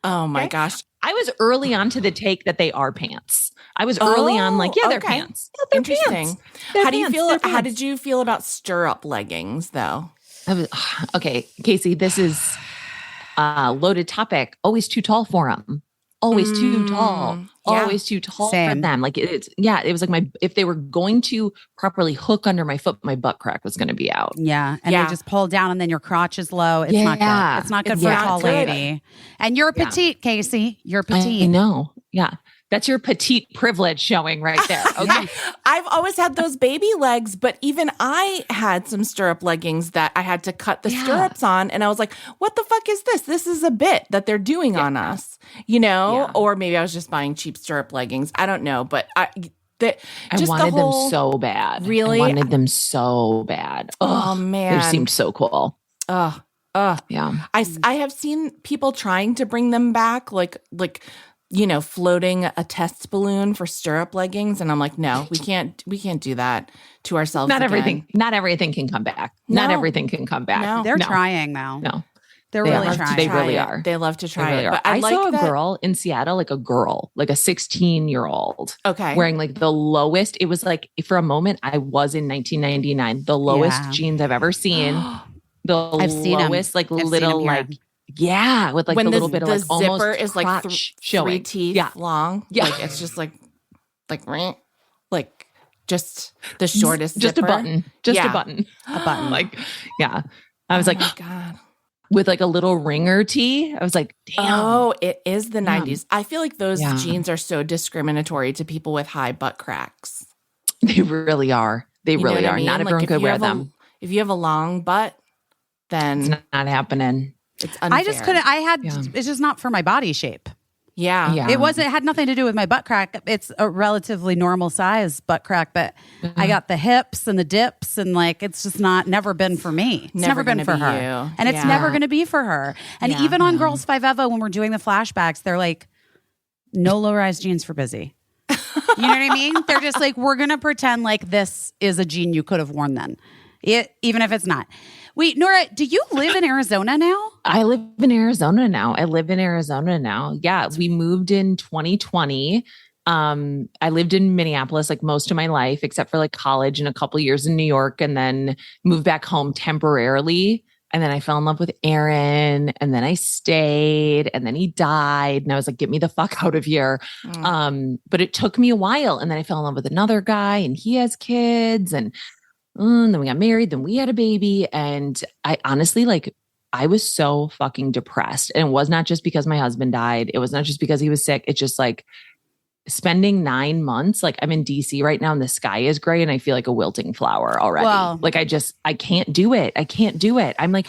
Oh my gosh. I was early on to the take that they are pants. I was early on like, yeah, they're pants. Yeah, they're Interesting. Pants. They're how do you pants. feel? They're How pants. did you feel about stirrup leggings though? Okay, Casey, this is a loaded topic. Always too tall for them. Always too tall. Yeah. Always too tall for Same. them. Like it was like if they were going to properly hook under my foot, my butt crack was going to be out. Yeah. And they just pull down and then your crotch is low. It's not good. It's not good for a not tall good. lady. And you're petite, Casey. You're petite. I know. Yeah. That's your petite privilege showing right there. Okay. I've always had those baby legs, but even I had some stirrup leggings that I had to cut the stirrups on. And I was like, what the fuck is this? This is a bit that they're doing on us, you know? Yeah. Or maybe I was just buying cheap stirrup leggings. I don't know. But I wanted them so bad. Really? I wanted them so bad. Oh, man. They seemed so cool. Yeah. I have seen people trying to bring them back, like, you know, floating a test balloon for stirrup leggings. And I'm like, no, we can't do that to ourselves. Not again. everything can come back. No. Not everything can come back. No. They're trying now. No. They're They really are. trying. They really are. They love to They try really it. are. But I like saw a that- girl in Seattle, like a 16-year-old. Okay. Wearing like the lowest. It was like for a moment I was in 1999, the lowest jeans I've ever seen. I've seen 'em. lowest, like I've seen 'em little, here. like with like when the little bit of like zipper almost is like crotch showing. 3 teeth long. Yeah. Like it's just like just the shortest Just zipper. a button. Just Yeah. a button. A button. Like, yeah. I was like, oh my God. with like a little ringer tee. I was like, damn. Oh, it is the Yeah. 90s. I feel like those Yeah. jeans are so discriminatory to people with high butt cracks. They really are. They You know really what I are. mean? Not Like, everyone if could you wear have them. If you have a long butt, then It's not happening. it's unfair. I just couldn't. It's just not for my body shape. Yeah. Yeah. It had nothing to do with my butt crack. It's a relatively normal size butt crack, but I got the hips and the dips and like, it's just never been for me. It's never been gonna for be her. you. And it's Yeah. never going to be for her. And Yeah. even on Girls 5 Evo, when we're doing the flashbacks, they're like, no low-rise jeans for busy. You know what I mean? They're just like, we're going to pretend like this is a jean you could have worn then. Even if it's not. Wait, Nora, do you live in Arizona now? I live in Arizona now. Yeah. We moved in 2020. I lived in Minneapolis like most of my life, except for like college and a couple years in New York, and then moved back home temporarily. And then I fell in love with Aaron, and then I stayed, and then he died. And I was like, get me the fuck out of here. But it took me a while. And then I fell in love with another guy, and he has kids, and then we got married, then we had a baby. And I honestly, like, I was so fucking depressed. And it was not just because my husband died. It was not just because he was sick. It's just like spending 9 months, like I'm in DC right now and the sky is gray and I feel like a wilting flower already. Well- like I can't do it. I can't do it. I'm like,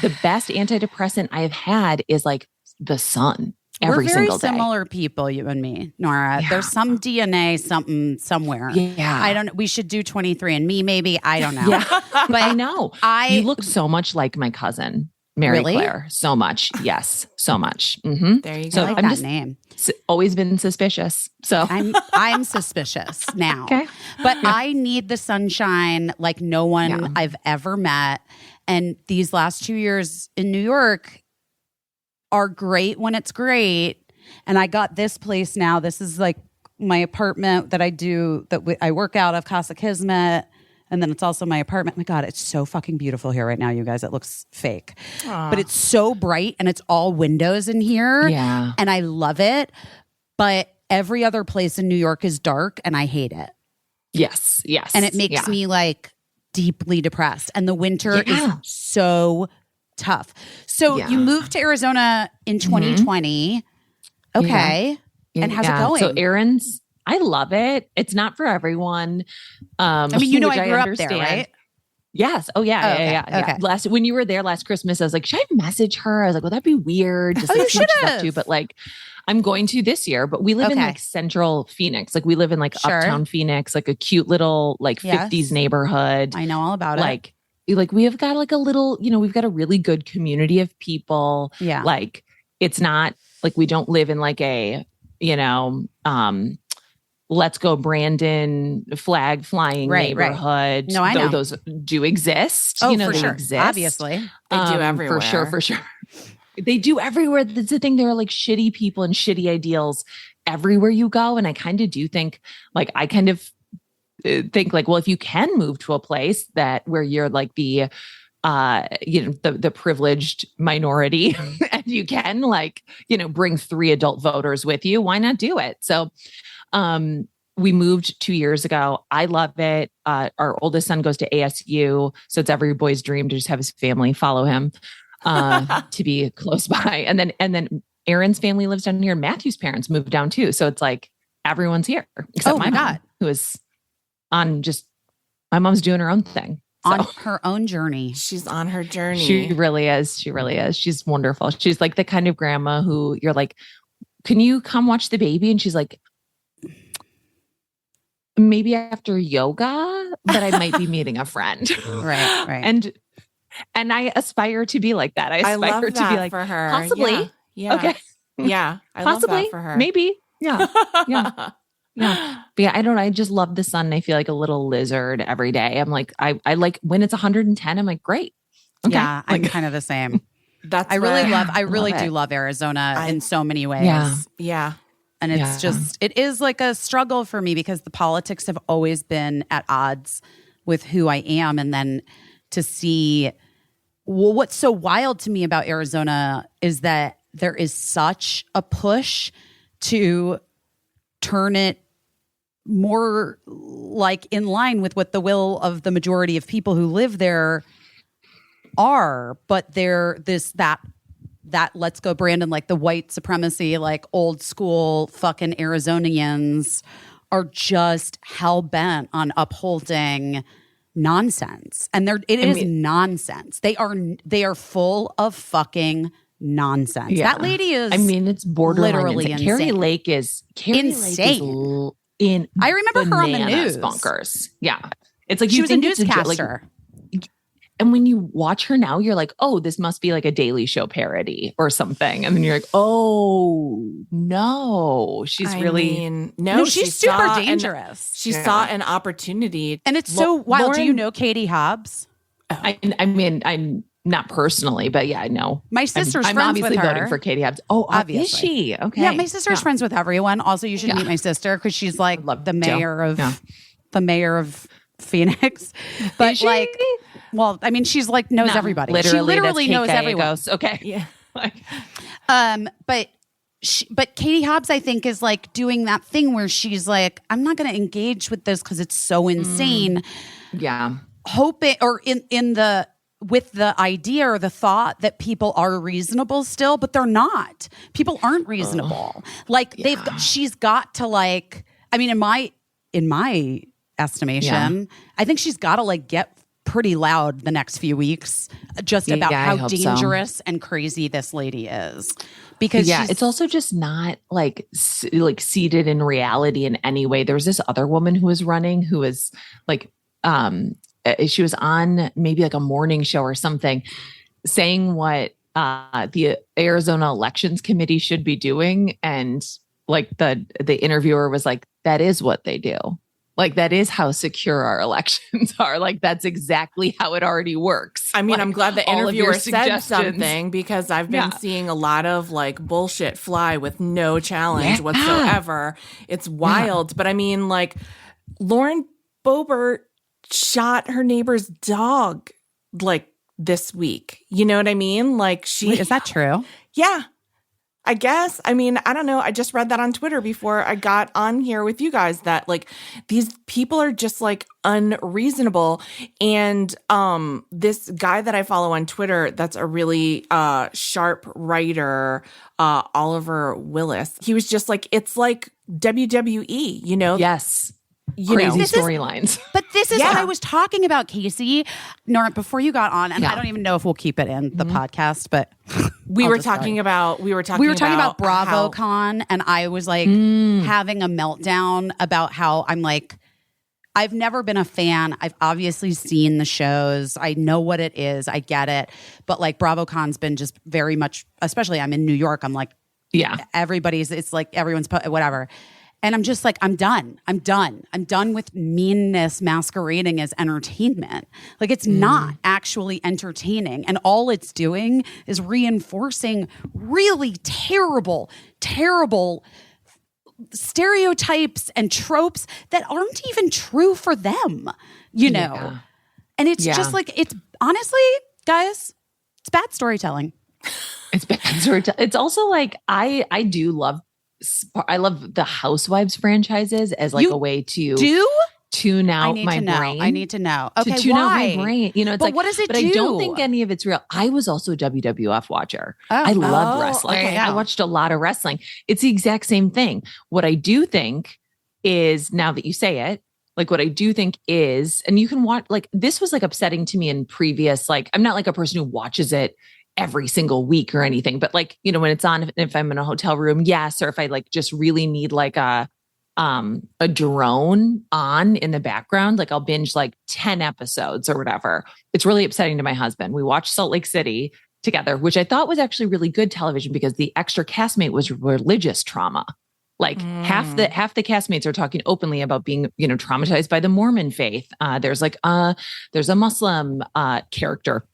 the best antidepressant I have had is like the sun every We're very single day. similar people, you and me, Nora. Yeah. There's some DNA, something somewhere. Yeah. I don't. We should do 23andMe, maybe. I don't know. Yeah. But I know. You look so much like my cousin, Mary Really? Claire. So much. Yes. So much. Mm-hmm. There you So I go. like I'm that just name. always been suspicious. So I'm suspicious now. Okay. But I need the sunshine like no one Yeah. I've ever met. And these last 2 years in New York are great when it's great. And I got this place now. This is like my apartment that I do, I work out of, Casa Kismet. And then it's also my apartment. My God, it's so fucking beautiful here right now, you guys. It looks fake. But it's so bright and it's all windows in here. Yeah. And I love it. But every other place in New York is dark and I hate it. yes. And it makes me like deeply depressed. And the winter is so tough. So you moved to Arizona in 2020. Okay. And how's it going? So Aaron's, I love it. It's not for everyone. I mean, you know, which I grew up understand. there, right? Yes. Oh yeah. Oh, Yeah. okay. Yeah. Yeah. Okay. When you were there last Christmas, I was like, should I message her? I was like, well, that'd be weird. Just You see what she's up should've. to. But like, I'm going to this year, but we live in Okay. like central Phoenix. Like we live in like Sure. uptown Phoenix, like a cute little like Yes. 50s neighborhood. I know all about it. Like we have got like a little, we've got a really good community of people. Yeah. Like it's not like we don't live in like a, let's go Brandon flag flying neighborhood. No, I know. Those do exist. for they sure. exist. Obviously. They do everywhere. For sure. They do everywhere. That's the thing. There are like shitty people and shitty ideals everywhere you go. And I kind of do think like, well, if you can move to a place where you're like the privileged minority and you can bring 3 adult voters with you, why not do it? So, we moved 2 years ago. I love it. Our oldest son goes to ASU. So it's every boy's dream to just have his family follow him, to be close by. And then Aaron's family lives down here. Matthew's parents moved down too. So it's like everyone's here except my mom, who is my mom's doing her own thing. On her own journey. She's on her journey. She really is. She really is. She's wonderful. She's like the kind of grandma who you're like, can you come watch the baby? And she's like, maybe after yoga, but I might be meeting a friend. Right. And I aspire to be like that. I love aspire that to be like, for her. possibly. Yeah. Okay. Yeah. I Possibly. love that for her. Maybe. Yeah. Yeah. Yeah. But yeah, I don't know. I just love the sun. I feel like a little lizard every day. I'm like, I like when it's 110, I'm like, great. Okay. Yeah. I'm kind of the same. I really do love Arizona in so many ways. Yeah. And it's it is like a struggle for me because the politics have always been at odds with who I am. And then to see, what's so wild to me about Arizona is that there is such a push to turn it more like in line with what the will of the majority of people who live there are. But that let's go Brandon, like the white supremacy, like old school fucking Arizonians are just hell bent on upholding nonsense. And it is nonsense. They are full of fucking nonsense. Yeah. That lady is it's borderline literally insane. Carrie Lake is insane. I remember her on the news. Bonkers. Yeah. It's like she was a newscaster. And when you watch her now, you're like, oh, this must be like a Daily Show parody or something. And then you're like, oh, no, she's she's super dangerous. She saw an opportunity. And it's so wild. Do you know Katie Hobbs? I mean, I'm not personally, but yeah, I know. My sister's I'm friends obviously with her. voting for Katie Hobbs. Oh, obviously. Is she? Okay. Yeah, my sister's friends with everyone. Also, you should meet my sister because she's like the mayor of Phoenix. But she's like knows everybody. She literally knows everyone. Okay. Yeah. But Katie Hobbs, I think, is like doing that thing where she's like, I'm not going to engage with this because it's so insane. Yeah. With the idea or the thought that people are reasonable still, but they're not. People aren't reasonable. She's got to in my estimation, I think she's got to get pretty loud the next few weeks just about how dangerous and crazy this lady is. Because it's also just not like seated in reality in any way. There was this other woman who was running who was like, she was on maybe like a morning show or something saying what the Arizona Elections Committee should be doing. And like the interviewer was like, that is what they do. Like, that is how secure our elections are. Like, that's exactly how it already works. I mean, I'm glad the interviewer said something because I've been seeing a lot of like bullshit fly with no challenge whatsoever. It's wild. But I mean, like, Lauren Boebert shot her neighbor's dog like this week. You know what I mean? Like, Wait, is that true? Yeah. I guess. I mean, I don't know. I just read that on Twitter before I got on here with you guys that like these people are just like unreasonable. And this guy that I follow on Twitter that's a really sharp writer, Oliver Willis, he was just like, it's like WWE, you know? Yes. crazy storylines. But this is what I was talking about, Casey. Nora, before you got on, and I don't even know if we'll keep it in the podcast, but we were talking about BravoCon, and I was like having a meltdown about how I'm like, I've never been a fan. I've obviously seen the shows. I know what it is. I get it. But like BravoCon's been just very much, especially I'm in New York. I'm like, it's like everyone's whatever. And I'm just like, I'm done. I'm done with meanness masquerading as entertainment. Like, it's not actually entertaining. And all it's doing is reinforcing really terrible stereotypes and tropes that aren't even true for them, you know? Yeah. And it's just like, it's honestly, guys, it's bad storytelling. It's bad storytelling. It's also like, I love the Housewives franchises as like a way to tune out my brain. I need to know. Okay, to tune out my brain. You know, it's but like, what does it do? I don't think any of it's real. I was also a WWF watcher. I loved wrestling. Okay, I watched a lot of wrestling. It's the exact same thing. What I do think is, now that you say it, like what I do think is, and you can watch, like this was like upsetting to me in previous, like I'm not like a person who watches it every single week or anything, but like, you know, when it's on, if I'm in a hotel room, yes. Or if I like just really need like a drone on in the background, like I'll binge like 10 episodes or whatever. It's really upsetting to my husband. We watched Salt Lake City together, which I thought was actually really good television because the extra castmate was religious trauma. Like half the castmates are talking openly about being, you know, traumatized by the Mormon faith. There's a Muslim character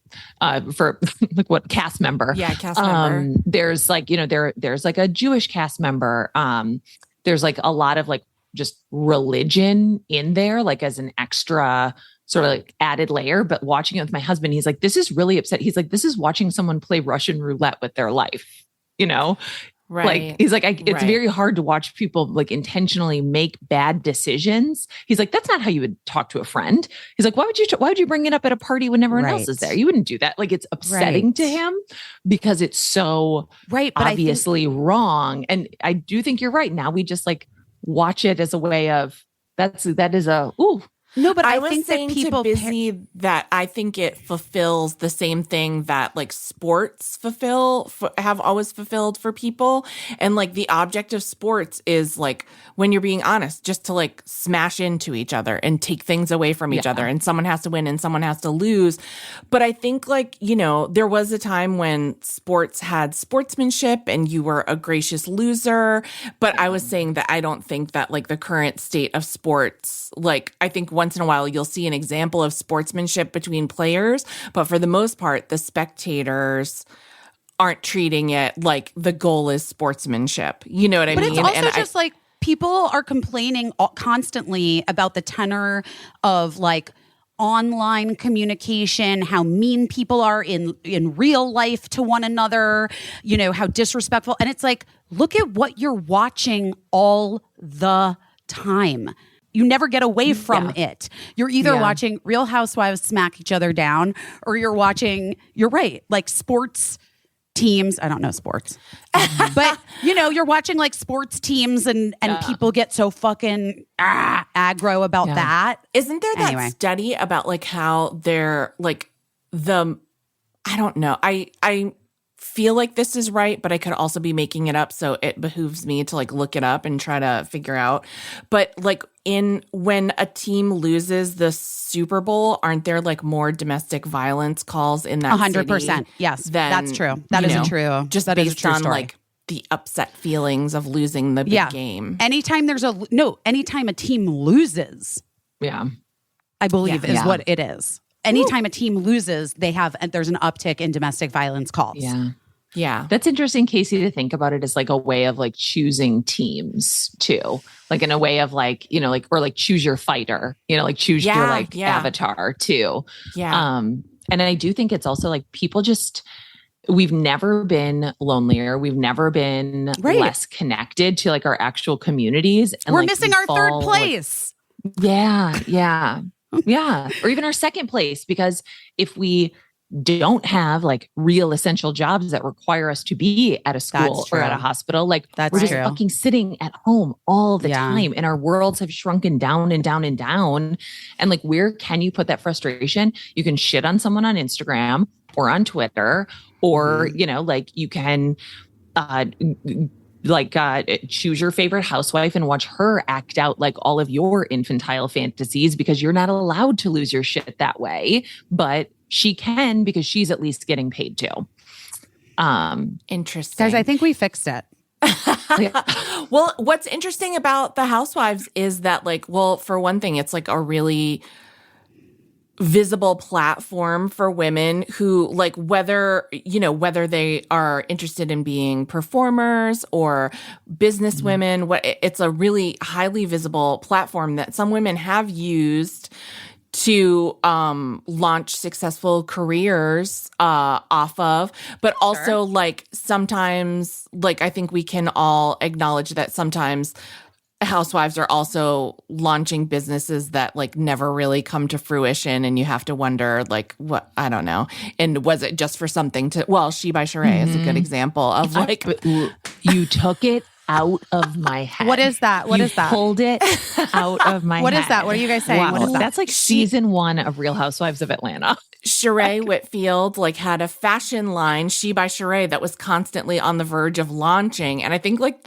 for like what cast member. Yeah, cast member. There's like, you know, there's like a Jewish cast member. There's like a lot of like just religion in there, like as an extra sort of like added layer. But watching it with my husband, he's like, this is really upset. He's like, this is watching someone play Russian roulette with their life, you know? Right. Like, he's like, it's very hard to watch people like intentionally make bad decisions. He's like, that's not how you would talk to a friend. He's like, why would you bring it up at a party when everyone else is there? You wouldn't do that. Like, it's upsetting to him because it's so but obviously wrong. And I do think you're right. Now we just like watch it as a way of No, but I think was saying that people to Busy that I think it fulfills the same thing that like sports have always fulfilled for people. And like the object of sports is like, when you're being honest, just to like smash into each other and take things away from each other. And someone has to win and someone has to lose. But I think like, you know, there was a time when sports had sportsmanship and you were a gracious loser. But I was saying that I don't think that like the current state of sports, like I think once in a while you'll see an example of sportsmanship between players, but for the most part, the spectators aren't treating it like the goal is sportsmanship. You know what I mean? But it's also just like people are complaining constantly about the tenor of like online communication, how mean people are in real life to one another, you know, how disrespectful. And it's like, look at what you're watching all the time. You never get away from it. You're either watching Real Housewives smack each other down, or you're watching, you're right, like sports teams. I don't know sports. But, you know, you're watching like sports teams and people get so fucking aggro about that. Isn't there that study about like how they're like I don't know. I feel like this is right, but I could also be making it up. So it behooves me to like look it up and try to figure out. But like when a team loses the Super Bowl, aren't there like more domestic violence calls in that 100%. Yes, that's true. That is true. Just that based is a true on story. Like the upset feelings of losing the big game. Anytime anytime a team loses, I believe is what it is. Anytime a team loses, there's an uptick in domestic violence calls. Yeah. That's interesting, Casey, to think about it as like a way of like choosing teams too. Like in a way of like, you know, like, or like choose your fighter, you know, like choose your like avatar too. Yeah. And I do think it's also like people we've never been lonelier. We've never been less connected to like our actual communities. And we're like, missing our third place. Yeah. Or even our second place, because if we don't have like real essential jobs that require us to be at a school or at a hospital. Like we're just fucking sitting at home all the time, and our worlds have shrunken down and down and down. And like, where can you put that frustration? You can shit on someone on Instagram or on Twitter, or, you know, like you can, choose your favorite housewife and watch her act out like all of your infantile fantasies, because you're not allowed to lose your shit that way, but she can, because she's at least getting paid to. Interesting. Guys, I think we fixed it. Well, what's interesting about the housewives is that, like, well, for one thing, it's like a really visible platform for women who, like, whether they are interested in being performers or business women, it's a really highly visible platform that some women have used to launch successful careers off of. But also, like, sometimes, like, I think we can all acknowledge that sometimes housewives are also launching businesses that like never really come to fruition, and you have to wonder, like, what, I don't know. And was it just for something to, well, She by Sheree is a good example of like, you took it out of my head. What is that? What is that? Pulled it out of my head. What is that? What are you guys saying? Wow. What is that? That's like season 1 of Real Housewives of Atlanta. Sheree Whitfield like had a fashion line, She by Sheree, that was constantly on the verge of launching. And I think like,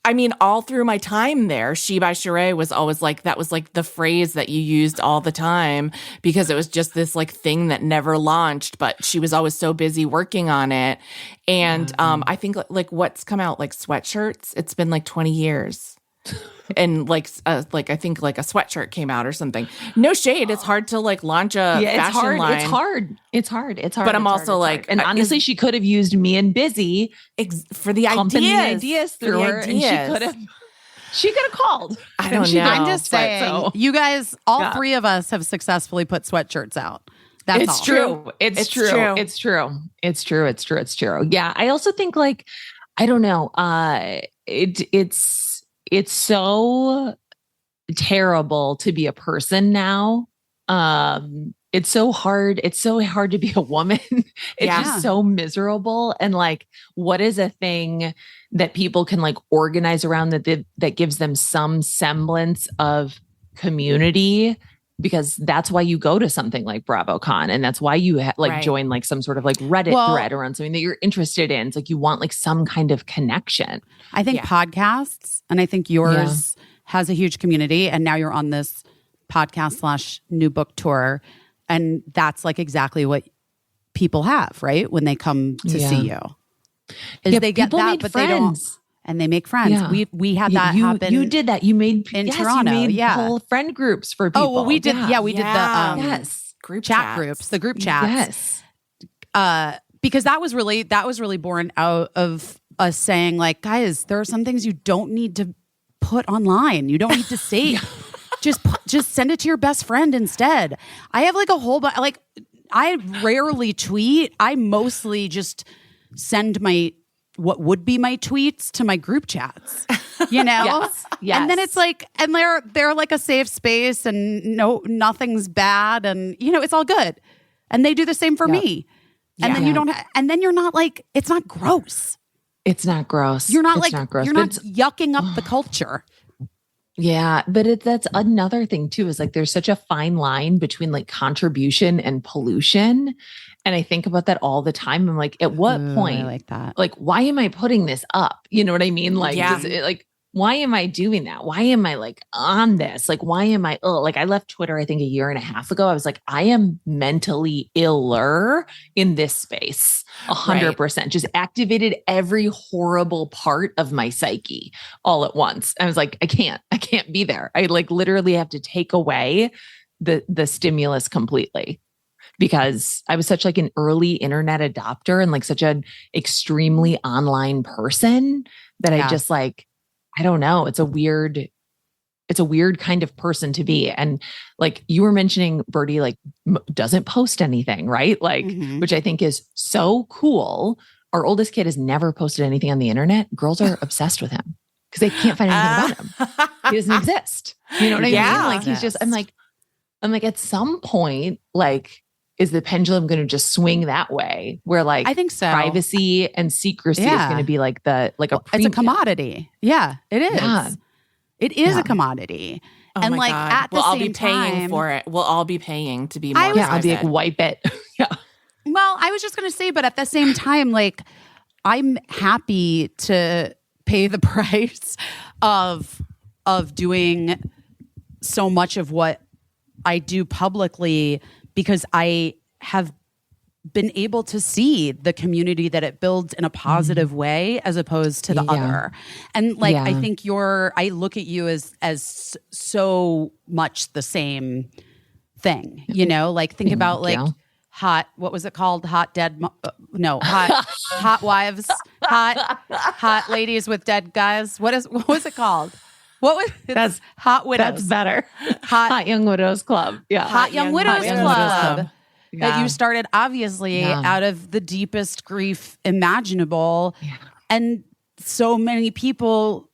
I mean, all through my time there, She by Sheree was always like, that was like the phrase that you used all the time, because it was just this like thing that never launched, but she was always so busy working on it. And I think like what's come out, like sweatshirts, it's been like 20 years. And like I think like a sweatshirt came out or something. No shade, it's hard to like launch a fashion line. It's hard. But I'm also like, and honestly, she could have used me and Busy for the ideas through her, and she could have called. I don't know. I'm just saying, you guys, all three of us have successfully put sweatshirts out. That's true. It's true. It's true. Yeah. I also think like, I don't know. It's so terrible to be a person now. It's so hard. It's so hard to be a woman. It's just so miserable. And like, what is a thing that people can like organize around that gives them some semblance of community? Because that's why you go to something like BravoCon, and that's why you join like some sort of like Reddit thread around something that you're interested in. It's like you want like some kind of connection. I think podcasts, and I think yours has a huge community, and now you're on this podcast / new book tour, and that's like exactly what people have, right? When they come to see you, is they get that, but friends. They don't. And they make friends. Yeah. We had that happen. You did that. You made in Toronto. You made whole friend groups for people. Oh, well, we did. Yeah, we did the group chat groups, the group chats. Yes, because that was really born out of us saying, like, guys, there are some things you don't need to put online. You don't need to say. Just send it to your best friend instead. I have like a whole like I rarely tweet. I mostly just send what would be my tweets to my group chats, you know? Yes. And then it's like, and they're like a safe space, and nothing's bad, and you know, it's all good. And they do the same for me. And then you don't, and then you're not like, it's not gross. It's not gross. You're not you're not yucking up the culture. Yeah, but that's another thing too, is like there's such a fine line between like contribution and pollution. And I think about that all the time. I'm like, at what point, I like that. Like, why am I putting this up? You know what I mean? Like, why am I doing that? Why am I like on this? Like, why am I ill? Like, I left Twitter, I think 1.5 years ago. I was like, I am mentally iller in this space. 100%. Just activated every horrible part of my psyche all at once. I was like, I can't be there. I like literally have to take away the stimulus completely. Because I was such like an early internet adopter and like such an extremely online person that I just like, I don't know. It's a weird kind of person to be. And like you were mentioning, Birdie like doesn't post anything, right? Like, which I think is so cool. Our oldest kid has never posted anything on the internet. Girls are obsessed with him because they can't find anything about him. He doesn't exist. You know what I mean? Like he's just, I'm like at some point, like, is the pendulum going to just swing that way where like I think so. privacy and secrecy is going to be like a it's premium. a commodity. Yeah, it is. Yeah. It is a commodity. Oh and my like God. at the we'll all same be paying time, for it. We'll all be paying to be more. I'll be like, wipe it. Yeah. Well, I was just going to say, but at the same time, like I'm happy to pay the price of doing so much of what I do publicly because I have been able to see the community that it builds in a positive way as opposed to the other. And like I think I look at you as so much the same thing, you know, like think about like hot, what was it called? Hot dead hot wives, hot ladies with dead guys. What was it called? That's Hot Widows. That's better. Hot Young Widows Club. Yeah. Hot Young Widows Club. Yeah. That you started obviously out of the deepest grief imaginable. Yeah. And so many people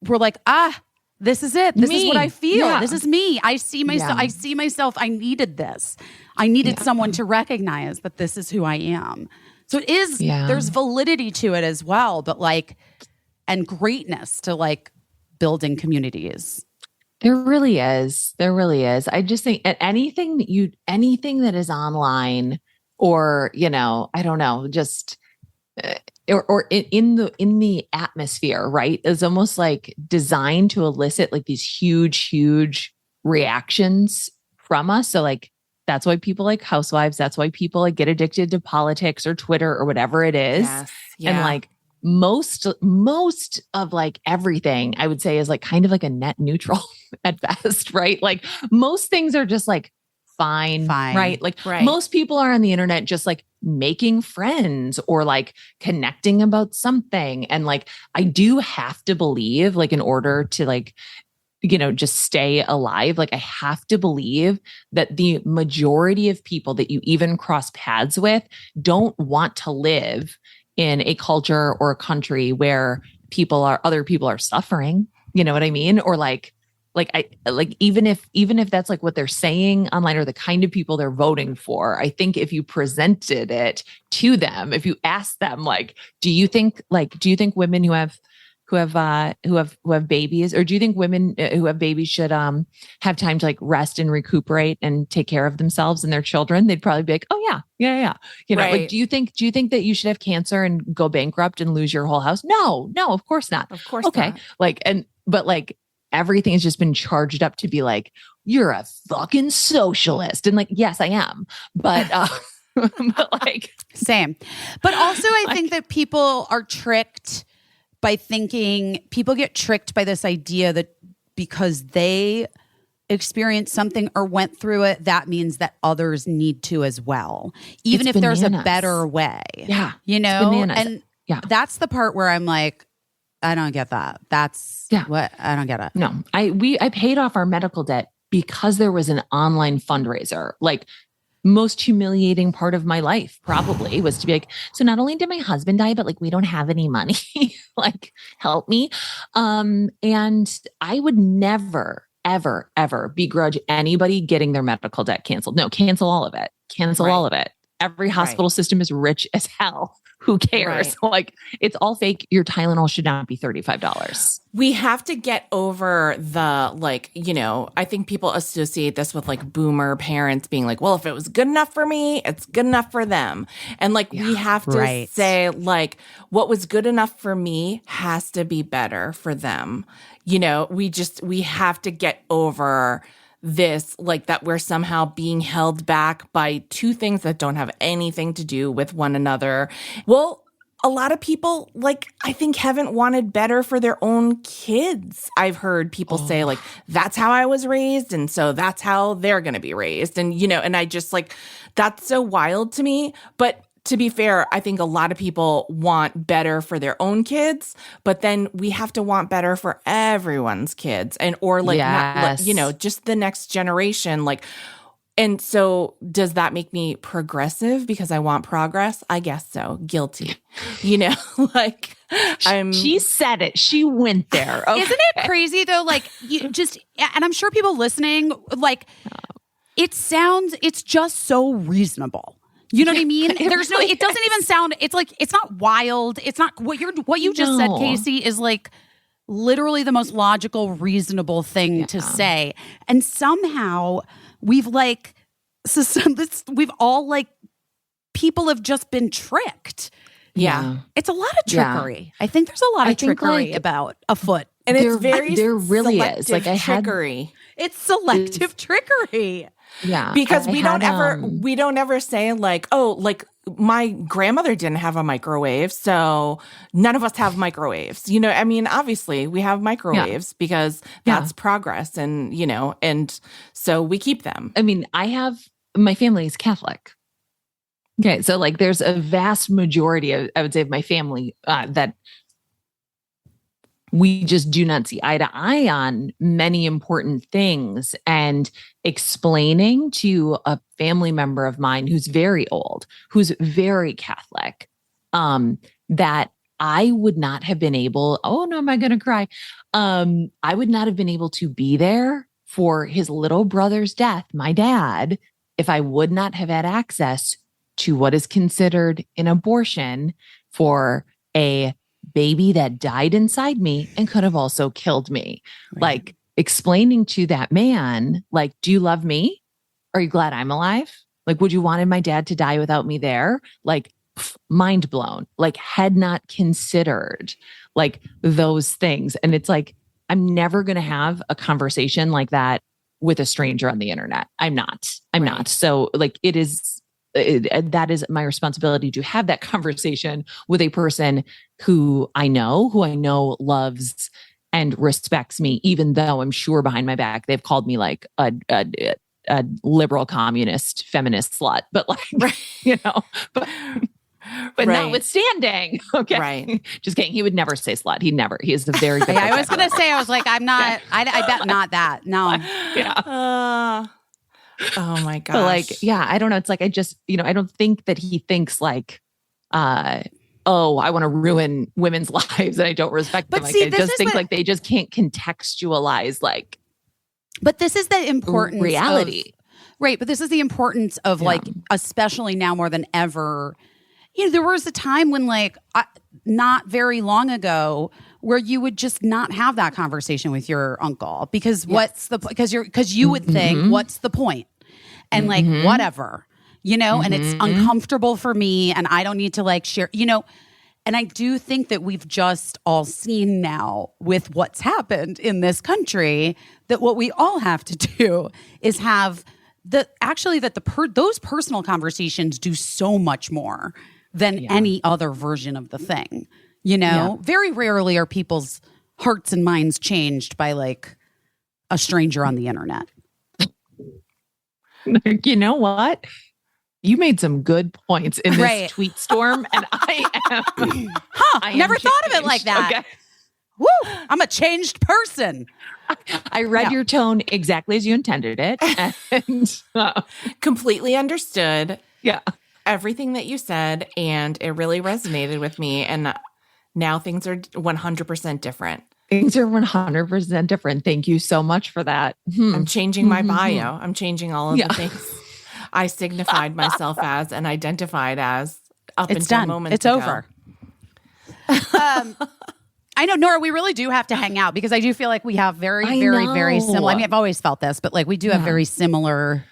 were like, this is it. This is what I feel. Yeah. This is me. I see myself. I see myself. I needed this. I needed someone to recognize that this is who I am. So it is, there's validity to it as well, but like, and greatness to like building communities. There really is. There really is. I just think anything that is online or, you know, I don't know, just or in the atmosphere, right, is almost like designed to elicit like these huge reactions from us. So like that's why people like Housewives. That's why people like get addicted to politics or Twitter or whatever it is. Yes. Yeah. And like most of like everything I would say is like kind of like a net neutral at best, right? Like most things are just like fine. Right? Like most people are on the internet just like making friends or like connecting about something. And like, I do have to believe like in order to like, you know, just stay alive, like I have to believe that the majority of people that you even cross paths with don't want to live in a culture or a country where other people are suffering, you know what I mean? Or even if that's like what they're saying online or the kind of people they're voting for, I think if you presented it to them, if you asked them, like, do you think women who have babies, or do you think women who have babies should have time to like rest and recuperate and take care of themselves and their children? They'd probably be like, oh yeah. You know, like, do you think that you should have cancer and go bankrupt and lose your whole house? No, of course not. Of course not. But everything has just been charged up to be like, you're a fucking socialist. And like, yes, I am. But but like same. But also I think that people are tricked by people get tricked by this idea that because they experienced something or went through it, that means that others need to as well, even if there's a better way. Yeah. You know? And that's the part where I'm like, I don't get that. That's what I don't get it. No, I paid off our medical debt because there was an online fundraiser. Like, most humiliating part of my life probably was to be like, so not only did my husband die, but like, we don't have any money, like help me. And I would never, ever, ever begrudge anybody getting their medical debt canceled. No, cancel all of it. All of it. Every hospital system is rich as hell. Who cares? Right. Like, it's all fake. Your Tylenol should not be $35. We have to get over the, like, you know, I think people associate this with like boomer parents being like, well, if it was good enough for me, it's good enough for them. And like, we have to say like, what was good enough for me has to be better for them. You know, we have to get over this, like that we're somehow being held back by two things that don't have anything to do with one another. Well, a lot of people, like, I think haven't wanted better for their own kids. I've heard people say like, that's how I was raised. And so that's how they're going to be raised. And, you know, and I just like, that's so wild to me. But to be fair, I think a lot of people want better for their own kids, but then we have to want better for everyone's kids or like, not, you know, just the next generation. Like, and so does that make me progressive because I want progress? I guess so. Guilty. You know, like she said it. She went there. Okay. Isn't it crazy though? Like you just, and I'm sure people listening, like, it's just so reasonable. You know what I mean? There's no, it doesn't even sound, it's like, it's not wild. It's not what you just said, Casey, is like literally the most logical, reasonable thing to say. And somehow we've like, we've all like, people have just been tricked. Yeah. It's a lot of trickery. I think there's a lot of trickery about afoot. And it's there really is. Like trickery. It's selective trickery. Yeah. Because we don't ever say like, oh, like my grandmother didn't have a microwave, so none of us have microwaves. You know, I mean, obviously we have microwaves because that's progress and, you know, and so we keep them. I mean, my family is Catholic. Okay. So like there's a vast majority of, I would say, of my family that we just do not see eye to eye on many important things. And explaining to a family member of mine who's very old, who's very Catholic, that I would not have been able, oh no, am I going to cry? I would not have been able to be there for his little brother's death, my dad, if I would not have had access to what is considered an abortion for a baby that died inside me and could have also killed me. Right. Like explaining to that man, like, do you love me? Are you glad I'm alive? Like, would you wanted my dad to die without me there? Like, mind blown, like had not considered like those things. And it's like, I'm never going to have a conversation like that with a stranger on the internet. I'm not. So like that is my responsibility to have that conversation with a person who I know loves and respects me, even though I'm sure behind my back they've called me like a liberal communist feminist slut, but like, you know, but notwithstanding, okay, right? Just kidding. He would never say slut. He is a very good. I was going to say, I was like, I'm not. I bet not that. No. Yeah. Oh my gosh. But like, yeah, I don't know. It's like, I just, you know, I don't think that he thinks like, oh, I want to ruin women's lives and I don't respect them. Like, I just think like they just can't contextualize like. But this is the importance reality. Right. But this is the importance of like, especially now more than ever. You know, there was a time when like not very long ago where you would just not have that conversation with your uncle because because you would think, what's the point? And like, whatever, you know, and it's uncomfortable for me and I don't need to like share, you know, and I do think that we've just all seen now with what's happened in this country that what we all have to do is have those personal conversations do so much more than any other version of the thing. You know, very rarely are people's hearts and minds changed by like a stranger on the internet. You know what? You made some good points in this tweet storm, and I never thought of it like that. Okay. Woo! I'm a changed person. I read your tone exactly as you intended it, and completely understood. Yeah, everything that you said, and it really resonated with me. And now things are 100% different. Things are 100% different. Thank you so much for that. I'm changing my bio. I'm changing all of the things I signified myself as and identified as until moments ago. It's over. I know, Nora, we really do have to hang out because I do feel like we have very similar. I mean, I've always felt this, but like we do have very similar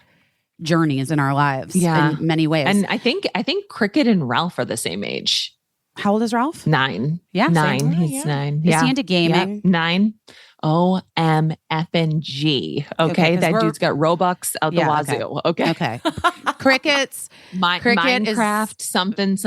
journeys in our lives in many ways. And I think Cricket and Ralph are the same age. How old is Ralph? 9. Yeah. 9. He's 9. Is he into gaming? Yep. 9. OMFNG. Okay. That dude's got Robux out the wazoo. Okay. Cricket's Minecraft, something.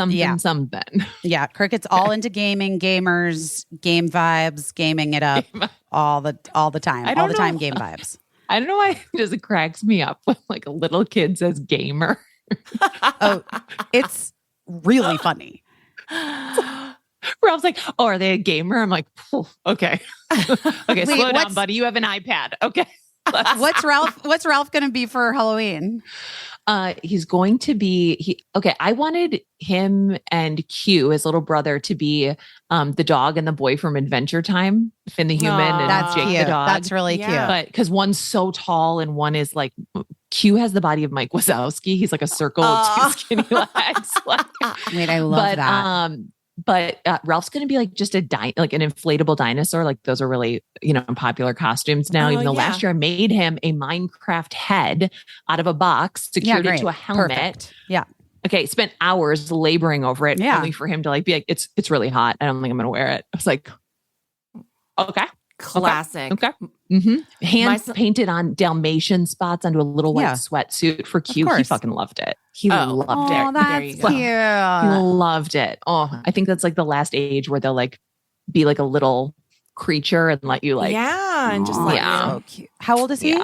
Yeah. Cricket's all into gaming, gamers, game vibes, gaming it up all the time. All the time game vibes. I don't know why it just cracks me up when like a little kid says gamer. Oh, it's really funny. Ralph's like, oh, are they a gamer? I'm like, okay. Okay, slow down, buddy. You have an iPad. Okay. What's Ralph going to be for Halloween? He's going to be I wanted him and Q, his little brother, to be the dog and the boy from Adventure Time, Finn the human and that's Jake cute. the dog. That's really cute. But because one's so tall and one is like Q has the body of Mike Wazowski. He's like a circle with two skinny legs. Like, Wait, I love that. But Ralph's going to be like just like an inflatable dinosaur. Like those are really, popular costumes now. Even though last year I made him a Minecraft head out of a box, secured it to a helmet. Perfect. Yeah. Okay. Spent hours laboring over it, only for him to like be like, it's really hot. I don't think I'm going to wear it. I was like, okay. Classic. Okay. Mm-hmm. Hand painted on Dalmatian spots onto a little white sweatsuit for Q. He fucking loved it. He loved it. Oh, that's cute. He loved it. Oh, I think that's like the last age where they'll like be like a little creature and let you like. Yeah. And just like, so cute. How old is he?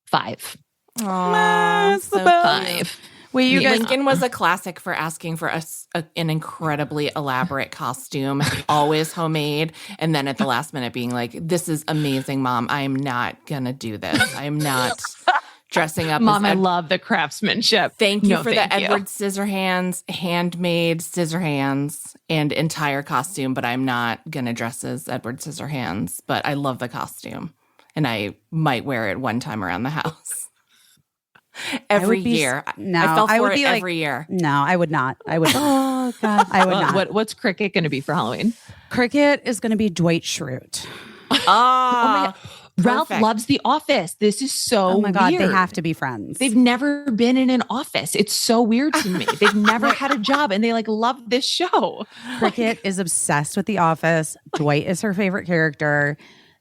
5. Oh, so 5. Wait, you guys, Lincoln was a classic for asking for an incredibly elaborate costume, always homemade, and then at the last minute being like, "This is amazing, Mom. I am not gonna do this. I am not dressing up." Mom, I love the craftsmanship. Thank you for the Edward Scissorhands, handmade Scissorhands, and entire costume, but I'm not gonna dress as Edward Scissorhands. But I love the costume, and I might wear it one time around the house. Every year. No, I fell for would it be like, every year. No, I would not. I would. Oh God, I would not. What's Cricket going to be for Halloween? Cricket is going to be Dwight Schrute. Oh, Ralph loves The Office. This is so Oh my God, weird. they have to be friends. They've never been in an office. It's so weird to me. They've never had a job and they like love this show. Cricket is obsessed with The Office. Dwight is her favorite character.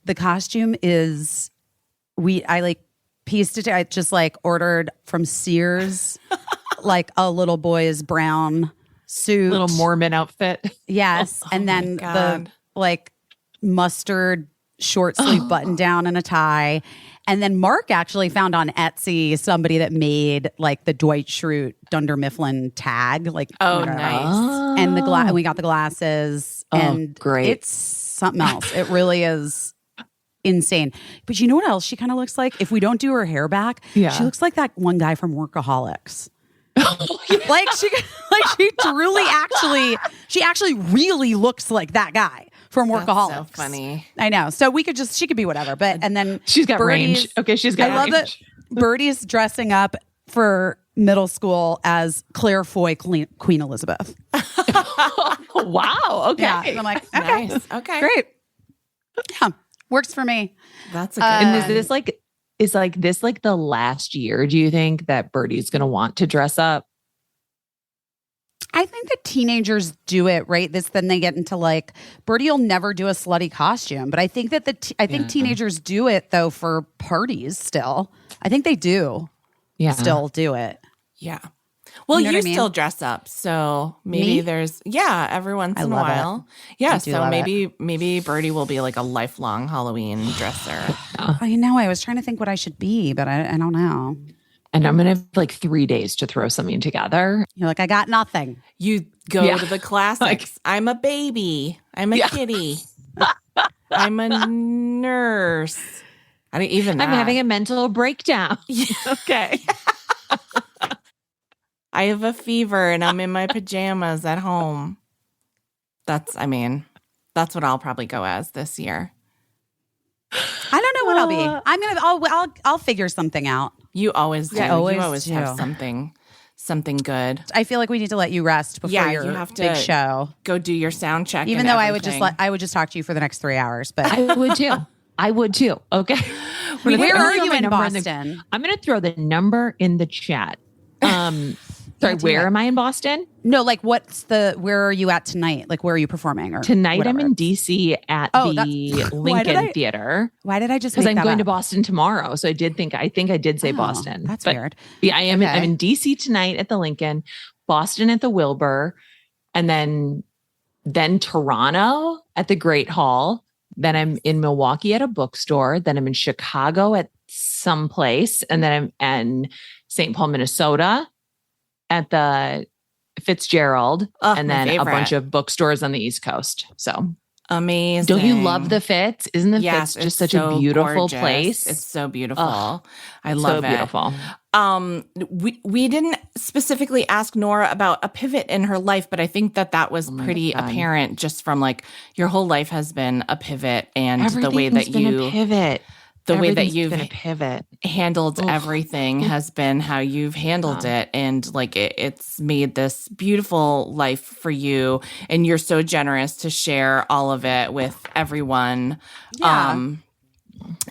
The costume is I like pieced it. I just like ordered from Sears like a little boy's brown suit, little Mormon outfit. Yes, and then the like mustard short sleeve button down and a tie. And then Mark actually found on Etsy somebody that made like the Dwight Schrute Dunder Mifflin tag. Like, nice. And we got the glasses. And great. It's something else. It really is insane. But you know what else she kind of looks like? If we don't do her hair back, she looks like that one guy from Workaholics. Like she actually really looks like that guy from Workaholics. That's so funny. I know. So she could be whatever. But and then she's got range. Okay, she's got range. I love that Birdie's dressing up for middle school as Claire Foy Queen Elizabeth. Wow. Okay. Yeah. And I'm like, okay. Nice. Okay. Great. Yeah. Works for me. That's a good and one. is this like the last year, do you think, that Birdie's going to want to dress up? I think the teenagers do it, right? Then they get into like, Birdie will never do a slutty costume, but I think that teenagers do it though for parties still. I think they do still do it. Yeah. Well, you know still dress up, so maybe there's every once in a while. Yeah, so maybe Birdie will be like a lifelong Halloween dresser. I know. I was trying to think what I should be, but I don't know. And I'm gonna have like 3 days to throw something together. You're like, I got nothing. You go to the classics. I'm a baby. I'm a kitty. I'm a nurse. I mean, even that. I'm having a mental breakdown. Okay. I have a fever and I'm in my pajamas at home. That's what I'll probably go as this year. I don't know what I'll be. I'll figure something out. You always do. Yeah, you always have something good. I feel like we need to let you rest before your you have to big show. Go do your sound check. Even though I would just talk to you for the next 3 hours, but I would too. Okay. Where are you in Boston? I'm going to throw the number in the chat. Sorry, where am I in Boston? No, like where are you at tonight? Like where are you performing? Or tonight whatever? I'm in DC at the Lincoln Theater. Why did I just Because I'm going to Boston tomorrow. So I think I did say Boston. That's weird. Yeah, I'm in DC tonight at the Lincoln, Boston at the Wilbur, and then Toronto at the Great Hall. Then I'm in Milwaukee at a bookstore. Then I'm in Chicago at some place. And then I'm in St. Paul, Minnesota at the Fitzgerald. And then a bunch of bookstores on the East Coast. So amazing. Don't you love the Fitz? Isn't the Fitz just such a beautiful place? It's so beautiful. I love it. Beautiful. We didn't specifically ask Nora about a pivot in her life, but I think that was pretty apparent just from like your whole life has been a pivot and the way that been a pivot. the way that Everything's you've been a pivot. handled everything has been how you've handled it. And like it's made this beautiful life for you. And you're so generous to share all of it with everyone. Yeah.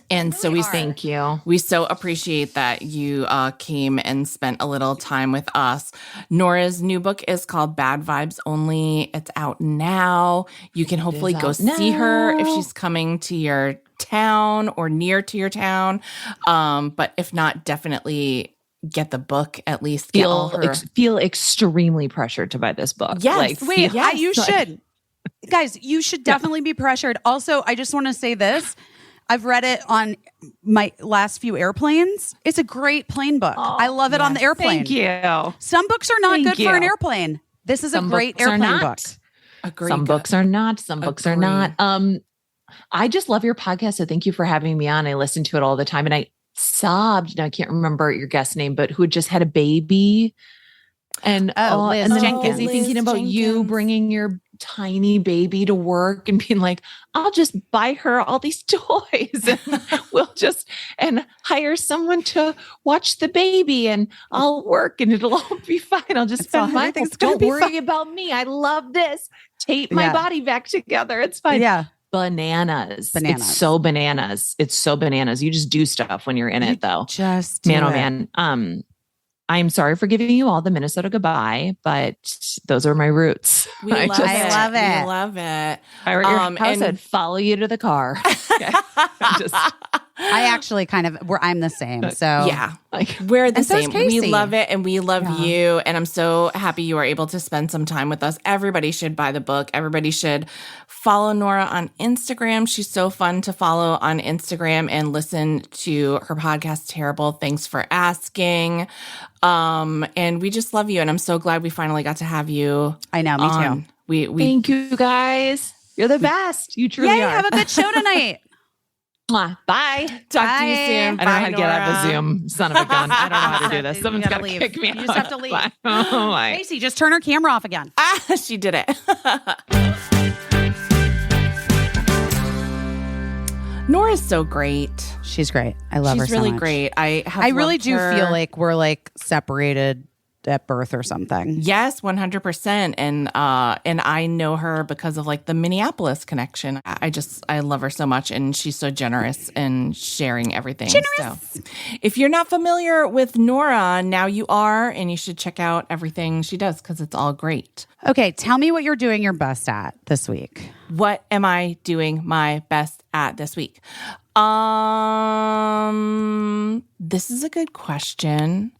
And so we Thank you. We so appreciate that you came and spent a little time with us. Nora's new book is called Bad Vibes Only. It's out now. You can hopefully go see her if she's coming to your town or near to your town. But if not, definitely get the book, at least. Feel extremely pressured to buy this book. Yes. Wait, you should. Guys, you should definitely be pressured. Also, I just want to say this. I've read it on my last few airplanes. It's a great plane book. I love it on the airplane. Thank you. Some books are not good for an airplane. This is a great airplane book. Some books are not. Some books are not. I just love your podcast. So thank you for having me on. I listen to it all the time. And I sobbed. Now I can't remember your guest name, but who had just had a baby. And Liz Jenkins. Busy thinking about you bringing your tiny baby to work and being like, I'll just buy her all these toys and we'll just hire someone to watch the baby and I'll work and it'll all be fine. I'll just spend my things. Don't worry about me. I love this. Tape my body back together. It's fine. Yeah. Bananas. It's so bananas. It's so bananas. You just do stuff when you're in it though. Just man. I'm sorry for giving you all the Minnesota goodbye, but those are my roots. I love it. We love it. I were at your house, I'd follow you to the car. I actually I'm the same. So yeah, we're the same. We Casey. love it and we love you. And I'm so happy you are able to spend some time with us. Everybody should buy the book. Everybody should follow Nora on Instagram. She's so fun to follow on Instagram and listen to her podcast, Terrible. Thanks for asking. And we just love you. And I'm so glad we finally got to have you. I know, me too. We Thank you guys. You're the best. You truly are. Have a good show tonight. Mwah. Bye. Talk to you soon. I don't know how to get out of Zoom. Son of a gun. I don't know how to do this. Someone's got to kick me out. You just have to leave. Bye. Oh my. Casey, just turn her camera off again. She did it. Nora's so great. She's great. I love her so much. She's really great. I really do feel like we're separated at birth or something. Yes, 100%. And I know her because of the Minneapolis connection. I love her so much, and she's so generous in sharing everything. So if you're not familiar with Nora, now you are, and you should check out everything she does because it's all great. Okay, tell me what you're doing your best at this week. What am I doing my best at this week? This is a good question.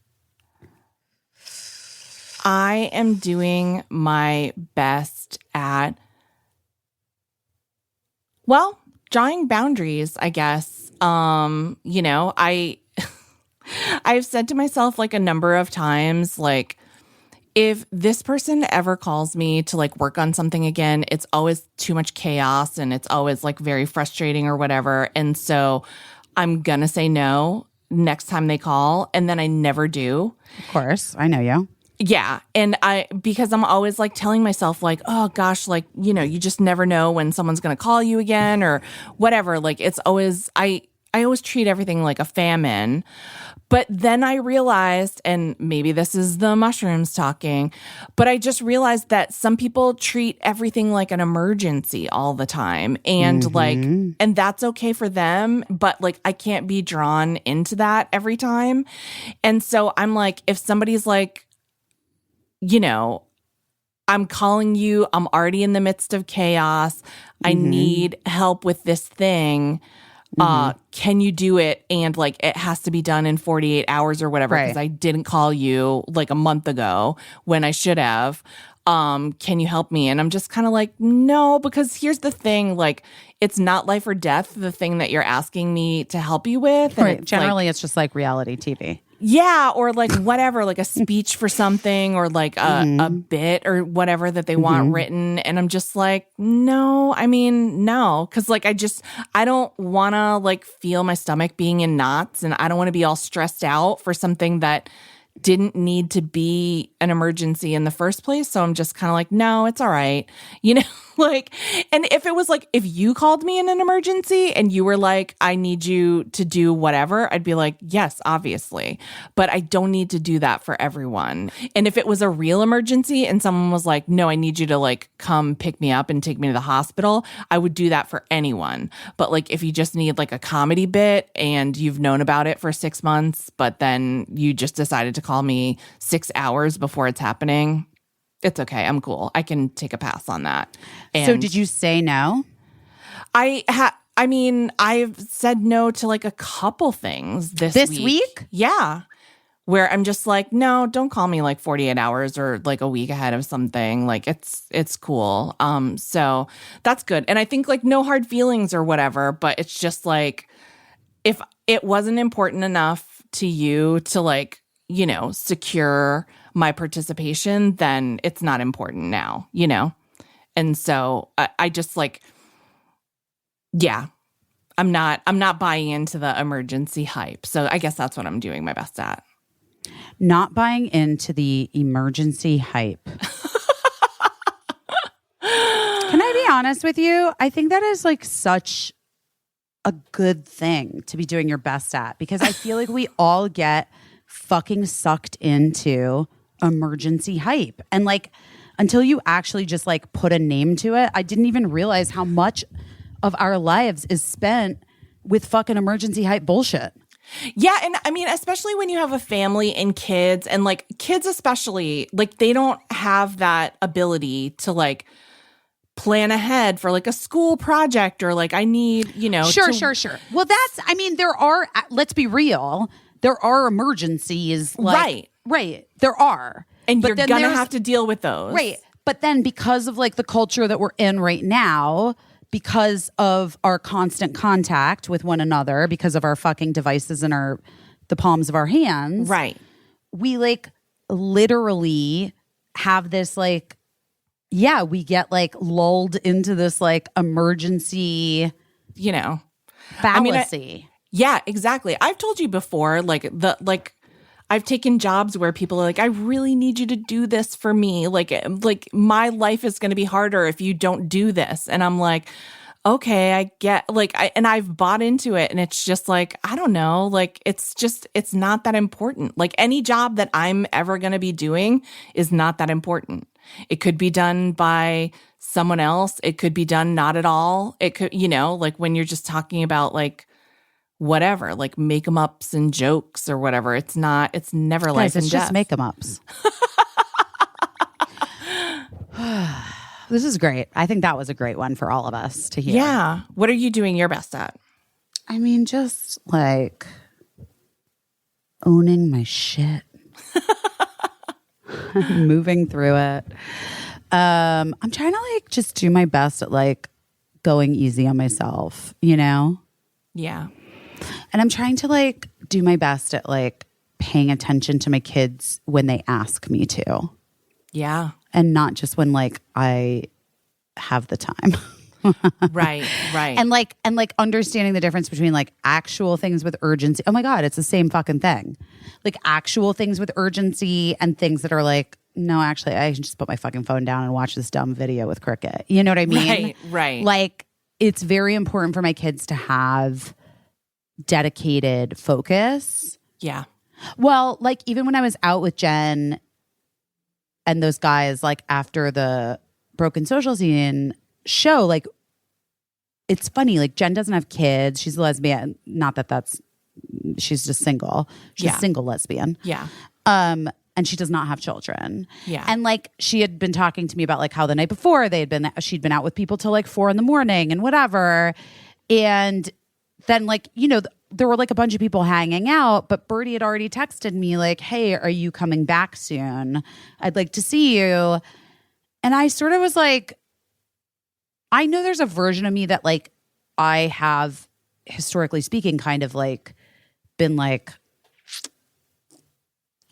I am doing my best at, drawing boundaries, I guess. I've said to myself a number of times, if this person ever calls me to work on something again, it's always too much chaos and it's always very frustrating or whatever. And so I'm going to say no next time they call. And then I never do. Of course. I know you. Yeah. And because I'm always telling myself oh gosh, you just never know when someone's going to call you again or whatever. It's always, I always treat everything like a famine. But then I realized, and maybe this is the mushrooms talking, but I just realized that some people treat everything like an emergency all the time. And and that's okay for them. But I can't be drawn into that every time. And so I'm if somebody's I'm calling you, I'm already in the midst of chaos. I need help with this thing. Can you do it? And it has to be done in 48 hours or whatever, because I didn't call you a month ago when I should have. Can you help me? And I'm just kind of no, because here's the thing, it's not life or death, the thing that you're asking me to help you with. And Generally, it's just reality TV. Yeah, or whatever, a speech for something or a bit or whatever that they want written. And I'm just no, because I don't want to feel my stomach being in knots, and I don't want to be all stressed out for something that didn't need to be an emergency in the first place. So I'm just kind of like, no, it's all right. You know, like, and if it was like, if you called me in an emergency and you were like, I need you to do whatever, I'd be like, yes, obviously. But I don't need to do that for everyone. And if it was a real emergency and someone was like, no, I need you to like come pick me up and take me to the hospital, I would do that for anyone. But like, if you just need like a comedy bit and you've known about it for 6 months, but then you just decided to call me 6 hours before it's happening, it's okay. I'm cool. I can take a pass on that. And so did you say no? I mean, I've said no to like a couple things this week. Yeah. Where I'm just like, no, don't call me like 48 hours or like a week ahead of something. Like it's cool. So that's good. And I think like no hard feelings or whatever, but it's just like, if it wasn't important enough to you to like, you know, secure my participation, then it's not important now, you know? And so I just like, yeah, I'm not buying into the emergency hype. So I guess that's what I'm doing my best at. Not buying into the emergency hype. Can I be honest with you? I think that is like such a good thing to be doing your best at, because I feel like we all get fucking sucked into emergency hype. And like, until you actually just like put a name to it, I didn't even realize how much of our lives is spent with fucking emergency hype bullshit. Yeah. And I mean, especially when you have a family and kids, and like kids especially, like they don't have that ability to like plan ahead for like a school project or like I need, you know. Sure. Well, that's, I mean, there are, let's be real, there are emergencies. Like, right. There are. And you're going to have to deal with those. Right. But then because of like the culture that we're in right now, because of our constant contact with one another, because of our fucking devices in the palms of our hands. Right. We like literally have this like, yeah, we get like lulled into this like emergency, you know, fallacy. Yeah, exactly. I've told you before, I've taken jobs where people are like, I really need you to do this for me. Like my life is going to be harder if you don't do this. And I'm like, okay, I get and I've bought into it, and it's just like, I don't know, like, it's not that important. Like any job that I'm ever going to be doing is not that important. It could be done by someone else. It could be done not at all. It could, you know, like when you're just talking about like, whatever, like make 'em ups and jokes or whatever. It's never life and death. It's just make 'em ups. This is great. I think that was a great one for all of us to hear. Yeah. What are you doing your best at? I mean, just like owning my shit. Moving through it. I'm trying to like just do my best at like going easy on myself, you know? Yeah. And I'm trying to like do my best at like paying attention to my kids when they ask me to. Yeah. And not just when like I have the time. Right. And like understanding the difference between like actual things with urgency. Oh my God, it's the same fucking thing. Like actual things with urgency and things that are like, no, actually, I can just put my fucking phone down and watch this dumb video with Cricket. You know what I mean? Right. Like it's very important for my kids to have dedicated focus. Yeah. Well, like even when I was out with Jen and those guys, like after the Broken Social Scene show, like it's funny, like Jen doesn't have kids. She's a lesbian. Not that she's just single. She's a single lesbian. Yeah. And she does not have children. Yeah. And like she had been talking to me about like how the night before she'd been out with people till like 4 a.m. and whatever. And then like, you know, there were like a bunch of people hanging out, but Birdie had already texted me like, hey, are you coming back soon? I'd like to see you. And I sort of was like, I know there's a version of me that like I have, historically speaking, kind of like been like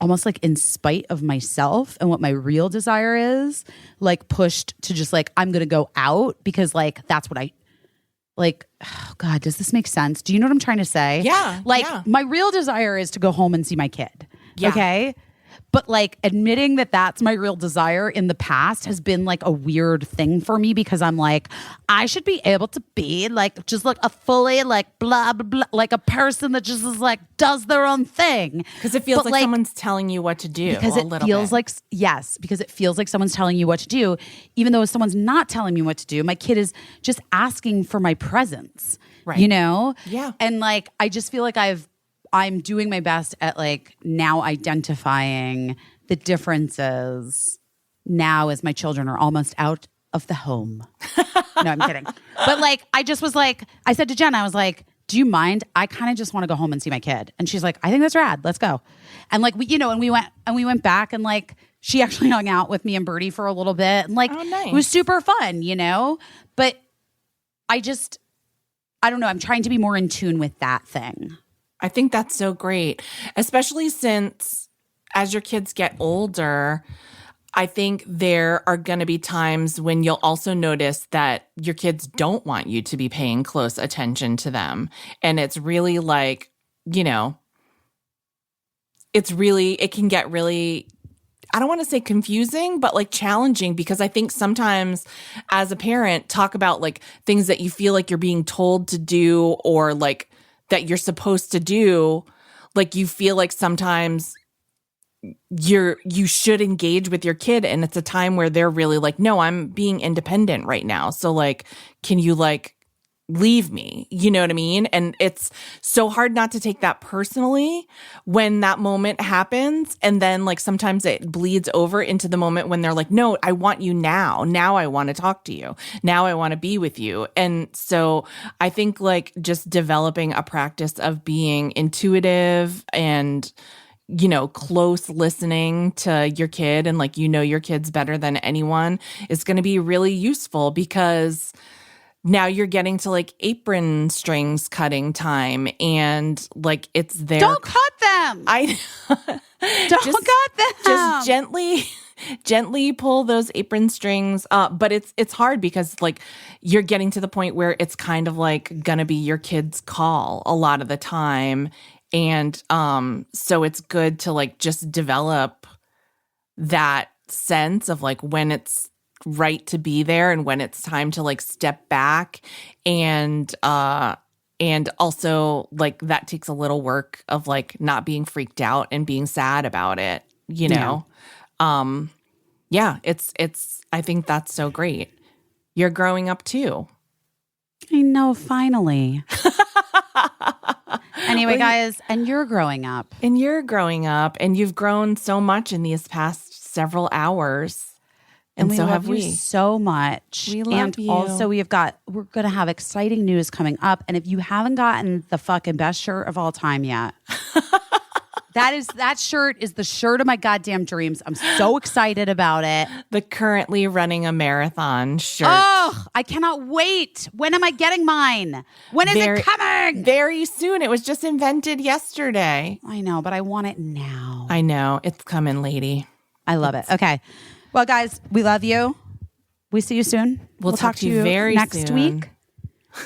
almost like in spite of myself and what my real desire is, like pushed to just like, I'm going to go out because like that's what I like. Oh God, does this make sense? Do you know what I'm trying to say? Yeah. Like my real desire is to go home and see my kid. Yeah. Okay. But like admitting that that's my real desire in the past has been like a weird thing for me because I'm like, I should be able to be like just like a fully like blah blah blah, like a person that just is like does their own thing. Because it feels like someone's telling you what to do. Because it feels like, yes, because it feels like someone's telling you what to do, even though someone's not telling me what to do. My kid is just asking for my presence, right? You know? Yeah. And like, I just feel like I'm doing my best at like now identifying the differences now as my children are almost out of the home. No, I'm kidding. But like, I just was like, I said to Jen, I was like, do you mind? I kind of just want to go home and see my kid. And she's like, I think that's rad. Let's go. And like, we went back and like, she actually hung out with me and Birdie for a little bit. And like, nice. It was super fun, But I don't know. I'm trying to be more in tune with that thing. I think that's so great, especially since as your kids get older, I think there are going to be times when you'll also notice that your kids don't want you to be paying close attention to them. And it's really like, it can get really, I don't want to say confusing, but like challenging, because I think sometimes as a parent, talk about like things that you feel like you're being told to do or like that you're supposed to do. Like you feel like sometimes you should engage with your kid, and it's a time where they're really like, no, I'm being independent right now. So like, can you like leave me? You know what I mean? And it's so hard not to take that personally when that moment happens. And then like sometimes it bleeds over into the moment when they're like, no, I want you now. Now I want to talk to you. Now I want to be with you. And so I think like just developing a practice of being intuitive and close listening to your kid and like, your kids better than anyone is going to be really useful, because now you're getting to like apron strings cutting time and like it's there. Don't cut them. Don't cut them. Just gently pull those apron strings up. But it's hard because like you're getting to the point where it's kind of like going to be your kid's call a lot of the time. And so it's good to like just develop that sense of like when it's right to be there and when it's time to like step back. And also like that takes a little work of like not being freaked out and being sad about it, Yeah, it's I think that's so great. You're growing up too. I know, finally. Anyway, guys, and you're growing up. And you've grown so much in these past several hours. And we so love have we. You so much. We love and you. Also, we're going to have exciting news coming up. And if you haven't gotten the fucking best shirt of all time yet, that shirt is the shirt of my goddamn dreams. I'm so excited about it. The currently running a marathon shirt. Oh, I cannot wait. When am I getting mine? When is it coming? Very soon. It was just invented yesterday. I know, but I want it now. I know. It's coming, lady. I love it. Okay. Well, guys, we love you. We see you soon. We'll talk to you very next soon. Week.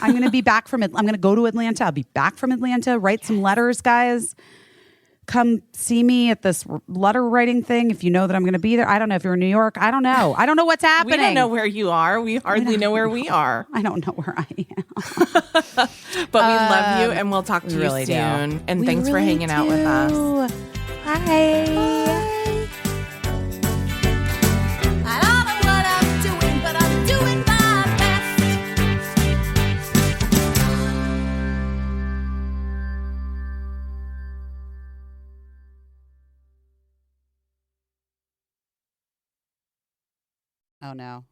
I'm going to be back I'm going to go to Atlanta. I'll be back from Atlanta. Write some letters, guys. Come see me at this letter writing thing if you know that I'm going to be there. I don't know if you're in New York. I don't know. I don't know what's happening. We don't know where you are. We hardly know where we are. I don't know where I am. But we love you, and we'll talk to you really soon. Do. And thanks for hanging out with us. Bye. I don't know what I'm doing, but I'm doing my best. Oh no.